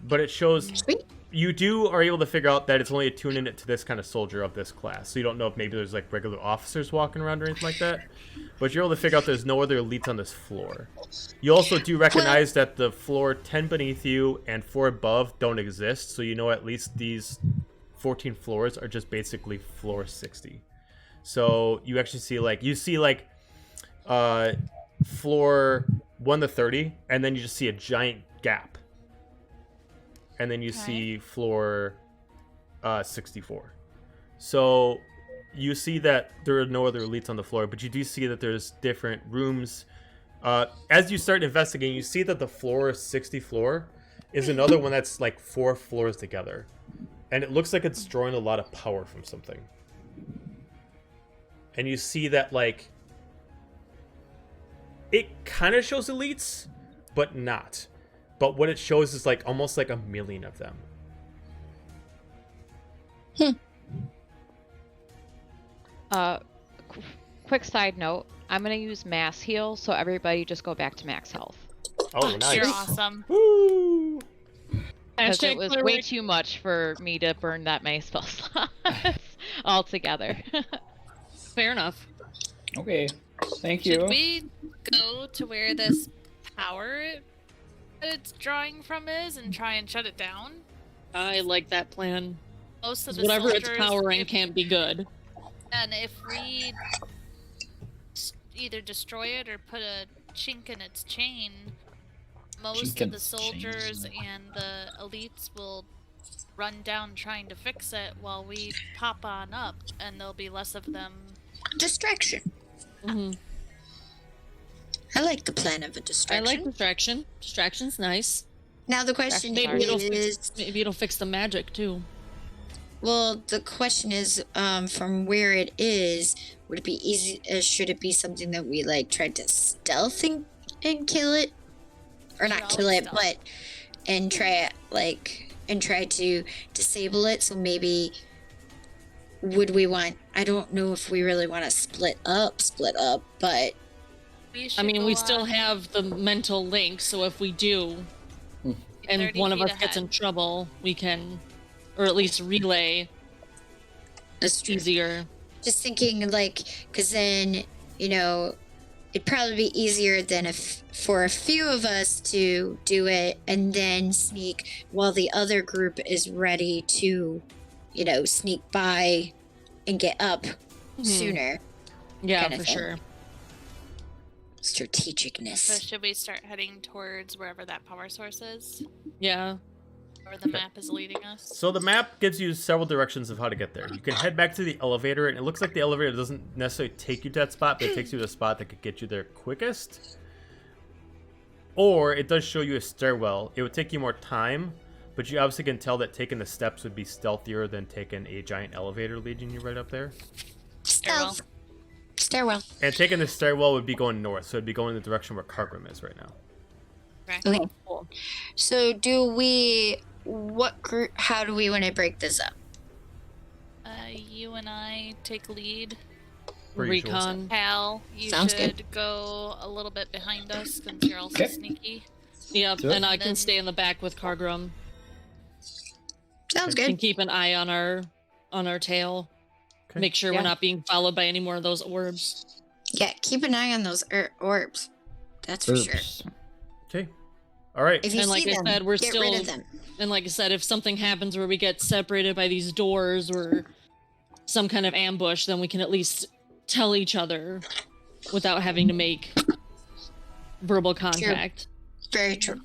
but it shows Sweet. you are able to figure out that it's only attuning it to this kind of soldier of this class. So you don't know if maybe there's like regular officers walking around or anything like that, but you're able to figure out there's no other elites on this floor. You also do recognize that the floor 10 beneath you and 4 above don't exist, so you know at least these 14 floors are just basically floor 60. So you actually see floor 1 to 30, and then you just see a giant gap. And then you see floor 64. So you see that there are no other elites on the floor, but you do see that there's different rooms. As you start investigating, you see that the floor 60 floor is another one that's like 4 floors together. And it looks like it's drawing a lot of power from something. And you see that like it kind of shows elites, but not. But what it shows is like almost like 1 million of them. Quick side note. I'm gonna use mass heal, so everybody just go back to max health. Oh, nice. You're awesome. Woo! Because Hashtag it was clear way right- too much for me to burn that many spell slots altogether. Fair enough. Okay. Thank you. Should we go to where this power that it's drawing from is and try and shut it down? I like that plan. Most of the Whatever it's soldiers, powering if- can't be good. And if we either destroy it or put a chink in its chain, most Chink of in the its chain. soldiers and the elites will run down trying to fix it while we pop on up, and there'll be less of them. Distraction. Hmm. I like the plan of a I distraction. like distraction. Distraction's nice. Now the question Distraction's Maybe it'll is, fix the magic too. well, the question is, from where it is, would it be easy? Should it be something that we like tried to stealth and kill it, or not kill it, Stealth. but and try to disable it? So maybe would we want? I don't know if we really want to split up, but We I should mean, go we still on have the mental link, so if we do, and 30 one of feet us gets in ahead. trouble, we can, or at least relay it's true. easier. Just thinking, like, because then, it'd probably be easier than for a few of us to do it and then sneak while the other group is ready to, sneak by and get up sooner. Yeah, Kinda for thing. sure. So Strategicness. should we start heading towards wherever that power source is? Yeah. Where the map is leading us? So the map gives you several directions of how to get there. You can head back to the elevator, and it looks like the elevator doesn't necessarily take you to that spot, but it takes you to a spot that could get you there quickest. Or it does show you a stairwell. It would take you more time, but you obviously can tell that taking the steps would be stealthier than taking a giant elevator leading you right up there. Stealth. Stairwell. And taking the stairwell would be going north, so it'd be going in the direction where Cargrim is right now. Okay. So what group, how do we want to break this up? You and I take lead. Per usual. Recon. Hal, you Sounds should good. go a little bit behind us since you're also Okay. sneaky. Yep, Do it. and I And can then- stay in the back with Cargrim Sounds and good. keep an eye on our tail. Okay. Make sure Yeah. we're not being followed by any more of those orbs. Yeah, keep an eye on those orbs. That's for sure. Oops. Okay. All right. If you And like see I them, said, we're get still- rid of them. And like I said, if something happens where we get separated by these doors or some kind of ambush, then we can at least tell each other without having to make verbal contact. Very true.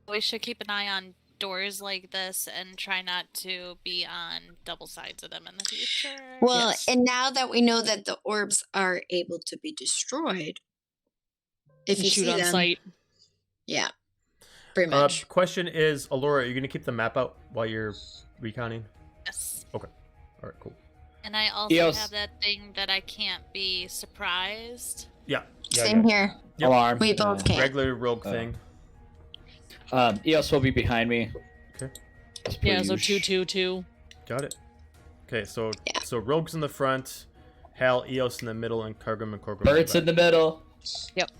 We should keep an eye on doors like this and try not to be on double sides of them in the future. Well, Yes. and now that we know that the orbs are able to be destroyed, if And you shoot see on them, sight. yeah, pretty much. Question is, Alora, are you going to keep the map out while you're reconning? Yes. All right, cool. And I also Eos. have that thing that I can't be surprised. Yeah. Same here. Yep. Alarm. We both can't. Regular rogue thing. EOS will be behind me. Okay. As per Yeah, so usual. 2-2-2. Got it. Okay, so Yeah. so rogues in the front, Hal, Eos in the middle, and Cargrim and Corgrim. Birds in the middle. Yep.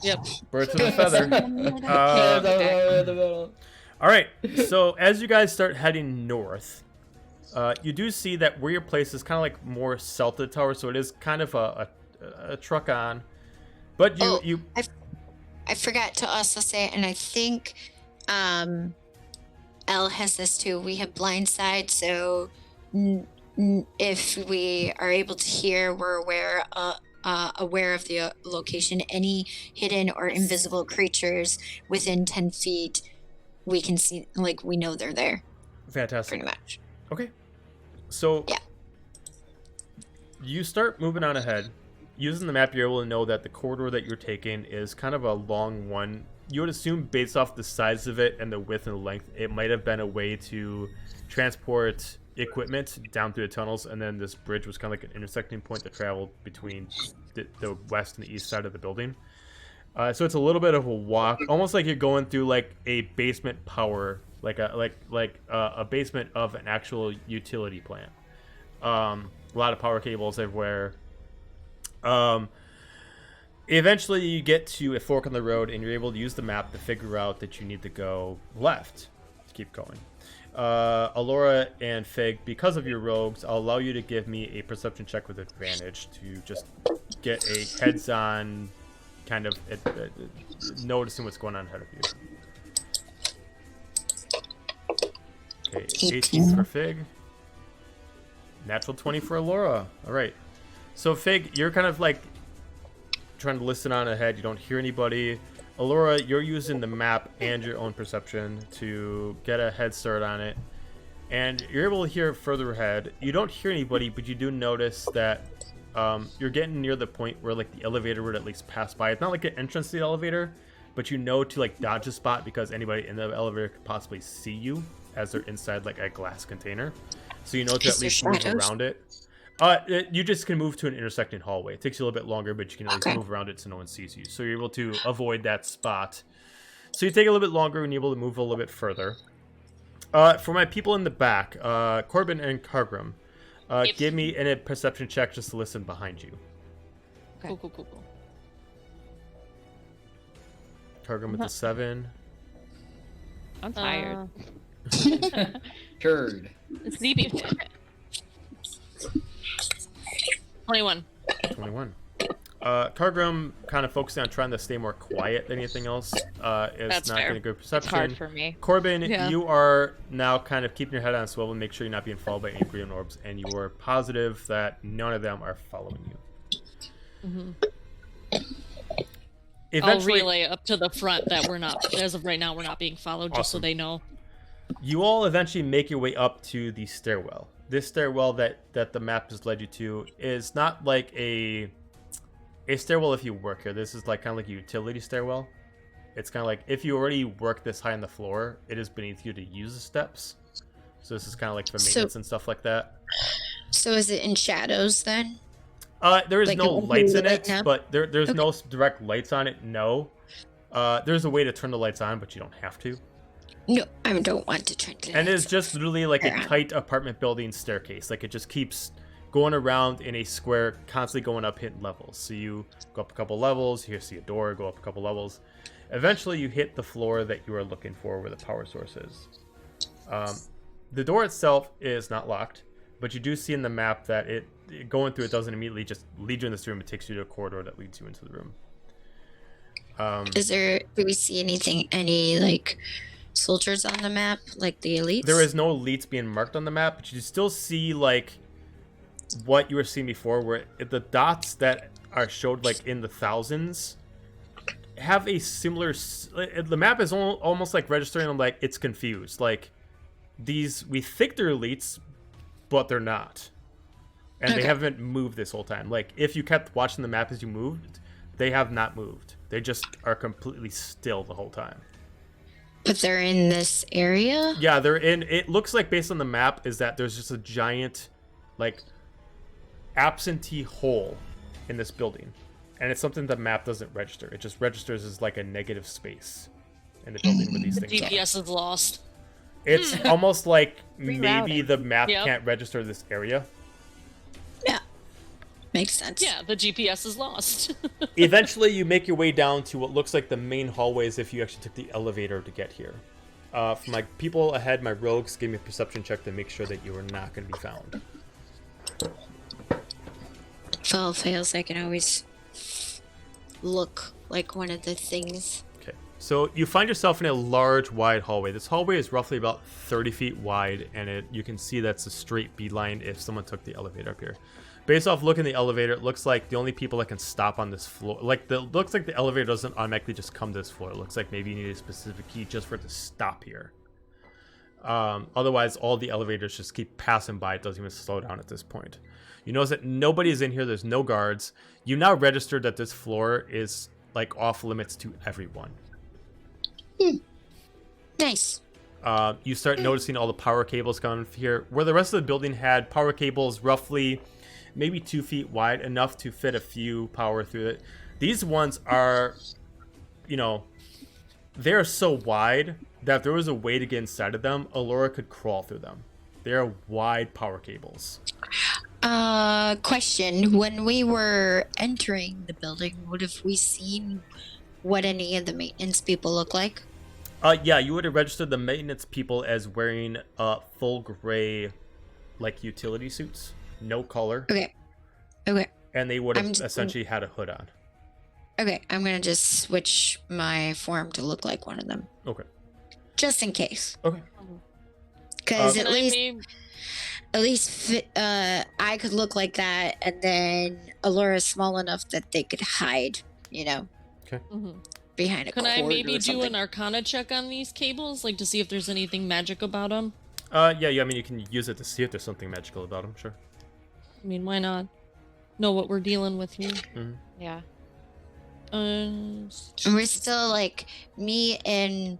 Birds of a feather. In the middle. All right. So as you guys start heading north, you do see that where your place is kind of like more south of the tower, so it is kind of a truck on. But you I forgot to also say, and I think Elle has this too. We have blindside, so if we are able to hear, we're aware of the location. Any hidden or invisible creatures within 10 feet, we can see. Like, we know they're there, fantastic. pretty much. Okay. So Yeah. you start moving on ahead. Using the map, you're able to know that the corridor that you're taking is kind of a long one. You would assume, based off the size of it and the width and the length, it might have been a way to transport equipment down through the tunnels, and then this bridge was kind of like an intersecting point that traveled between the west and the east side of the building. So it's a little bit of a walk, almost like you're going through like a basement power, like a basement of an actual utility plant. A lot of power cables everywhere. Eventually you get to a fork on the road, and you're able to use the map to figure out that you need to go left to keep going. Alora and Fig, because of your rogues, I'll allow you to give me a perception check with advantage to just get a heads-on kind of noticing what's going on ahead of you. Okay, 18 for Fig. Natural 20 for Alora. All right. So Fig, you're kind of like trying to listen on ahead. You don't hear anybody. Allura, you're using the map and your own perception to get a head start on it. And you're able to hear further ahead. You don't hear anybody, but you do notice that you're getting near the point where like the elevator would at least pass by. It's not like an entrance to the elevator, but you know to like dodge a spot because anybody in the elevator could possibly see you as they're inside like a glass container. So you know to at least move around it. You just can move to an intersecting hallway. It takes you a little bit longer, but you can at least move around it so no one sees you. So you're able to avoid that spot. So you take a little bit longer and you're able to move a little bit further. For my people in the back, Corbin and Cargrim, give me a perception check just to listen behind you. Okay. Cool. Cargrim with the 7. I'm tired. Turd. Sleepy. 21. Cargrim kind of focusing on trying to stay more quiet than anything else. Is That's not fair. getting good perception. It's hard for me. Corbin, Yeah. you are now kind of keeping your head on a swivel and make sure you're not being followed by any green orbs, and you are positive that none of them are following you. Mm-hmm. I'll Eventually, relay up to the front that we're not, as of right now, we're not being followed, just so Awesome. they know. you all eventually make your way up to the stairwell. This stairwell that the map has led you to is not like a stairwell if you work here. This is like kind of like a utility stairwell. It's kind of like if you already work this high on the floor, it is beneath you to use the steps. So this is kind of like for maintenance and stuff like that. So is it in shadows then? There is Like no it won't lights be in lit it, now? but there's no direct lights on it. No. There's a way to turn the lights on, but you don't have to. No, I don't want to turn to And it's just literally like a Yeah. tight apartment building staircase. Like it just keeps going around in a square, constantly going up, hitting levels. So you go up a couple levels, you see a door, go up a couple levels. Eventually you hit the floor that you are looking for where the power source is. The door itself is not locked, but you do see in the map that going through it doesn't immediately just lead you in this room. It takes you to a corridor that leads you into the room. Do we see any like soldiers on the map, like the elites? There is no elites being marked on the map, but you still see like what you were seeing before, where the dots that are showed like in the thousands have a similar. The map is almost like registering on like it's confused. Like these, we think they're elites, but they're not, and they haven't moved this whole time. Like if you kept watching the map as you moved, they have not moved. They just are completely still the whole time. But they're in this area? Yeah, they're in. It looks like based on the map is that there's just a giant, like, absentee hole in this building, and it's something the map doesn't register. It just registers as like a negative space in the building where these things are. GPS is lost. It's almost like maybe Rerouting. the map Yep. can't register this area. Yeah. Makes sense. Yeah, the GPS is lost. Eventually, you make your way down to what looks like the main hallways if you actually took the elevator to get here. For my people ahead, my rogues, give me a perception check to make sure that you are not going to be found. If all fails, I can always look like one of the things. Okay, so you find yourself in a large, wide hallway. This hallway is roughly about 30 feet wide, and you can see that's a straight beeline if someone took the elevator up here. Based off looking at the elevator, it looks like the only people that can stop on this floor, looks like the elevator doesn't automatically just come to this floor. It looks like maybe you need a specific key just for it to stop here. Otherwise, all the elevators just keep passing by. It doesn't even slow down at this point. You notice that nobody is in here. There's no guards. You now registered that this floor is like off limits to everyone. Nice. You start noticing all the power cables coming here. Where the rest of the building had power cables roughly maybe 2 feet wide, enough to fit a few power through it. These ones are, they're so wide that if there was a way to get inside of them, Allura could crawl through them. They're wide power cables. Question. When we were entering the building, would have we seen what any of the maintenance people look like? Yeah, you would have registered the maintenance people as wearing full gray, like, utility suits. No color. Okay. And they would have I'm just- essentially had a hood on. Okay, I'm gonna just switch my form to look like one of them. Okay. Just in case. Okay. Because Can at I least maybe- I could look like that, and then Allura's small enough that they could hide Mhm. behind a Can cord I maybe or do something. an Arcana check on these cables, like to see if there's anything magic about them? Yeah. I mean, you can use it to see if there's something magical about them. Sure. I mean, why not? Know what we're dealing with here. Yeah. And we're still like me and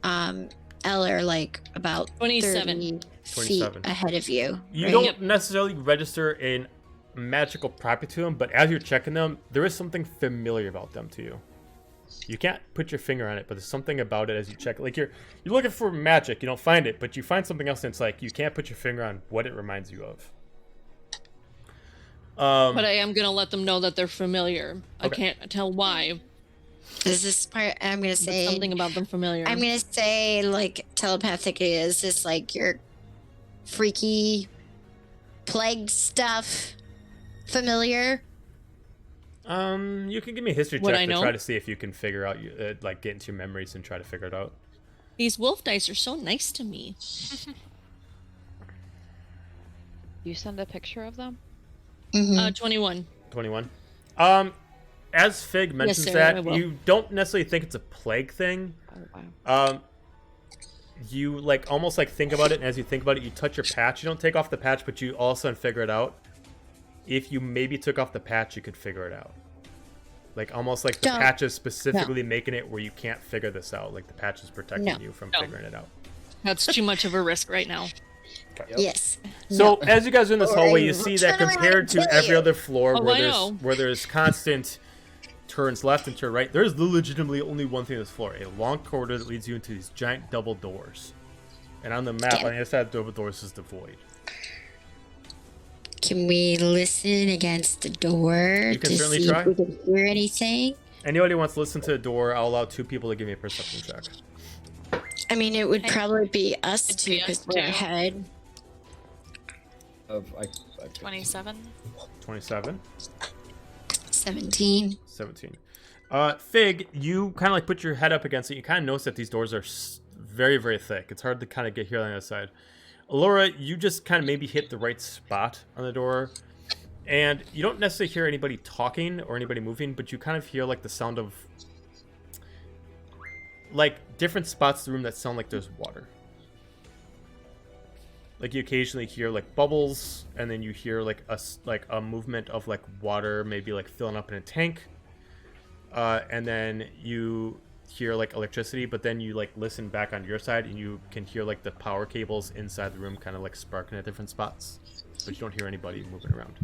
Elle are like about 27. 30 27. feet ahead of you. You right? don't necessarily register a magical property to them, but as you're checking them, there is something familiar about them to you. You can't put your finger on it, but there's something about it as you check. Like you're looking for magic, you don't find it, but you find something else, and it's like you can't put your finger on what it reminds you of. But I am gonna let them know that they're familiar. I Okay. can't tell why, Is this part? I'm gonna but say something about them familiar. I'm gonna say like telepathically. Is this like your freaky plague stuff familiar? You can give me a history Would check I to know? try to see if you can figure out, like, get into your memories and try to figure it out. These wolf dice are so nice to me. You send a picture of them? Mhm. 21. 21. As Fig mentions sir, I that, will. you don't necessarily think it's a plague thing. Oh, wow. You like almost like think about it, and as you think about it, you touch your patch. You don't take off the patch, but you all of a sudden figure it out. If you maybe took off the patch, you could figure it out. Like almost like the Don't. patch is specifically making it where you can't figure this out. Like the patch is protecting No. you from No. figuring it out. That's too much of a risk right now. Yes. So as you guys are in this Or hallway, I you will see that turn around compared and to kill every you. other floor Oh, I know. where there's constant turns left and turn right, there's legitimately only one thing on this floor: a long corridor that leads you into these giant double doors. And on the map, Yeah. on the other side of the double doors is the void. Can we listen against the door You can to certainly see try. if we can hear anything? Anybody who wants to listen to the door, I'll allow 2 people to give me a perception check. I mean, it would probably be us It'd two be because us we're two. ahead. 27. 27. 17. 17. Fig, you kind of like put your head up against it. You kind of notice that these doors are very, very thick. It's hard to kind of get here on the other side. Alora, you just kind of maybe hit the right spot on the door. And you don't necessarily hear anybody talking or anybody moving, but you kind of hear like the sound of like different spots in the room that sound like there's water. Like you occasionally hear like bubbles, and then you hear like a movement of like water, maybe like filling up in a tank. And then you hear like electricity, but then you like listen back on your side, and you can hear like the power cables inside the room kind of like sparking at different spots, but you don't hear anybody moving around.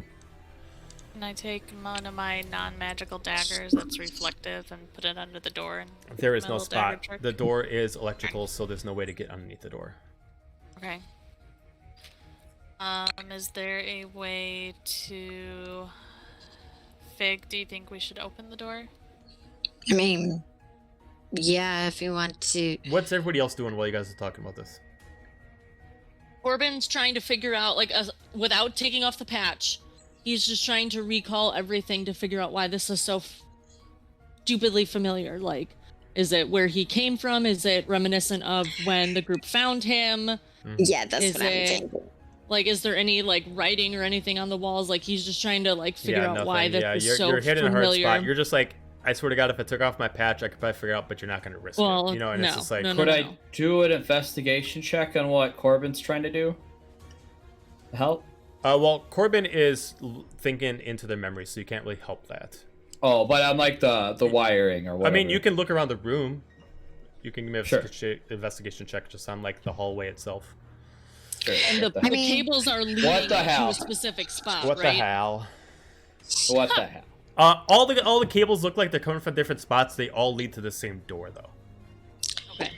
Can I take one of my non-magical daggers that's reflective and put it under the door? And There is my no little dagger spot. trick? The door is electrical, so there's no way to get underneath the door. Okay. Is there a way to... Fig, do you think we should open the door? I mean, yeah, if you want to. What's everybody else doing while you guys are talking about this? Corbin's trying to figure out, like, without taking off the patch, he's just trying to recall everything to figure out why this is so stupidly familiar. Like, is it where he came from? Is it reminiscent of when the group found him? Yeah, that's Is what I'm it- thinking. Like, is there any, like, writing or anything on the walls? Like, he's just trying to, like, figure out nothing. why this Yeah, is you're, so you're hitting a hard familiar. spot. You're just like, I swear to God, if I took off my patch, I could probably figure it out, but you're not going to risk Well, it. You know, and it's no, just like, no, no. Could I do an investigation check on what Corbin's trying to do? Help? well, Corbin is thinking into their memory, so you can't really help that. Oh, but I'm like the wiring or I whatever. mean, you can look around the room. You can give me a Sure. investigation check just on like the hallway itself. Sure. And the, What the the, mean- cables are leading What the to hell? a specific spot, What right? the hell? what the hell? All the cables look like they're coming from different spots. They all lead to the same door, though. Okay.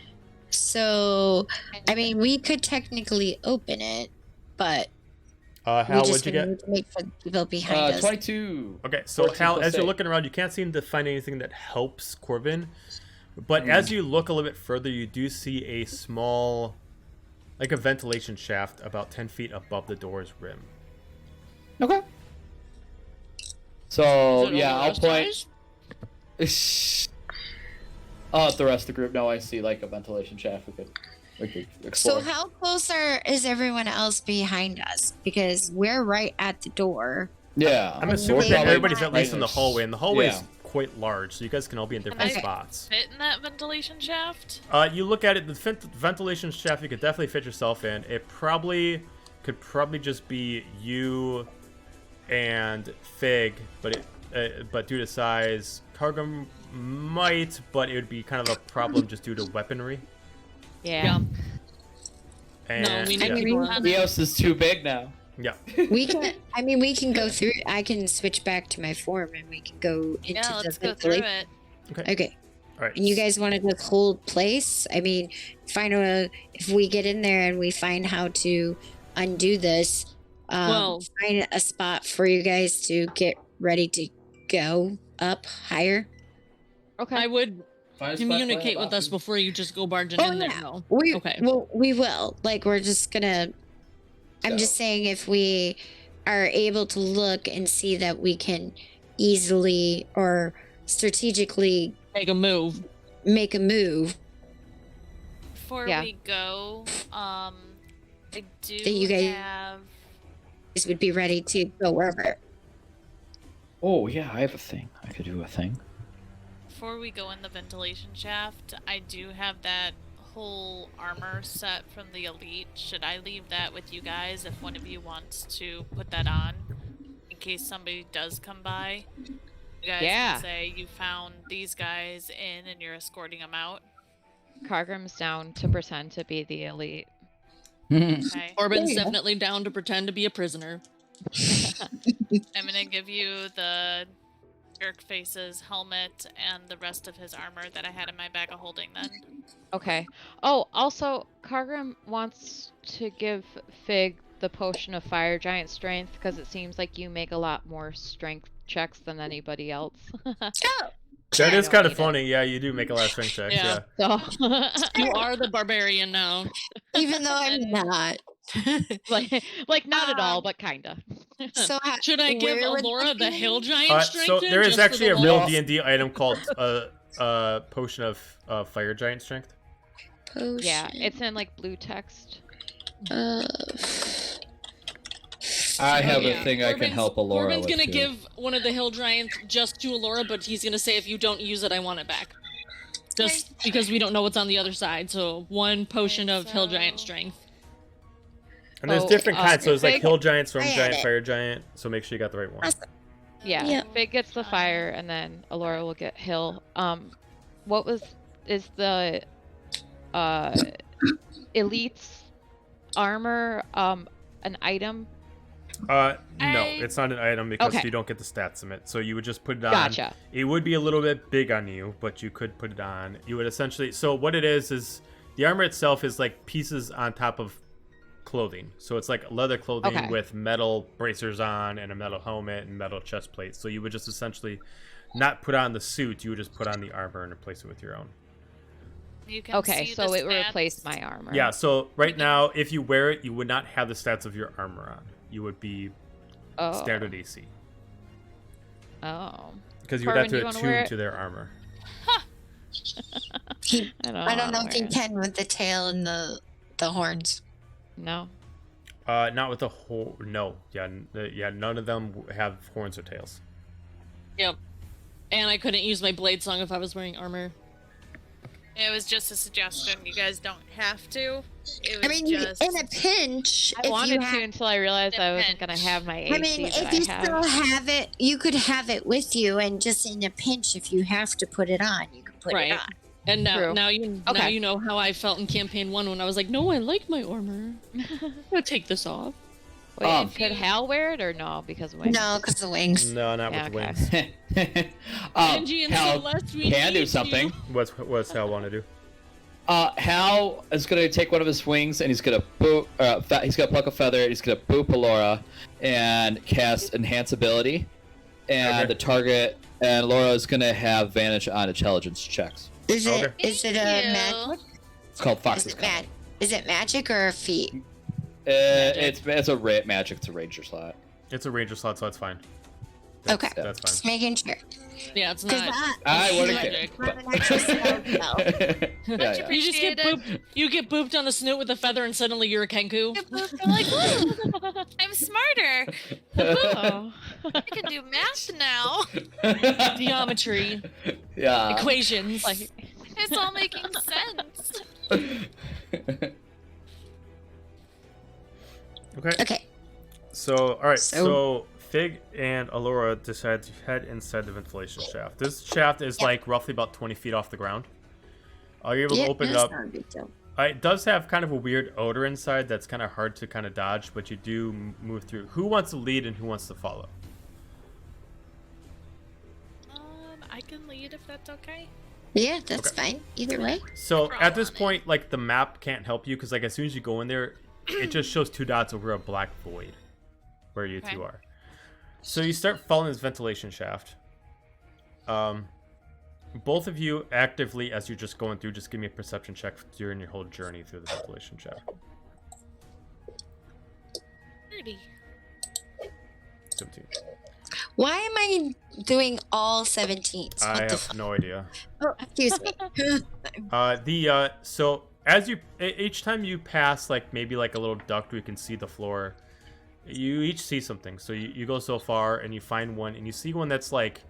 So, I mean, we could technically open it, but Hal, we what'd just you need get? to wait for the people behind us. 22. Okay, so 14 Hal, plus as you're 8. looking around, you can't seem to find anything that helps Corbin. But as you look a little bit further, you do see a small, like a ventilation shaft about 10 feet above the door's rim. Okay. So, Is it yeah, all I'll those point. guys? Oh, the rest of the group. No, I see like a ventilation shaft we could explore. So, how close is everyone else behind us? Because we're right at the door. yeah. I'm And assuming they that are everybody's at right least in the there. hallway, and the hallway is Yeah. quite large, so you guys can all be in different I- spots. Fit in that ventilation shaft? You look at it, the ventilation shaft you could definitely fit yourself in. It could probably just be you and Fig, but due to size, Kargum might, but it would be kind of a problem just due to weaponry. Yeah. And, we need yeah. people around. Eos is too big now. Yeah. We can. I mean, we can go through. I can switch back to my form, and we can go into Yeah, the let's go through ventilation. it. Okay. All right. And you guys want to just hold place? I mean, if we get in there and we find how to undo this, Well- find a spot for you guys to get ready to go up higher. Okay. I would Find a spot, communicate plan, with us awesome. before you just go barging Oh, in there. yeah. No. We Okay. Well, we will. Like, we're just gonna. I'm just saying, if we are able to look and see that we can easily or strategically Make a move. make a move, Before Yeah. we go, I do That you guys- have. this would be ready to go wherever. Oh yeah, I have a thing. I could do a thing. Before we go in the ventilation shaft, I do have that whole armor set from the elite. Should I leave that with you guys if one of you wants to put that on? In case somebody does come by. You guys Yeah. can say you found these guys in and you're escorting them out. Kargrim's down to pretend to be the elite. Okay. Corbin's There you go. definitely down to pretend to be a prisoner. I'm gonna give you the jerk face's helmet and the rest of his armor that I had in my bag of holding then. Okay. Oh, also, Kargrim wants to give Fig the potion of fire giant strength because it seems like you make a lot more strength checks than anybody else. That I is don't kind of need it. funny. Yeah, you do make a lot of strength checks. Yeah. Yeah. So, You are the barbarian now. Even though I'm not. like not at all, Um, but kinda. So Should I give where would Alora that the be? hill giant strength? So then, there is just for actually the a real lulz? D&D item called potion of fire giant strength. Potion Yeah, it's in like blue text. of I have Yeah. a thing I can Corbin's- help Alora Corbin's with gonna too. give one of the hill giants just to Alora, but he's gonna say if you don't use it, I want it back. Just because we don't know what's on the other side. So one potion Okay, of hill giant so- strength. And there's Oh, different kinds. So there's like Fig- hill giant, storm I had giant, it. fire giant. So make sure you got the right one. Awesome. Yeah, Yeah. Fig gets the fire, and then Alora will get hill. Is the elite's armor an item? No, I- it's not an item because Okay. you don't get the stats from it. So you would just put it on. Gotcha. It would be a little bit big on you, but you could put it on. You would essentially. So what it is the armor itself is like pieces on top of clothing. So it's like leather clothing Okay. with metal bracers on and a metal helmet and metal chest plates. So you would just essentially not put on the suit. You would just put on the armor and replace it with your own. You can Okay, see so the it will replace stats. my armor. Yeah. So right now, if you wear it, you would not have the stats of your armor on. You would be Oh. standard AC Oh. because you would have Corbin, to you wanna wear attune it? to their armor. I don't know if he wear it. can with the tail and the horns. No. Not with the whole. No. Yeah. Yeah. None of them have horns or tails. Yep. And I couldn't use my blade song if I was wearing armor. It was just a suggestion. You guys don't have to. It was I mean, just... in a pinch, I if wanted you to have, until I realized I wasn't Depends. gonna have my AC I mean, that if you I have. still have it, you could have it with you, and just in a pinch, if you have to put it on, you can put Right. it on. And now, True. now you Okay. know how I felt in campaign 1 when I was like, no, I like my armor. I'm gonna take this off. Wait, Um, could Hal wear it or no? Because of wings? No, because the wings. No, not Yeah, with the okay. wings. Angie and Hal Celeste, we can do need something. you. What's Hal want to do? Hal is gonna take one of his wings and he's gonna boop. He's gonna pluck a feather. He's gonna boop Alora and cast enhance ability, and Okay. the target and Laura is gonna have advantage on intelligence checks. Is it? Okay. Is it a Thank you. magic? It's called Is Fox's it mad? Is it magic or a feat? It's a magic. It's a ranger slot. It's a ranger slot, so that's fine. Okay. That's Just fine. making sure. Yeah, it's 'Cause not. I feel wouldn't like care. I'm an extra spell. Yeah. You just get Appreciate it. booped. You get booped on the snoot with a feather, and suddenly you're a Kenku. I'm like, "Woo, I'm smarter. Oh. I can do math now. Geometry, Yeah. equations. Like, It's all making sense. Okay. Okay. So, all right. So- So Fig and Allura decide to head inside the ventilation shaft. This shaft is Yep. like roughly about 20 feet off the ground. You're able to open it that's up. not a big deal. It does have kind of a weird odor inside that's kind of hard to kind of dodge, but you do move through. Who wants to lead and who wants to follow? I can lead if that's okay. Yeah, that's Okay. fine. Either way. So at this on it. point, like the map can't help you because like as soon as you go in there, it just shows 2 dots over a black void where you Okay. two are. So you start following this ventilation shaft. Both of you actively, as you're just going through, just give me a perception check during your whole journey through the ventilation shaft. 30. 17. Why am I doing all 17s? I What the have fuck? no idea. Oh, excuse me. So as you each time you pass like maybe like a little duct where you can see the floor, you each see something. So you go so far and you find one and you see one that's like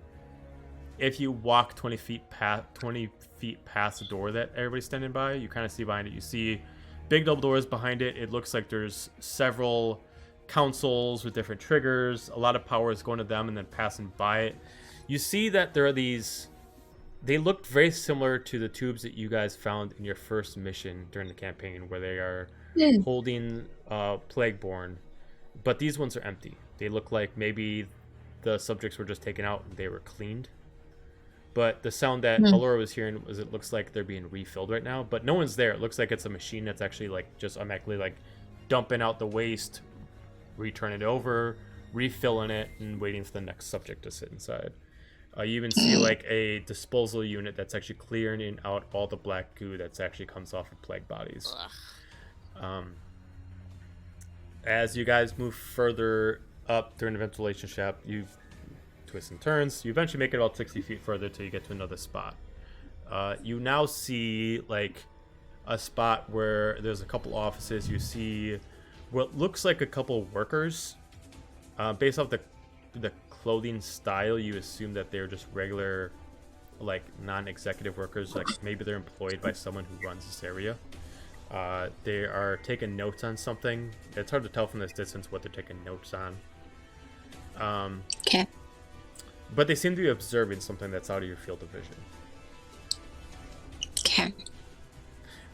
if you walk 20 feet past the door that everybody's standing by, you kind of see behind it. You see big double doors behind it. It looks like there's several consoles with different triggers. A lot of power is going to them and then passing by it. You see that there are these. They looked very similar to the tubes that you guys found in your first mission during the campaign, where they are holding Plagueborn, but these ones are empty. They look like maybe the subjects were just taken out and they were cleaned. But the sound that Allura was hearing was it looks like they're being refilled right now, but no one's there. It looks like it's a machine that's actually like just automatically like dumping out the waste, returning it over, refilling it, and waiting for the next subject to sit inside. You even see like a disposal unit that's actually clearing out all the black goo that's actually comes off of plague bodies. Ugh. As you guys move further up during the ventilation shaft, you twist and turns. You eventually make it about 60 feet further till you get to another spot. You now see like a spot where there's a couple offices. You see what looks like a couple workers. Based off the clothing style, you assume that they're just regular, like non-executive workers. Like maybe they're employed by someone who runs this area. They are taking notes on something. It's hard to tell from this distance what they're taking notes on. Okay. But they seem to be observing something that's out of your field of vision. Okay.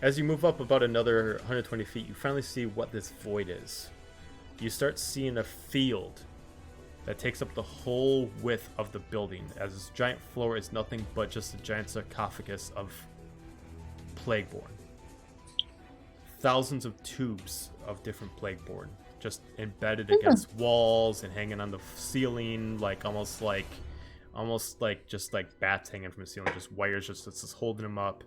As you move up about another 120 feet, you finally see what this void is. You start seeing a field that takes up the whole width of the building, as this giant floor is nothing but just a giant sarcophagus of Plagueborn. Thousands of tubes of different Plagueborn just embedded against walls and hanging on the ceiling, like almost like just like bats hanging from the ceiling, just wires just holding them up,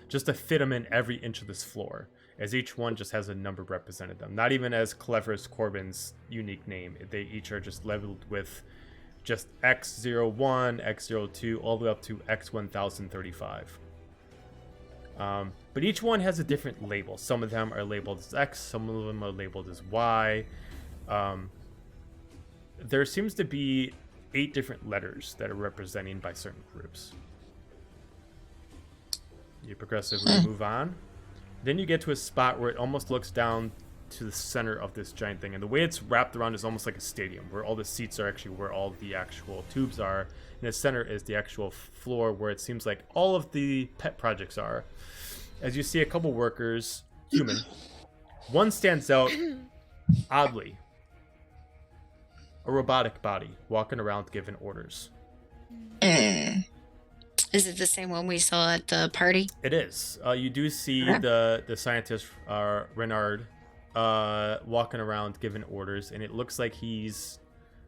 just to fit them in every inch of this floor, as each one just has a number represented them. Not even as clever as Corbin's unique name. They each are just labeled with just X01, X02, all the way up to X1035. But each one has a different label. Some of them are labeled as X, some of them are labeled as Y. There seems to be 8 different letters that are representing by certain groups. You progressively move on. Then you get to a spot where it almost looks down to the center of this giant thing. And the way it's wrapped around is almost like a stadium, where all the seats are actually where all the actual tubes are. And the center is the actual floor where it seems like all of the pet projects are. As you see a couple workers, human. One stands out oddly. A robotic body walking around giving orders. Is it the same one we saw at the party? It is. You do see Okay. the scientist Renard walking around giving orders, and it looks like he's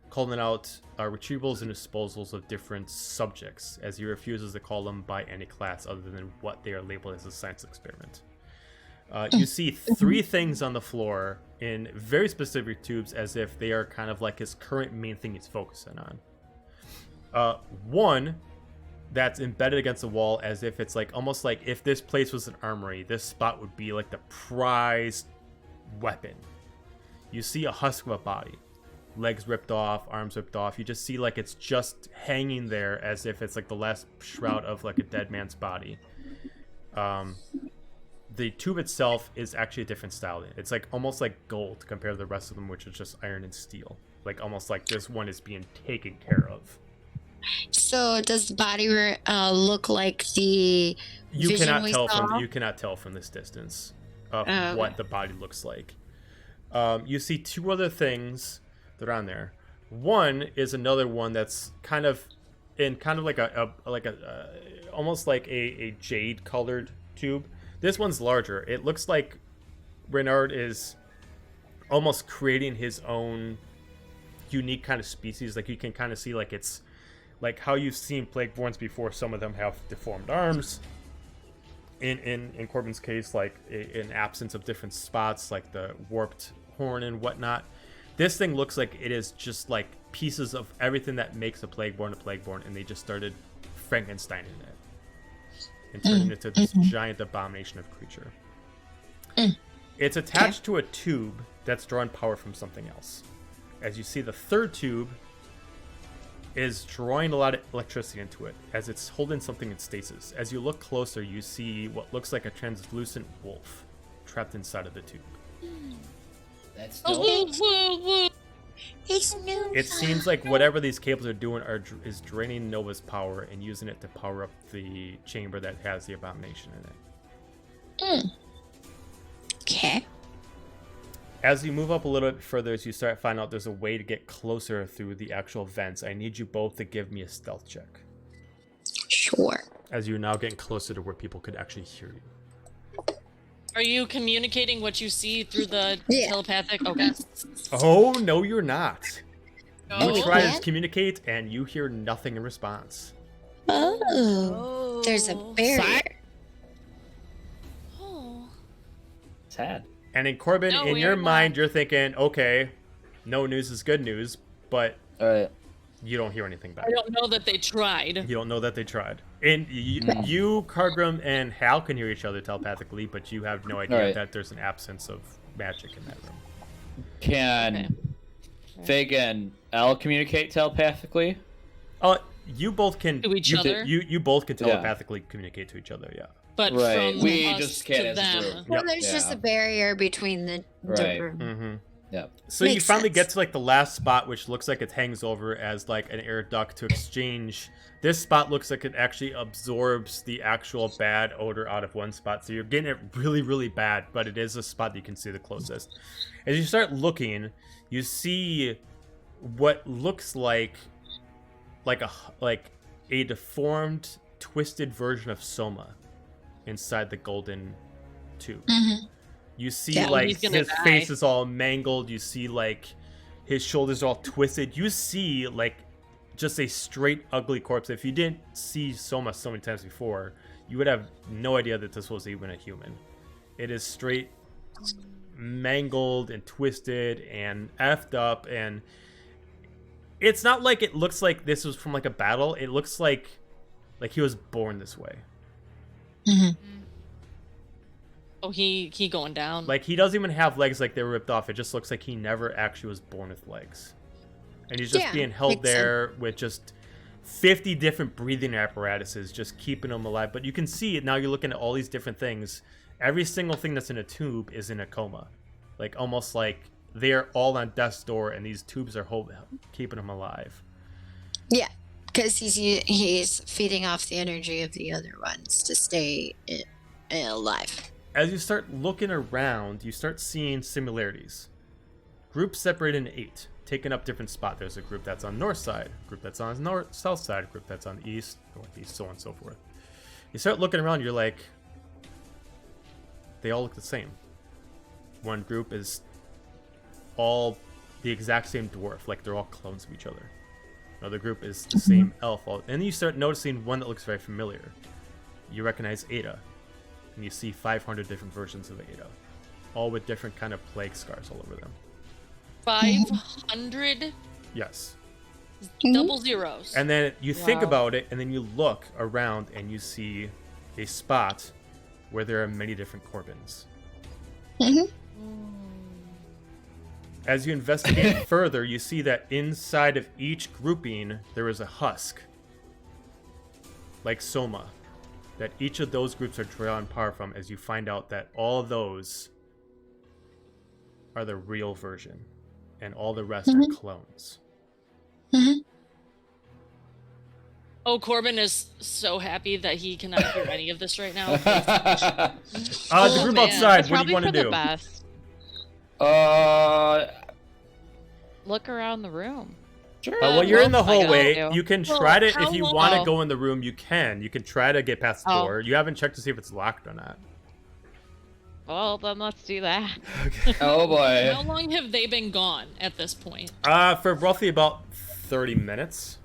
calling out retrievals and disposals of different subjects, as he refuses to call them by any class other than what they are labeled as a science experiment. You see 3 things on the floor in very specific tubes, as if they are kind of like his current main thing he's focusing on. One that's embedded against the wall, as if it's like almost like if this place was an armory, this spot would be like the prized weapon. You see a husk of a body. legs ripped off, arms ripped off. You just see like it's just hanging there as if it's like the last shroud of like a dead man's body. The tube itself is actually a different style. It's like almost like gold compared to the rest of them, which is just iron and steel. Like almost like this one is being taken care of. So does the body look like the You vision cannot we tell saw? from this distance of Okay. what the body looks like. You see two other things that are on there. One is another one that's kind of like almost like a jade colored tube. This one's larger. It looks like Renard is almost creating his own unique kind of species. Like you can kind of see like it's like how you've seen Plagueborns before. Some of them have deformed arms. In Corbin's case, like an absence of different spots, like the warped horn and whatnot. This thing looks like it is just like pieces of everything that makes a Plagueborn, and they just started Frankensteining it and turning it into this giant abomination of creature. It's attached to a tube that's drawing power from something else. As you see, the third tube is drawing a lot of electricity into it as it's holding something in stasis. As you look closer, you see what looks like a translucent wolf trapped inside of the tube. That's It's new. It seems like whatever these cables are doing is draining Nova's power and using it to power up the chamber that has the abomination in it. Okay. As you move up a little bit further, as you start finding out there's a way to get closer through the actual vents, I need you both to give me a stealth check. Sure. As you're now getting closer to where people could actually hear you. Are you communicating what you see through the Yeah. telepathic? Okay. Oh, no, you're not. You No. try Yeah. to communicate, and you hear nothing in response. Oh. There's a barrier. Oh. sad. And in Corbin, No, in we your are mind, not. you're thinking, okay, no news is good news, but All right. you don't hear anything back. I don't know that they tried. You don't know that they tried. And you, Cargrim, and Hal can hear each other telepathically, but you have no idea Alright. that there's an absence of magic in that room. Can Fig and L communicate telepathically? You both can. To each you, other? You both can Yeah. telepathically communicate to each other. Yeah. But Right, from we us just can't to as a them. group. Well, Yep. there's just Yeah. a barrier between the Right. room. Mm-hmm. Yeah. So you Makes finally sense. get to like the last spot, which looks like it hangs over as like an air duct to exchange. This spot looks like it actually absorbs the actual bad odor out of one spot, so you're getting it really, really bad. But it is a spot that you can see the closest. As you start looking, you see what looks like a deformed, twisted version of Soma inside the golden tube. Mm-hmm. You see, Yeah, like, he's gonna his die. face is all mangled. You see, like, his shoulders are all twisted. You see, like, just a straight, ugly corpse. If you didn't see Soma so many times before, you would have no idea that this was even a human. It is straight mangled and twisted and effed up, and it's not like it looks like this was from, like, a battle. It looks like he was born this way. Mm-hmm. Oh, he going down. Like, he doesn't even have legs like they were ripped off. It just looks like he never actually was born with legs. And he's just Yeah, being held makes there with just 50 different breathing apparatuses just keeping him alive. But you can see it now. You're looking at all these different things. Every single thing that's in a tube is in a coma. Like, almost like they're all on death's door, and these tubes are keeping him alive. Yeah, because he's feeding off the energy of the other ones to stay alive. As you start looking around, you start seeing similarities. Groups separated into 8, taking up different spots. There's a group that's on north side, a group that's on south side, a group that's on east, northeast, so on and so forth. You start looking around, you're like, they all look the same. One group is all the exact same dwarf, like they're all clones of each other. Another group is the same elf. And then you start noticing one that looks very familiar. You recognize Ada. And you see 500 different versions of Ada, all with different kind of plague scars all over them. 500 Yes. double zeros. And then you think Wow. about it, and then you look around and you see a spot where there are many different Corbins. Mm-hmm. As you investigate further, you see that inside of each grouping, there is a husk. Like Soma. That each of those groups are drawn power from, as you find out that all of those are the real version. And all the rest are clones. Oh, Corbin is so happy that he cannot hear any of this right now. The group man. outside, It's what do you probably want to for the do? best. Look around the room. Sure. Well, you're in the I gotta hallway. do. You can Well, try to, how if you long- want to Oh. go in the room, you can. You can try to get past the Oh. door. You haven't checked to see if it's locked or not. Well, then let's do that. Oh boy. How long have they been gone at this point? For roughly about 30 minutes.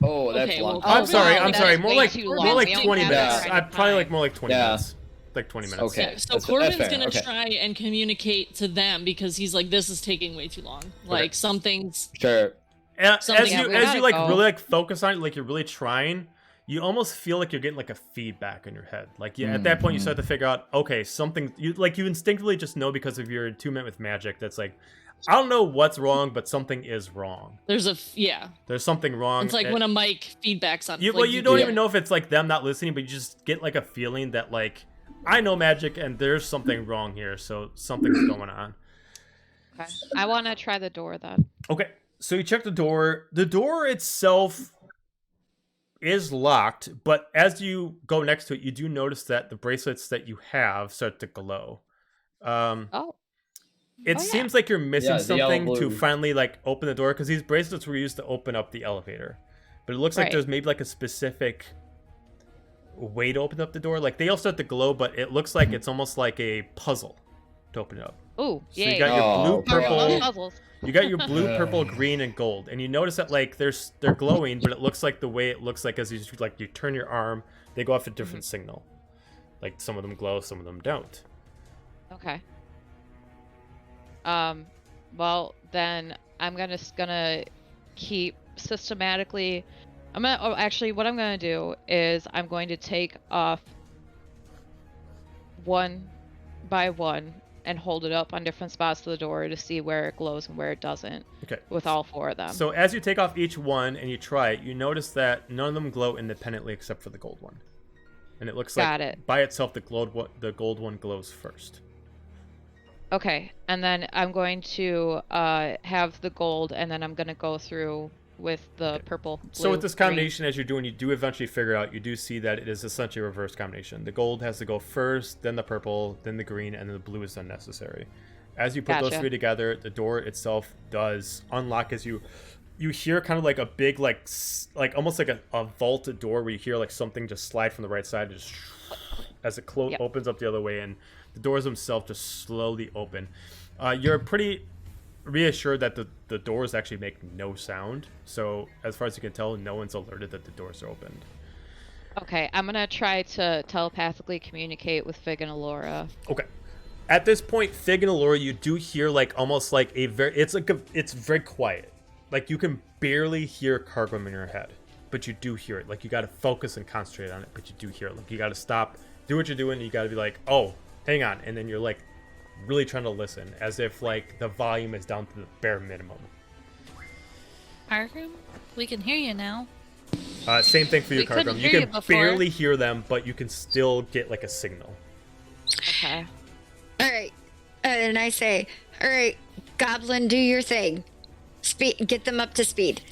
Oh, that's Okay, long. well, I'm sorry, wow, I'm that's sorry. way More like too more long. like We don't 20 have minutes. that kind of Probably like time. more like 20 Yeah. minutes. Like 20 minutes. Okay. Yeah, so That's Corbin's fair, gonna okay. try and communicate to them because he's like, this is taking way too long. Like something's Sure. As Something- you Yeah, we as gotta you like go. really like focus on it, like you're really trying, you almost feel like you're getting like a feedback in your head. Like at that point you start to figure out, okay, something you instinctively just know because of your attunement with magic that's like, I don't know what's wrong, but something is wrong. there's There's something wrong. It's like and- when a mic feedbacks on. you like, you don't Yeah. even know if it's like them not listening, but you just get like a feeling that like I know magic and there's something wrong here, so something's going on. Okay. I want to try the door then. Okay, so you check the door. The door itself is locked, but as you go next to it, you do notice that the bracelets that you have start to glow. Oh. It Oh, yeah. seems like you're missing Yeah, the yellow something to blue. finally like open the door because these bracelets were used to open up the elevator, but it looks like Right. there's maybe like a specific way to open up the door. Like they all start to glow, but it looks like it's almost like a puzzle to open it up. Ooh, So yay. you got your Oh, blue, boy. I love purple. puzzles. You got your blue, purple, green, and gold, and you notice that like they're glowing, but it looks like the way it looks like as you like you turn your arm, they go off a different signal. Like some of them glow, some of them don't. Okay. Well, then I'm gonna keep systematically. Actually, what I'm gonna do is I'm going to take off one by one and hold it up on different spots of the door to see where it glows and where it doesn't. Okay. With all four of them. So as you take off each one and you try it, you notice that none of them glow independently except for the gold one, and it looks Got like it. by itself the gold one glows first. Okay, and then I'm going to have the gold, and then I'm gonna go through with the purple. So blue, with this green. combination, as you're doing, you do eventually figure out, you do see that it is essentially a reverse combination. The gold has to go first, then the purple, then the green, and then the blue is unnecessary. As you put those Gotcha. three together, the door itself does unlock as you hear kind of like a big, like almost like a vaulted door where you hear like something just slide from the right side just as it Yep. opens up the other way, and the doors themselves just slowly open. You're pretty reassured that the doors actually make no sound. So as far as you can tell, no one's alerted that the doors are opened. Okay, I'm gonna try to telepathically communicate with Fig and Alora. Okay. At this point, Fig and Allura, you do hear like almost like it's very quiet. Like you can barely hear Cargrim in your head, but you do hear it. Like you got to focus and concentrate on it, but you do hear it. Like you got to stop, do what you're doing, and you got to be like, oh, hang on, and then you're like really trying to listen, as if like the volume is down to the bare minimum. Arkham, we can hear you now. Same thing for you, We couldn't Cargrim. You hear you can before. barely hear them, but you can still get like a signal. Okay. All right. And I say, all right, Goblin, do your thing. Get them up to speed.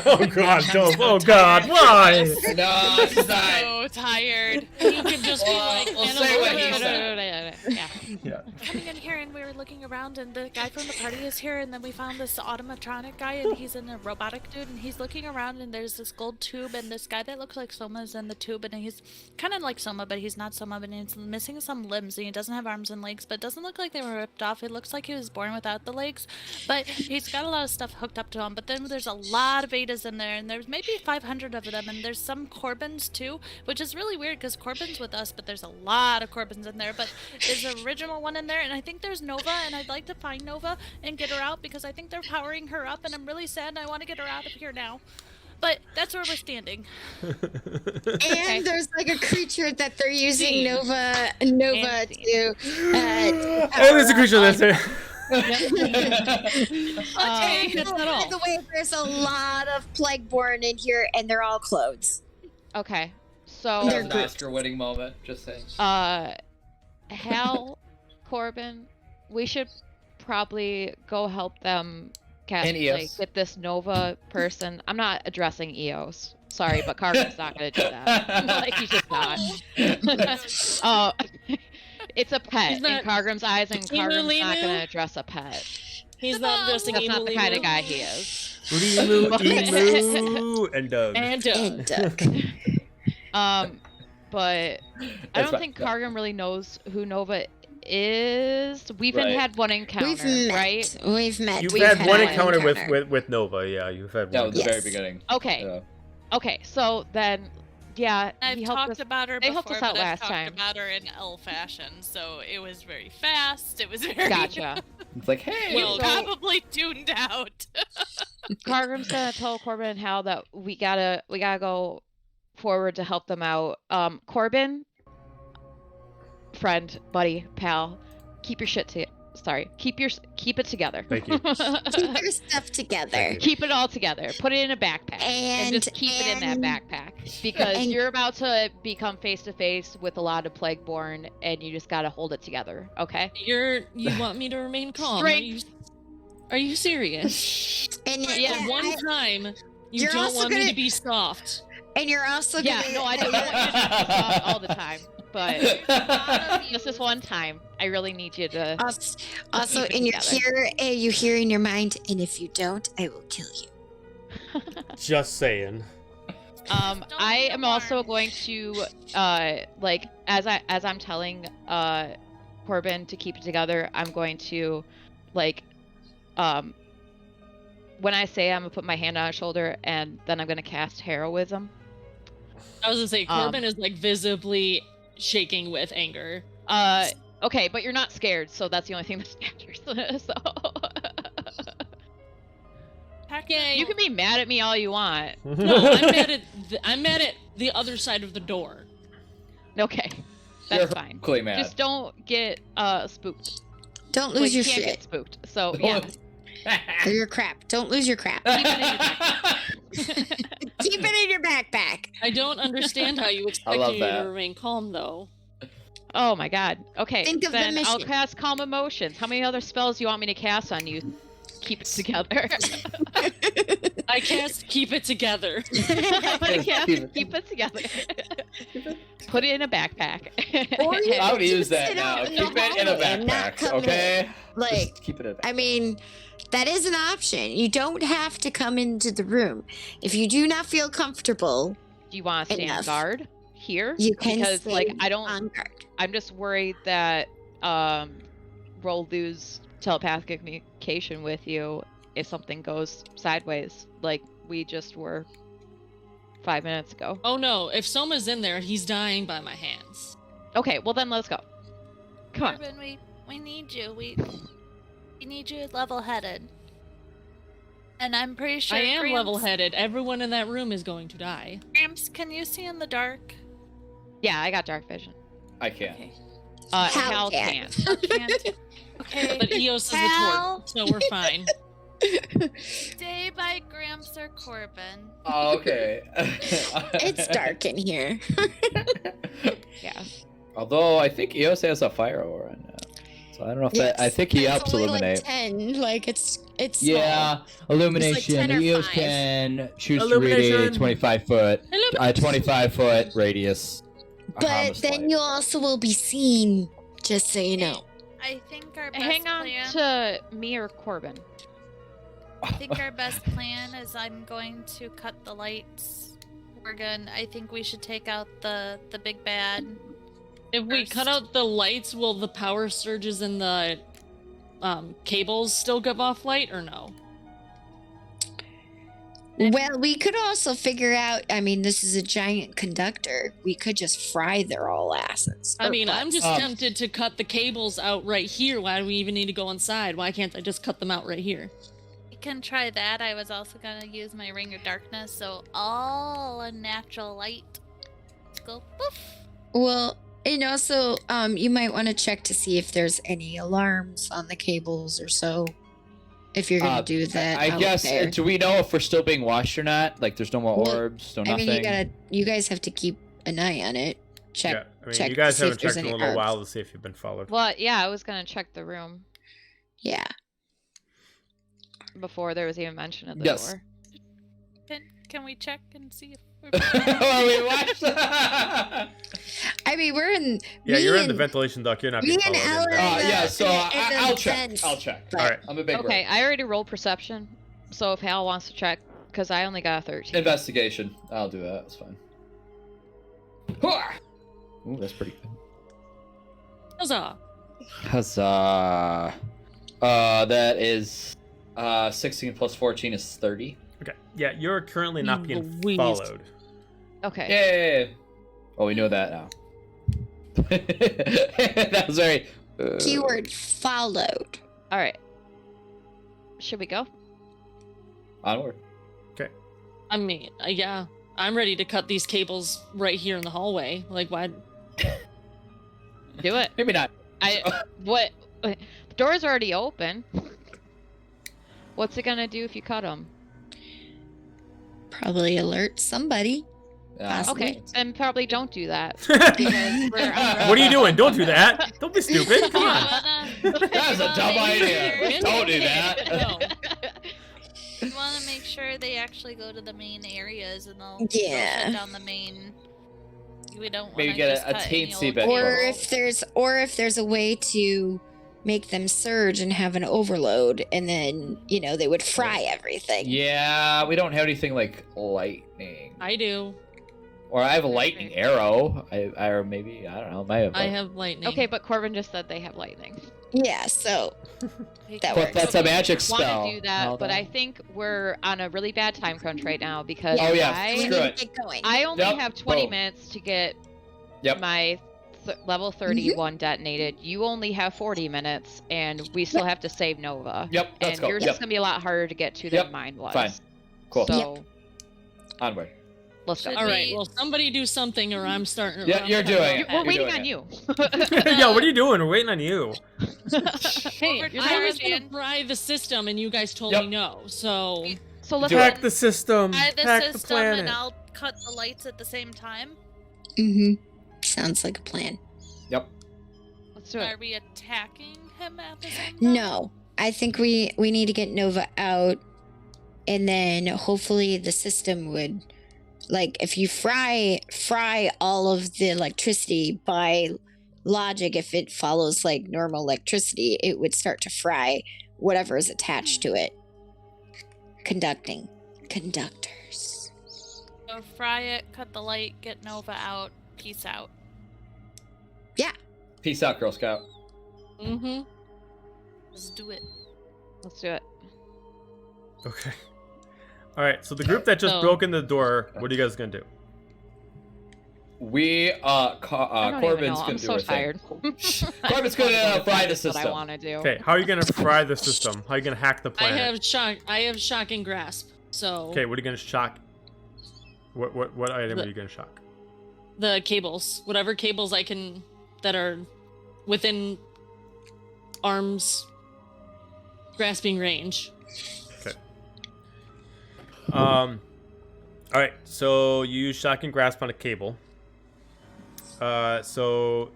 Oh God, no! Oh God, why? No, it's not. so tired. You can just be like, We'll "And say what he Alora." said. Yeah. Yeah. Coming in here and we were looking around and the guy from the party is here and then we found this automatronic guy and he's in a robotic dude and he's looking around and there's this gold tube and this guy that looks like Soma's in the tube and he's kind of like Soma but he's not Soma and he's missing some limbs and he doesn't have arms and legs but it doesn't look like they were ripped off. It looks like he was born without the legs, but he's got a lot of stuff hooked up to him. But then there's a lot of Vedas in there and there's maybe 500 of them and there's some Corbins too, which is really weird because Corbin's with us but there's a lot of Corbins in there, but there's an original one in there and I think there's Nova and I'd like to find Nova and get her out because I think they're powering her up and I'm really sad and I want to get her out of here now. But that's where we're standing. And there's like a creature that they're using Scene. Nova And to. Oh, there's a creature that's there. And that's not all. by the way, there's a lot of Plagueborn in here, and they're all clothes. Okay. That So was an Oscar-winning moment. Just saying. Hal, Corbin, we should probably go help them And Eos. like get this Nova person. I'm not addressing Eos. Sorry, but Carmen's not gonna do that. Like he's just not. It's a pet He's not- in Cargrim's eyes, and Emu Cargrim's not Limu? gonna address a pet. He's not addressing That's Emu not the kind of Limu. guy he is. Emu, Emu, and Doug. And Doug. And Doug. But I That's don't think fine. Cargrim really knows who Nova is. We've Right. had one encounter, We've met. right? We've met. You've We've had one an encounter with Nova. Yeah, you've had That one. was the very Yes. beginning. Okay. Yeah. Okay, so then, yeah, I've he helped talked us. about her they before, helped us out but I've last talked time. about her in elf fashion, so it was very fast. It was very Gotcha. It's like, hey. well, So- probably tuned out. Cargrim's gonna tell Corbin and Hal that we gotta go forward to help them out. Corbin, friend, buddy, pal, keep your shit to. Sorry, keep it together. Thank you. Keep your stuff together. Thank you. Keep it all together. Put it in a backpack. And just keep it in that and- backpack. Because and- you're about to become face to face with a lot of Plagueborn and you just gotta hold it together, okay? You want me to remain calm? Strength. Are you serious? And Yeah, One time, you You're don't also want me gonna- to be soft. and you're also Yeah, gonna. no, I don't want you to just be soft all the time. But just this one time, I really need you to Also, keep it in your together. you hear in your mind, and if you don't, I will kill you. Just saying. I am also going to like as I'm telling Corbin to keep it together, I'm going to like when I say I'm gonna put my hand on his shoulder and then I'm gonna cast heroism. I was gonna say Corbin is like visibly shaking with anger. Okay, but you're not scared, so that's the only thing that matters. So Yay. you can be mad at me all you want. No, I'm mad at the other side of the door. Okay, You're that's fine. heroically mad. Just don't get spooked. Don't Well, lose you your can't shit get spooked. So yeah, or your crap. Don't lose your crap. keep it in your backpack. Keep it in your backpack. I don't understand how you expect love me that. to remain calm, though. Oh my god. Okay, Think of the then I'll mission. cast Calm Emotions. How many other spells do you want me to cast on you? Keep it together. I cast keep it together. I'm gonna cast Keep Keep it- it together. Put it in a backpack. Or you- I would use Just that sit now. out in Keep the it in a hallway and not backpack, come in. okay? Like, Just keep it in a backpack. I mean, that is an option. You don't have to come into the room. If you do not feel comfortable, Do you want to stand Enough. guard here? you can Because stay like I don't. on guard. I'm just worried that we'll lose telepathic communication with you if something goes sideways, like we just were 5 minutes ago. Oh no, if Soma's in there, he's dying by my hands. Okay, well then let's go. Come on. Corbin, we need you. We need you level-headed. And I'm pretty sure I am Gramps- level-headed. Everyone in that room is going to die. Gramps, can you see in the dark? Yeah, I got dark vision. I can't. Okay. Hal Hal can. can't. Can't. Okay. But Eos is a Hal? torch, so we're fine. Stay by Gramps or Corbin. Oh, okay. It's dark in here. Yeah. Although I think Eos has a fire aura now. So I don't know if that. I Yes, think he it's helps only illuminate. Like 10. Like it's Yeah, illumination. 10 or Eos 5. can choose to read a Illumination. 25-foot radius. But harmless then light. you also will be seen. Just so you know. I think our best Hang on plan. to me or Corbin. I think our best plan is I'm going to cut the lights. I think we should take out the big bad. If we cut First. out the lights, will the power surges and the cables still give off light or no? Well, we could also figure out. I mean, this is a giant conductor. We could just fry their all asses. I or mean, I'm butts. just tempted to cut the cables out right here. Why do we even need to go inside? Why can't I just cut them out right here? We can try that. I was also gonna use my ring of darkness, so all unnatural light. Let's go poof. Well, And also, you might want to check to see if there's any alarms on the cables or so. If you're gonna do that, I out guess. there. Do we know if we're still being watched or not? Like, there's no more Well, orbs, no I nothing. mean, you guys have to keep an eye on it. Check. Yeah, I mean, check you guys to see if haven't there's checked in a any little orbs. while to see if you've been followed. Well, yeah, I was gonna check the room Yeah. before there was even mention of the Yes. door. Can we check and see if we're Oh, we watched. I mean, we're in. Yeah, me you're in the and- ventilation duct. You're not me being and followed. Ellen- in there. Yeah, so And I'll the check. fence. I'll check. But- All right. I'm a big Okay, I already rolled perception, so if Hal wants to check, because I only got a 13. Investigation. I'll do that. That's fine. Ooh, that's pretty good. Huzzah! Huzzah. That is 16 plus 14 is 30. Okay. Yeah, you're currently not being Louise. followed. Okay. Yay! Oh, we know that now. That was very. Keyword followed. All right. Should we go? Onward. I mean, yeah, I'm ready to cut these cables right here in the hallway. Like, why? Do it. Maybe not. What? The door's already open. What's it gonna do if you cut them? Probably alert somebody. Okay, then probably don't do that. What Because we're on are you doing? Don't do that. Don't be stupid. Come on. That was a dumb idea. Don't do that. No. We want to make sure they actually go to the main areas and they'll Yeah. shut down the main. We don't Maybe want to get just a cut any teensy old bit cable. Or if there's a way to make them surge and have an overload, and then they would fry everything. Yeah, we don't have anything like lightning. I do. Or I have a lightning arrow. Or maybe, I don't know. Might have. I have lightning. Okay, but Corbin just said they have lightning. Yeah, so that But works. that's a magic Want spell. to do that, No, but no. I think we're on a really bad time crunch right now because Oh, yeah, we screw need it. to get going. I only Yep, have 20 boom. minutes to get Yep. my level 31 detonated. You only have 40 minutes, and we still have to save Nova. Yep, let's And go. yours Yep. is gonna be a lot harder to get to Yep, than mine was. fine. Cool. So Onward. let's go. Should All right. we- Well, somebody do something, or I'm starting. Yeah, you're doing it. We're You're waiting doing on it. you. Yeah, what are you doing? We're waiting on you. Hey, Over I was gonna Iron. fry the system, and you guys told Yep. me no. So So let's Do it. Hack the system. Buy the Hack the system planet. and I'll cut the lights at the same time. Sounds like a plan. let's do Are it. we attacking him at the same time? No, I think we need to get Nova out, and then hopefully the system would, like, if you fry all of the electricity by logic, if it follows like normal electricity, it would start to fry whatever is attached to it. Conductors. So fry it, cut the light, get Nova out, peace out. Peace out, Girl Scout. mm-hmm. Let's do it. Let's do it. Okay. All right. So the group that just So- broke in the door. What are you guys gonna do? We, I don't even Corbin's know. gonna I'm do so her tired. thing. Corbin's gonna fry the That's what I system. want to do. Okay. How are you gonna fry the system? How are you gonna hack the I planet? have shock and grasp. So Okay. What are you gonna shock? What item The- are you gonna shock? the cables, whatever cables I can that are within arms grasping range. All right. So you use shock and grasp on a cable. So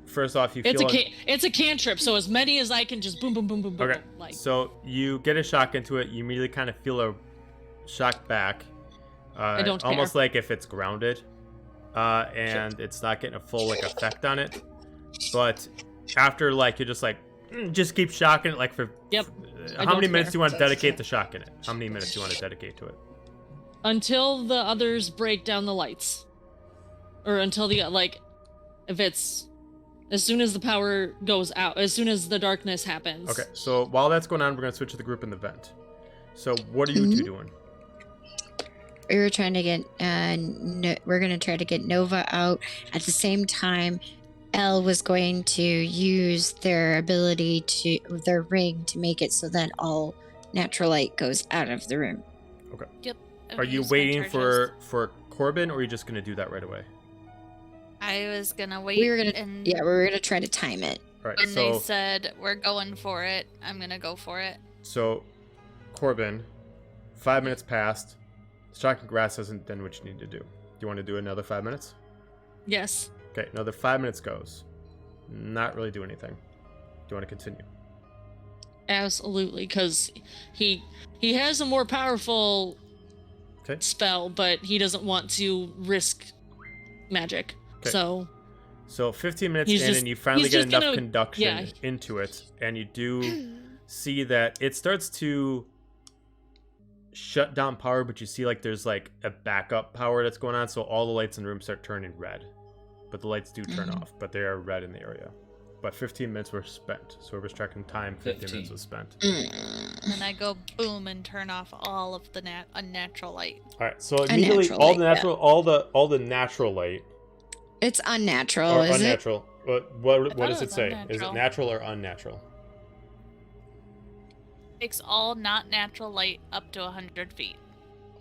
first off, you It's feel it's a cantrip, so as many as I can just boom, boom, boom, boom, boom. Okay. boom, like So you get a shock into it. You immediately kind of feel a shock back. I don't almost care. like if it's grounded, and it's not getting a full like effect on it. But after like you're just like just keep shocking it like for Yep. I how many don't minutes care. do you want to dedicate to shocking it? How many minutes do you want to dedicate to it? until the others break down the lights, or until the if it's as soon as the power goes out, as soon as the darkness happens. Okay. So while that's going on, we're gonna switch to the group in the vent. So what are you two doing? We were trying to get we're going to try to get Nova out. At the same time, Elle was going to use their their ring to make it so that all natural light goes out of the room. Are you Use my waiting charges. for Corbin, or are you just gonna do that right away? I was gonna wait. We were gonna, and yeah, we were gonna try to time it. All right, when they so said we're going for it, I'm gonna go for it. Corbin, 5 minutes passed. Striking grass hasn't done what you need to do. Do you want to do another 5 minutes? Yes. Okay, another 5 minutes goes. Not really do anything. Do you want to continue? Absolutely, because he has a more powerful Okay. spell, but he doesn't want to risk magic. Okay. So 15 minutes He's in, just- and you finally he's get just enough gonna- conduction yeah. into it, and you do see that it starts to shut down power, but you see like there's like a backup power that's going on, so all the lights in the room start turning red. But the lights do turn off, but they are red in the area. But 15 minutes were spent, so whoever's tracking time, 15 minutes 15. was spent. And I go boom and turn off all of the unnatural light. All right, so immediately Unnatural all the light, natural, all the natural light It's unnatural, or is it? unnatural. What thought does it it was say? Is it unnatural. natural or unnatural? Takes all not natural light up to 100 feet.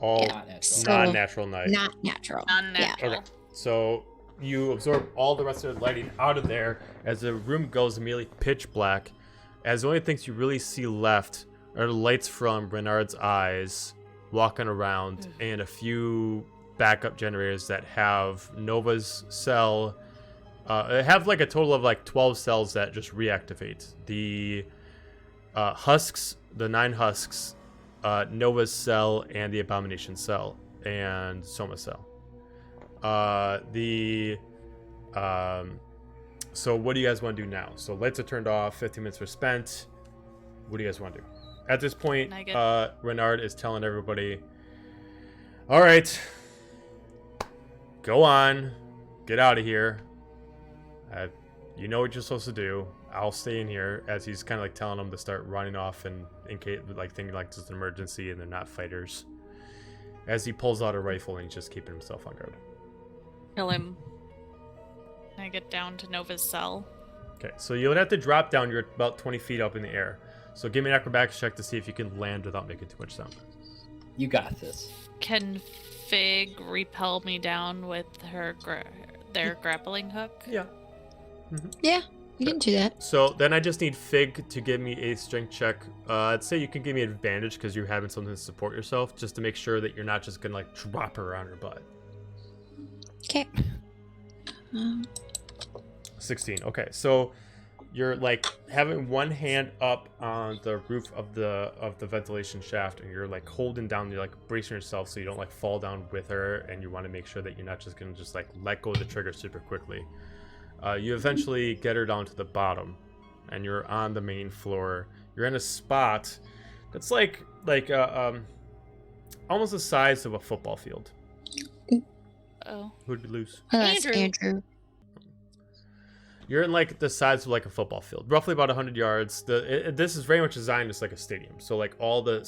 All Yeah. Not natural. So- non-natural night. Not natural. Non-natural. Okay. So you absorb all the rest of the lighting out of there as the room goes immediately pitch black. As the only things you really see left are the lights from Renard's eyes walking around and a few backup generators that have Nova's cell. Have like a total of like 12 cells that just reactivate. The husks, the 9 husks, Nova's cell, and the Abomination cell, and Soma's cell. So what do you guys want to do now? So lights are turned off, 15 minutes were spent. What do you guys want to do? At this point, Can I get- Renard is telling everybody, all right, go on, get out of here. You know what you're supposed to do. I'll stay in here, as he's kind of like telling them to start running off, and in case like thinking like it's an emergency and they're not fighters. As he pulls out a rifle and he's just keeping himself on guard. kill him. Can I get down to Nova's cell? Okay, so you would have to drop down. You're about 20 feet up in the air. So give me an acrobatics check to see if you can land without making too much sound. You got this. Can Fig repel me down with her their grappling hook? Yeah. Yeah, you can do that. So then I just need Fig to give me a strength check. I'd say you can give me advantage because you're having something to support yourself, just to make sure that you're not just gonna like drop her on her butt. Okay. 16. Okay, so you're like having one hand up on the roof of the ventilation shaft, and you're like holding down, you're like bracing yourself so you don't like fall down with her, and you want to make sure that you're not just gonna just like let go of the trigger super quickly. You eventually get her down to the bottom, and you're on the main floor. You're in a spot that's like almost the size of a football field. Oh. Who'd be loose? That's Andrew. Andrew. You're in like the size of like a football field, roughly about 100 yards. This is very much designed as like a stadium. So like all the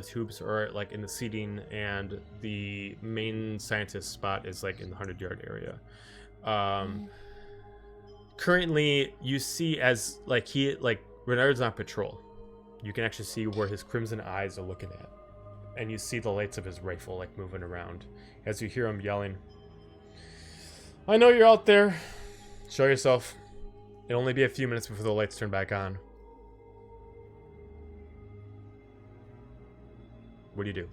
tubes are like in the seating, and the main scientist spot is like in the 100-yard area. Currently, you see as like Renard's on patrol. You can actually see where his crimson eyes are looking at, and you see the lights of his rifle like moving around as you hear him yelling, "I know you're out there. Show yourself. It'll only be a few minutes before the lights turn back on." What do you do?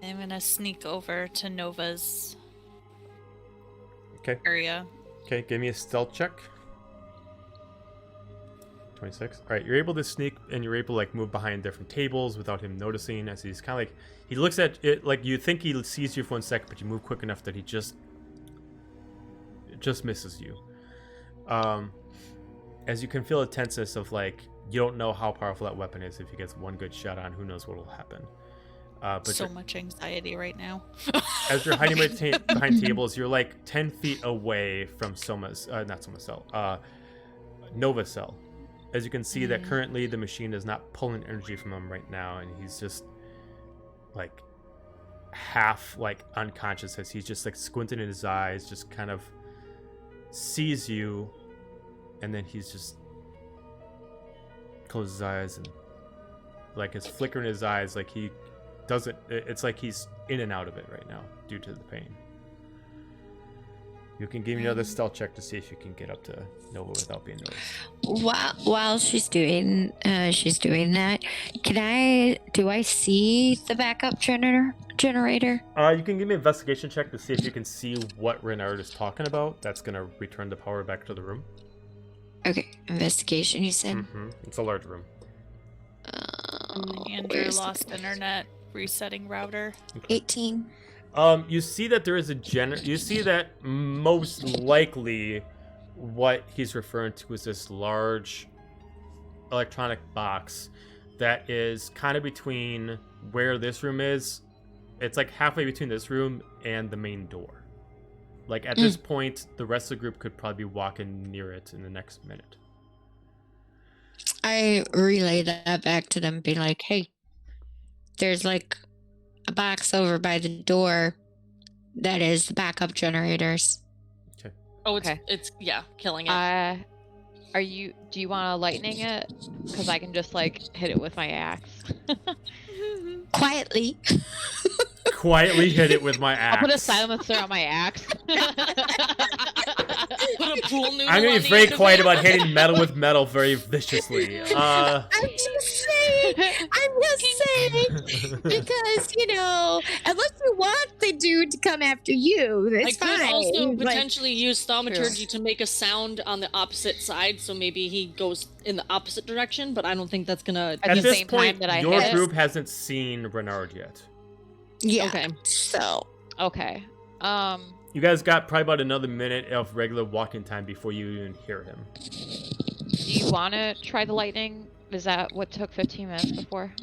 I'm gonna sneak over to Nova's Okay. area. Okay, give me a stealth check. 26. All right, you're able to sneak, and you're able to like move behind different tables without him noticing, as he's kind of like, he looks at it like you think he sees you for 1 second, but you move quick enough that he just misses you. As you can feel a tenseness of like, you don't know how powerful that weapon is. If he gets one good shot on, who knows what will happen. But So much anxiety right now. as you're hiding behind tables, you're like 10 feet away from Nova's cell. As you can see that currently the machine is not pulling energy from him right now, and he's just like half like unconscious, as he's just like squinting in his eyes, just kind of sees you, and then he's just closes his eyes, and like his flicker in his eyes, like he doesn't, it's like he's in and out of it right now due to the pain. You can give me another stealth check to see if you can get up to Nova without being noticed. While she's doing that, do I see the backup generator? You can give me an investigation check to see if you can see what Renard is talking about. That's gonna return the power back to the room. Okay, investigation. You said. It's a large room. Andrew lost internet. Resetting router. 18. You see that there is you see that most likely what he's referring to is this large electronic box that is kind of between where this room is. It's like halfway between this room and the main door. Like at this point, the rest of the group could probably be walking near it in the next minute. I relay that back to them, be like, hey, there's like a box over by the door that is the backup generators. Okay. Oh, it's Okay. it's killing it. Do you want to lightning it? Because I can just like hit it with my axe. Quietly. Quietly hit it with my axe. I'll put a silencer on my axe. Put a pool noodle I'm gonna on be the very end of quiet it. about hitting metal with metal very viciously. I'm just saying. Because, unless you want the dude to come after you, I that's could fine. also Like, potentially use thaumaturgy to make a sound on the opposite side, so maybe he goes in the opposite direction, but I don't think that's gonna... At At the this same point, time that I your hit it? group hasn't seen Renard yet. yeah. Okay. So, Okay. You guys got probably about another minute of regular walking time before you even hear him. Do you want to try the lightning? Is that what took 15 minutes before?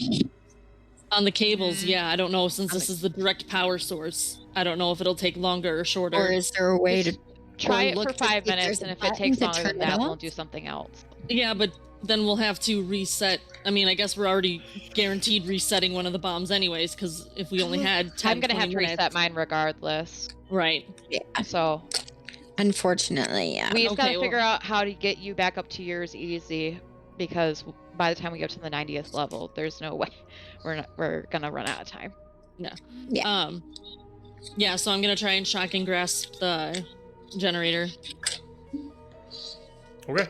On the cables, yeah, I don't know, since this is the direct power source. I don't know if it'll take longer or shorter. or is there a way to Try or it look for to see 5 if minutes, there's and a if it button takes to longer than turn that, it we'll off? do something else. Yeah, but then we'll have to reset. I mean, I guess we're already guaranteed resetting one of the bombs anyways, because if we only had 10, I'm gonna have 20 to minutes. reset mine regardless. Right. So Unfortunately, yeah. we just Okay, gotta well- figure out how to get you back up to yours easy, because by the time we get to the 90th level, there's no way we're gonna run out of time. Yeah, so I'm gonna try and shock and grasp the generator. Okay.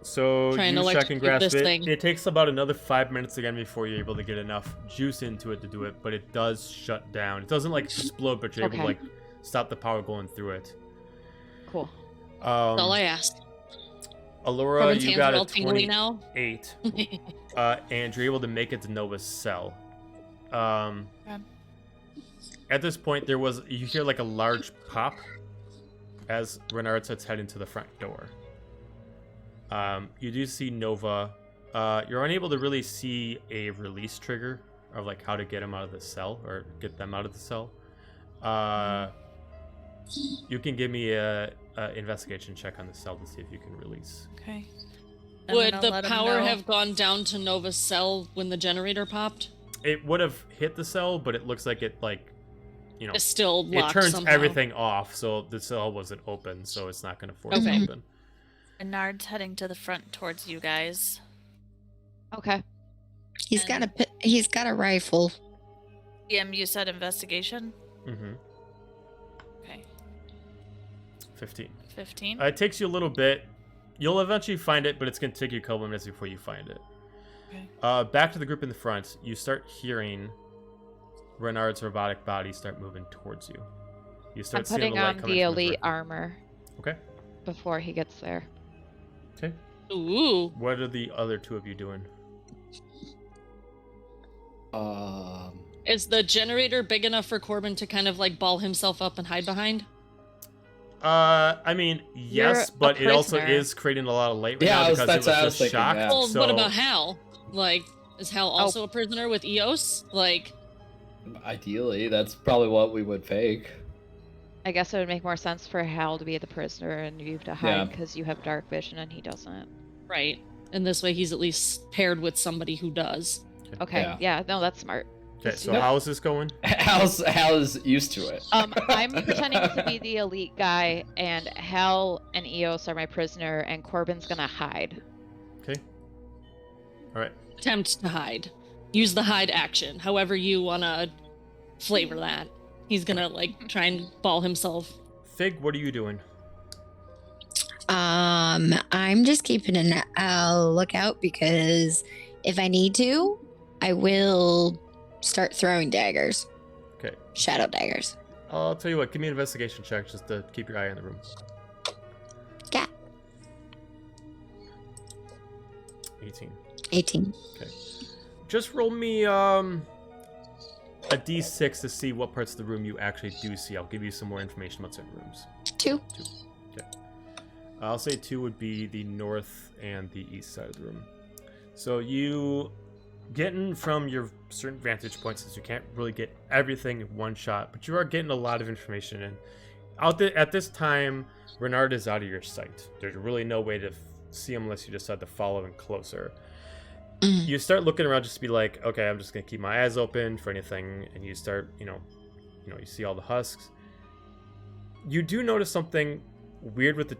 So Try and you check and electrocute grasp this it. thing. It takes about another 5 minutes again before you're able to get enough juice into it to do it, but it does shut down. It doesn't like explode, but you're able to Okay. like stop the power going through it. Cool. That's all I asked. Allura, Corbin's you hands got are a all tingly now. 28. And you're able to make it to Nova's cell. At this point, you hear like a large pop as Renard starts heading to the front door. You do see Nova. You're unable to really see a release trigger of like how to get him out of the cell or get them out of the cell. You can give me a investigation check on the cell to see if you can release. Okay. Would the power have gone down to Nova's cell when the generator popped? It would have hit the cell, but it looks like it It's still it locked turns somehow. everything off, so the cell wasn't open, so it's not going to force Okay. it open. Bernard's heading to the front towards you guys. Okay. He's got a rifle. You said investigation? Mm-hmm. Okay. 15. 15? It takes you a little bit. You'll eventually find it, but it's going to take you a couple minutes before you find it. Okay. Back to the group in the front, you start hearing Renard's robotic body start moving towards you. You I'm start seeing putting the light on coming the from his elite rifle. armor Okay. before he gets there. Okay. Ooh. What are the other two of you doing? Is the generator big enough for Corbin to kind of like ball himself up and hide behind? I mean, yes, You're a but it also prisoner. is creating a lot of light right Yeah, now because that's it what I was was just thinking, shocked. yeah. Well, so... what about Hal? Like, is Hal also a prisoner with Eos? Like, Ideally, that's probably what we would fake. I guess it would make more sense for Hal to be the prisoner and you to Yeah. hide because you have dark vision and he doesn't. right. And this way he's at least paired with somebody who does. Okay, Yeah. yeah, no, that's smart. Okay, so Yep. how is this going? Hal is used to it. I'm pretending to be the elite guy, and Hal and Eos are my prisoner, and Corbin's gonna hide. Okay. All right. Attempt to hide. Use the hide action. However you want to flavor that. He's gonna, like, try and ball himself Fig, what are you doing? I'm just keeping a lookout because if I need to, I will start throwing daggers. Okay. Shadow daggers. I'll tell you what, give me an investigation check just to keep your eye on the room. Yeah. 18. Okay. Just roll me a d6 to see what parts of the room you actually do see. I'll give you some more information about certain rooms. 2. Okay. I'll say 2 would be the north and the east side of the room. So you getting from your certain vantage points, since you can't really get everything in one shot, but you are getting a lot of information. And at this time, Renard is out of your sight. There's really no way to see him unless you decide to follow him closer. You start looking around just to be like, okay, I'm just gonna keep my eyes open for anything, and you start, you see all the husks. You do notice something weird with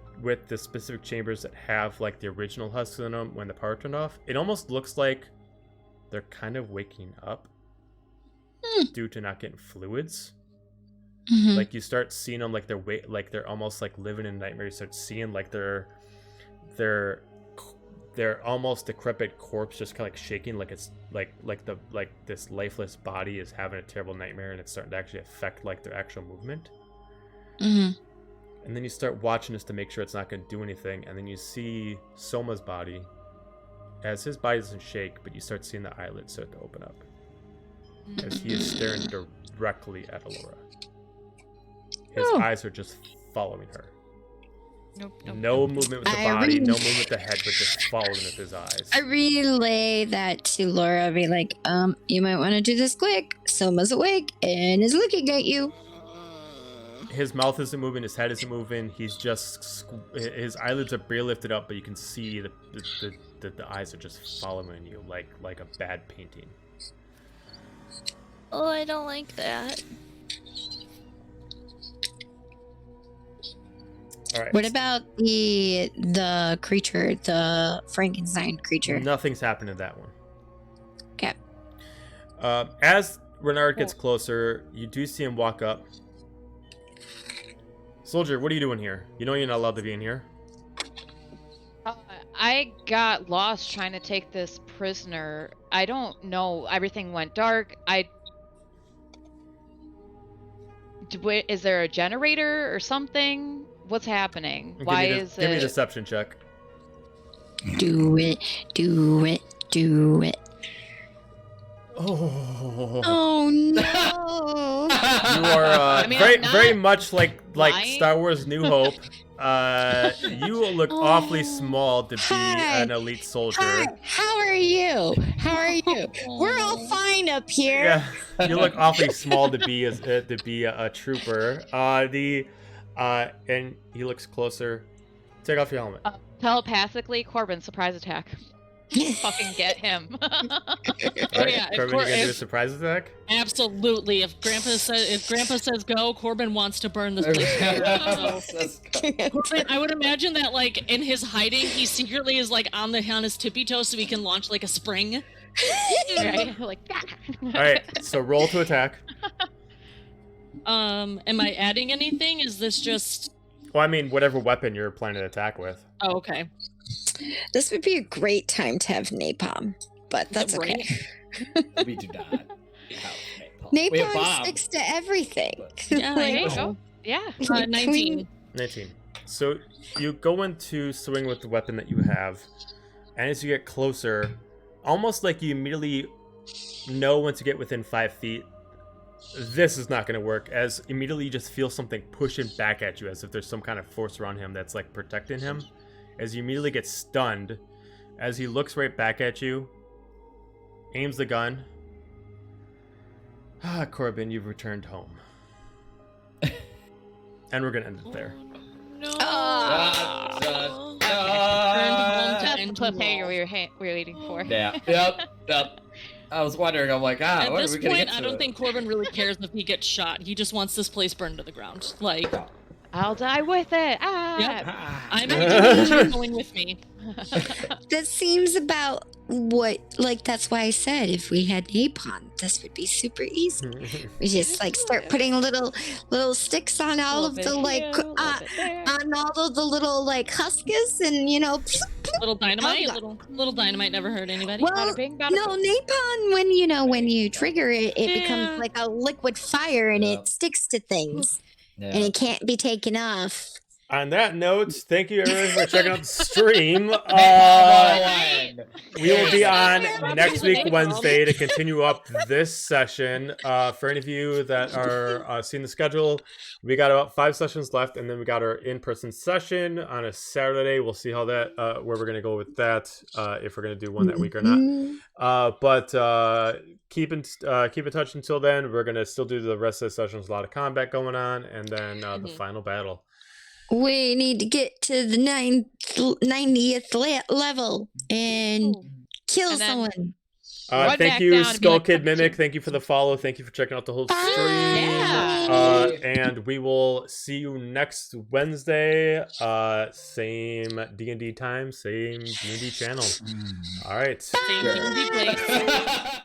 the specific chambers that have like the original husks in them when the power turned off. It almost looks like they're kind of waking up due to not getting fluids. Like you start seeing them like they're almost like living in a nightmare. You start seeing like they're almost decrepit corpse just kind of like shaking, like it's like this lifeless body is having a terrible nightmare, and it's starting to actually affect like their actual movement. And then you start watching this to make sure it's not going to do anything, and then you see Soma's body as his body doesn't shake, but you start seeing the eyelids start to open up as he is staring directly at Alora. His eyes are just following her. Nope. No movement with the body, no movement with the head, but just following with his eyes. I relay that to Laura. Be like, you might want to do this quick. Soma's awake and is looking at you. His mouth isn't moving, his head isn't moving. He's just his eyelids are barely lifted up, but you can see the eyes are just following you like a bad painting. Oh, I don't like that. All right. What about the creature, the Frankenstein creature? Nothing's happened to that one. Okay. As Renard gets closer, you do see him walk up. Soldier, what are you doing here? You know you're not allowed to be in here. I got lost trying to take this prisoner. I don't know. Everything went dark. Is there a generator or something? What's happening? Why is it? Give me a deception check. Do it. Oh no! You are very much like lying. Star Wars New Hope. You look awfully small to be an elite soldier. Hi, how are you? We're all fine up here. Yeah, you look awfully small to be a trooper. And he looks closer. Take off your helmet. Telepathically, Corbin, surprise attack. Fucking get him. All right, yeah, if Corbin, you gonna do a surprise attack? Absolutely. If Grandpa says go, Corbin wants to burn this place down. Corbin, I would imagine that like in his hiding, he secretly is like on his tippy toes so he can launch like a spring. Right? Like. All right, so roll to attack. Am I adding anything? Is this just? Well, I mean, whatever weapon you're planning to attack with. Oh, okay. This would be a great time to have napalm, but that's okay. We do not have napalm. We have Napalm bomb. sticks to everything. Yeah, There you go. Yeah. 19. 19. So you go into swing with the weapon that you have, and as you get closer, almost like you immediately know once you get within 5 feet, this is not going to work, as immediately you just feel something pushing back at you as if there's some kind of force around him that's like protecting him. As you immediately get stunned, as he looks right back at you, aims the gun. Corbin, you've returned home. And we're going to end it there. No. That's the cliffhanger we were waiting for. Yeah. Yep. I was wondering. I'm like, At what are this we gonna point, get to? I don't think Corbin really cares if he gets shot. He just wants this place burned to the ground. Like, I'll die with it. Ah. Yep. I'm going with me. That seems about what, like, that's why I said if we had napalm, this would be super easy. We just like start putting little sticks on all of the like on all of the little like huskus, and Little dynamite. Oh, Little dynamite never hurt anybody. well, Bada bing, bada no, boom. napalm, when you trigger it, it Yeah. becomes like a liquid fire, and Yeah. it sticks to things, and Yeah. it can't be taken off. On that note, thank you everyone for checking out the stream. We will be on next week, Wednesday, to continue up this session. For any of you that are seeing the schedule, we got about 5 sessions left, and then we got our in-person session on a Saturday. We'll see how that where we're gonna go with that, if we're gonna do one that week or not. Mhm. But keep in touch until then. We're gonna still do the rest of the sessions. A lot of combat going on, and then the final battle. We need to get to the 90th level and kill And then- someone. Run Thank back you, down and be Skull like, Kid "Come Mimic. to-" Thank you for the follow. Thank you for checking out the whole stream. Yeah. And we will see you next Wednesday. Same D&D time, same D&D channel. All right. Same D&D place.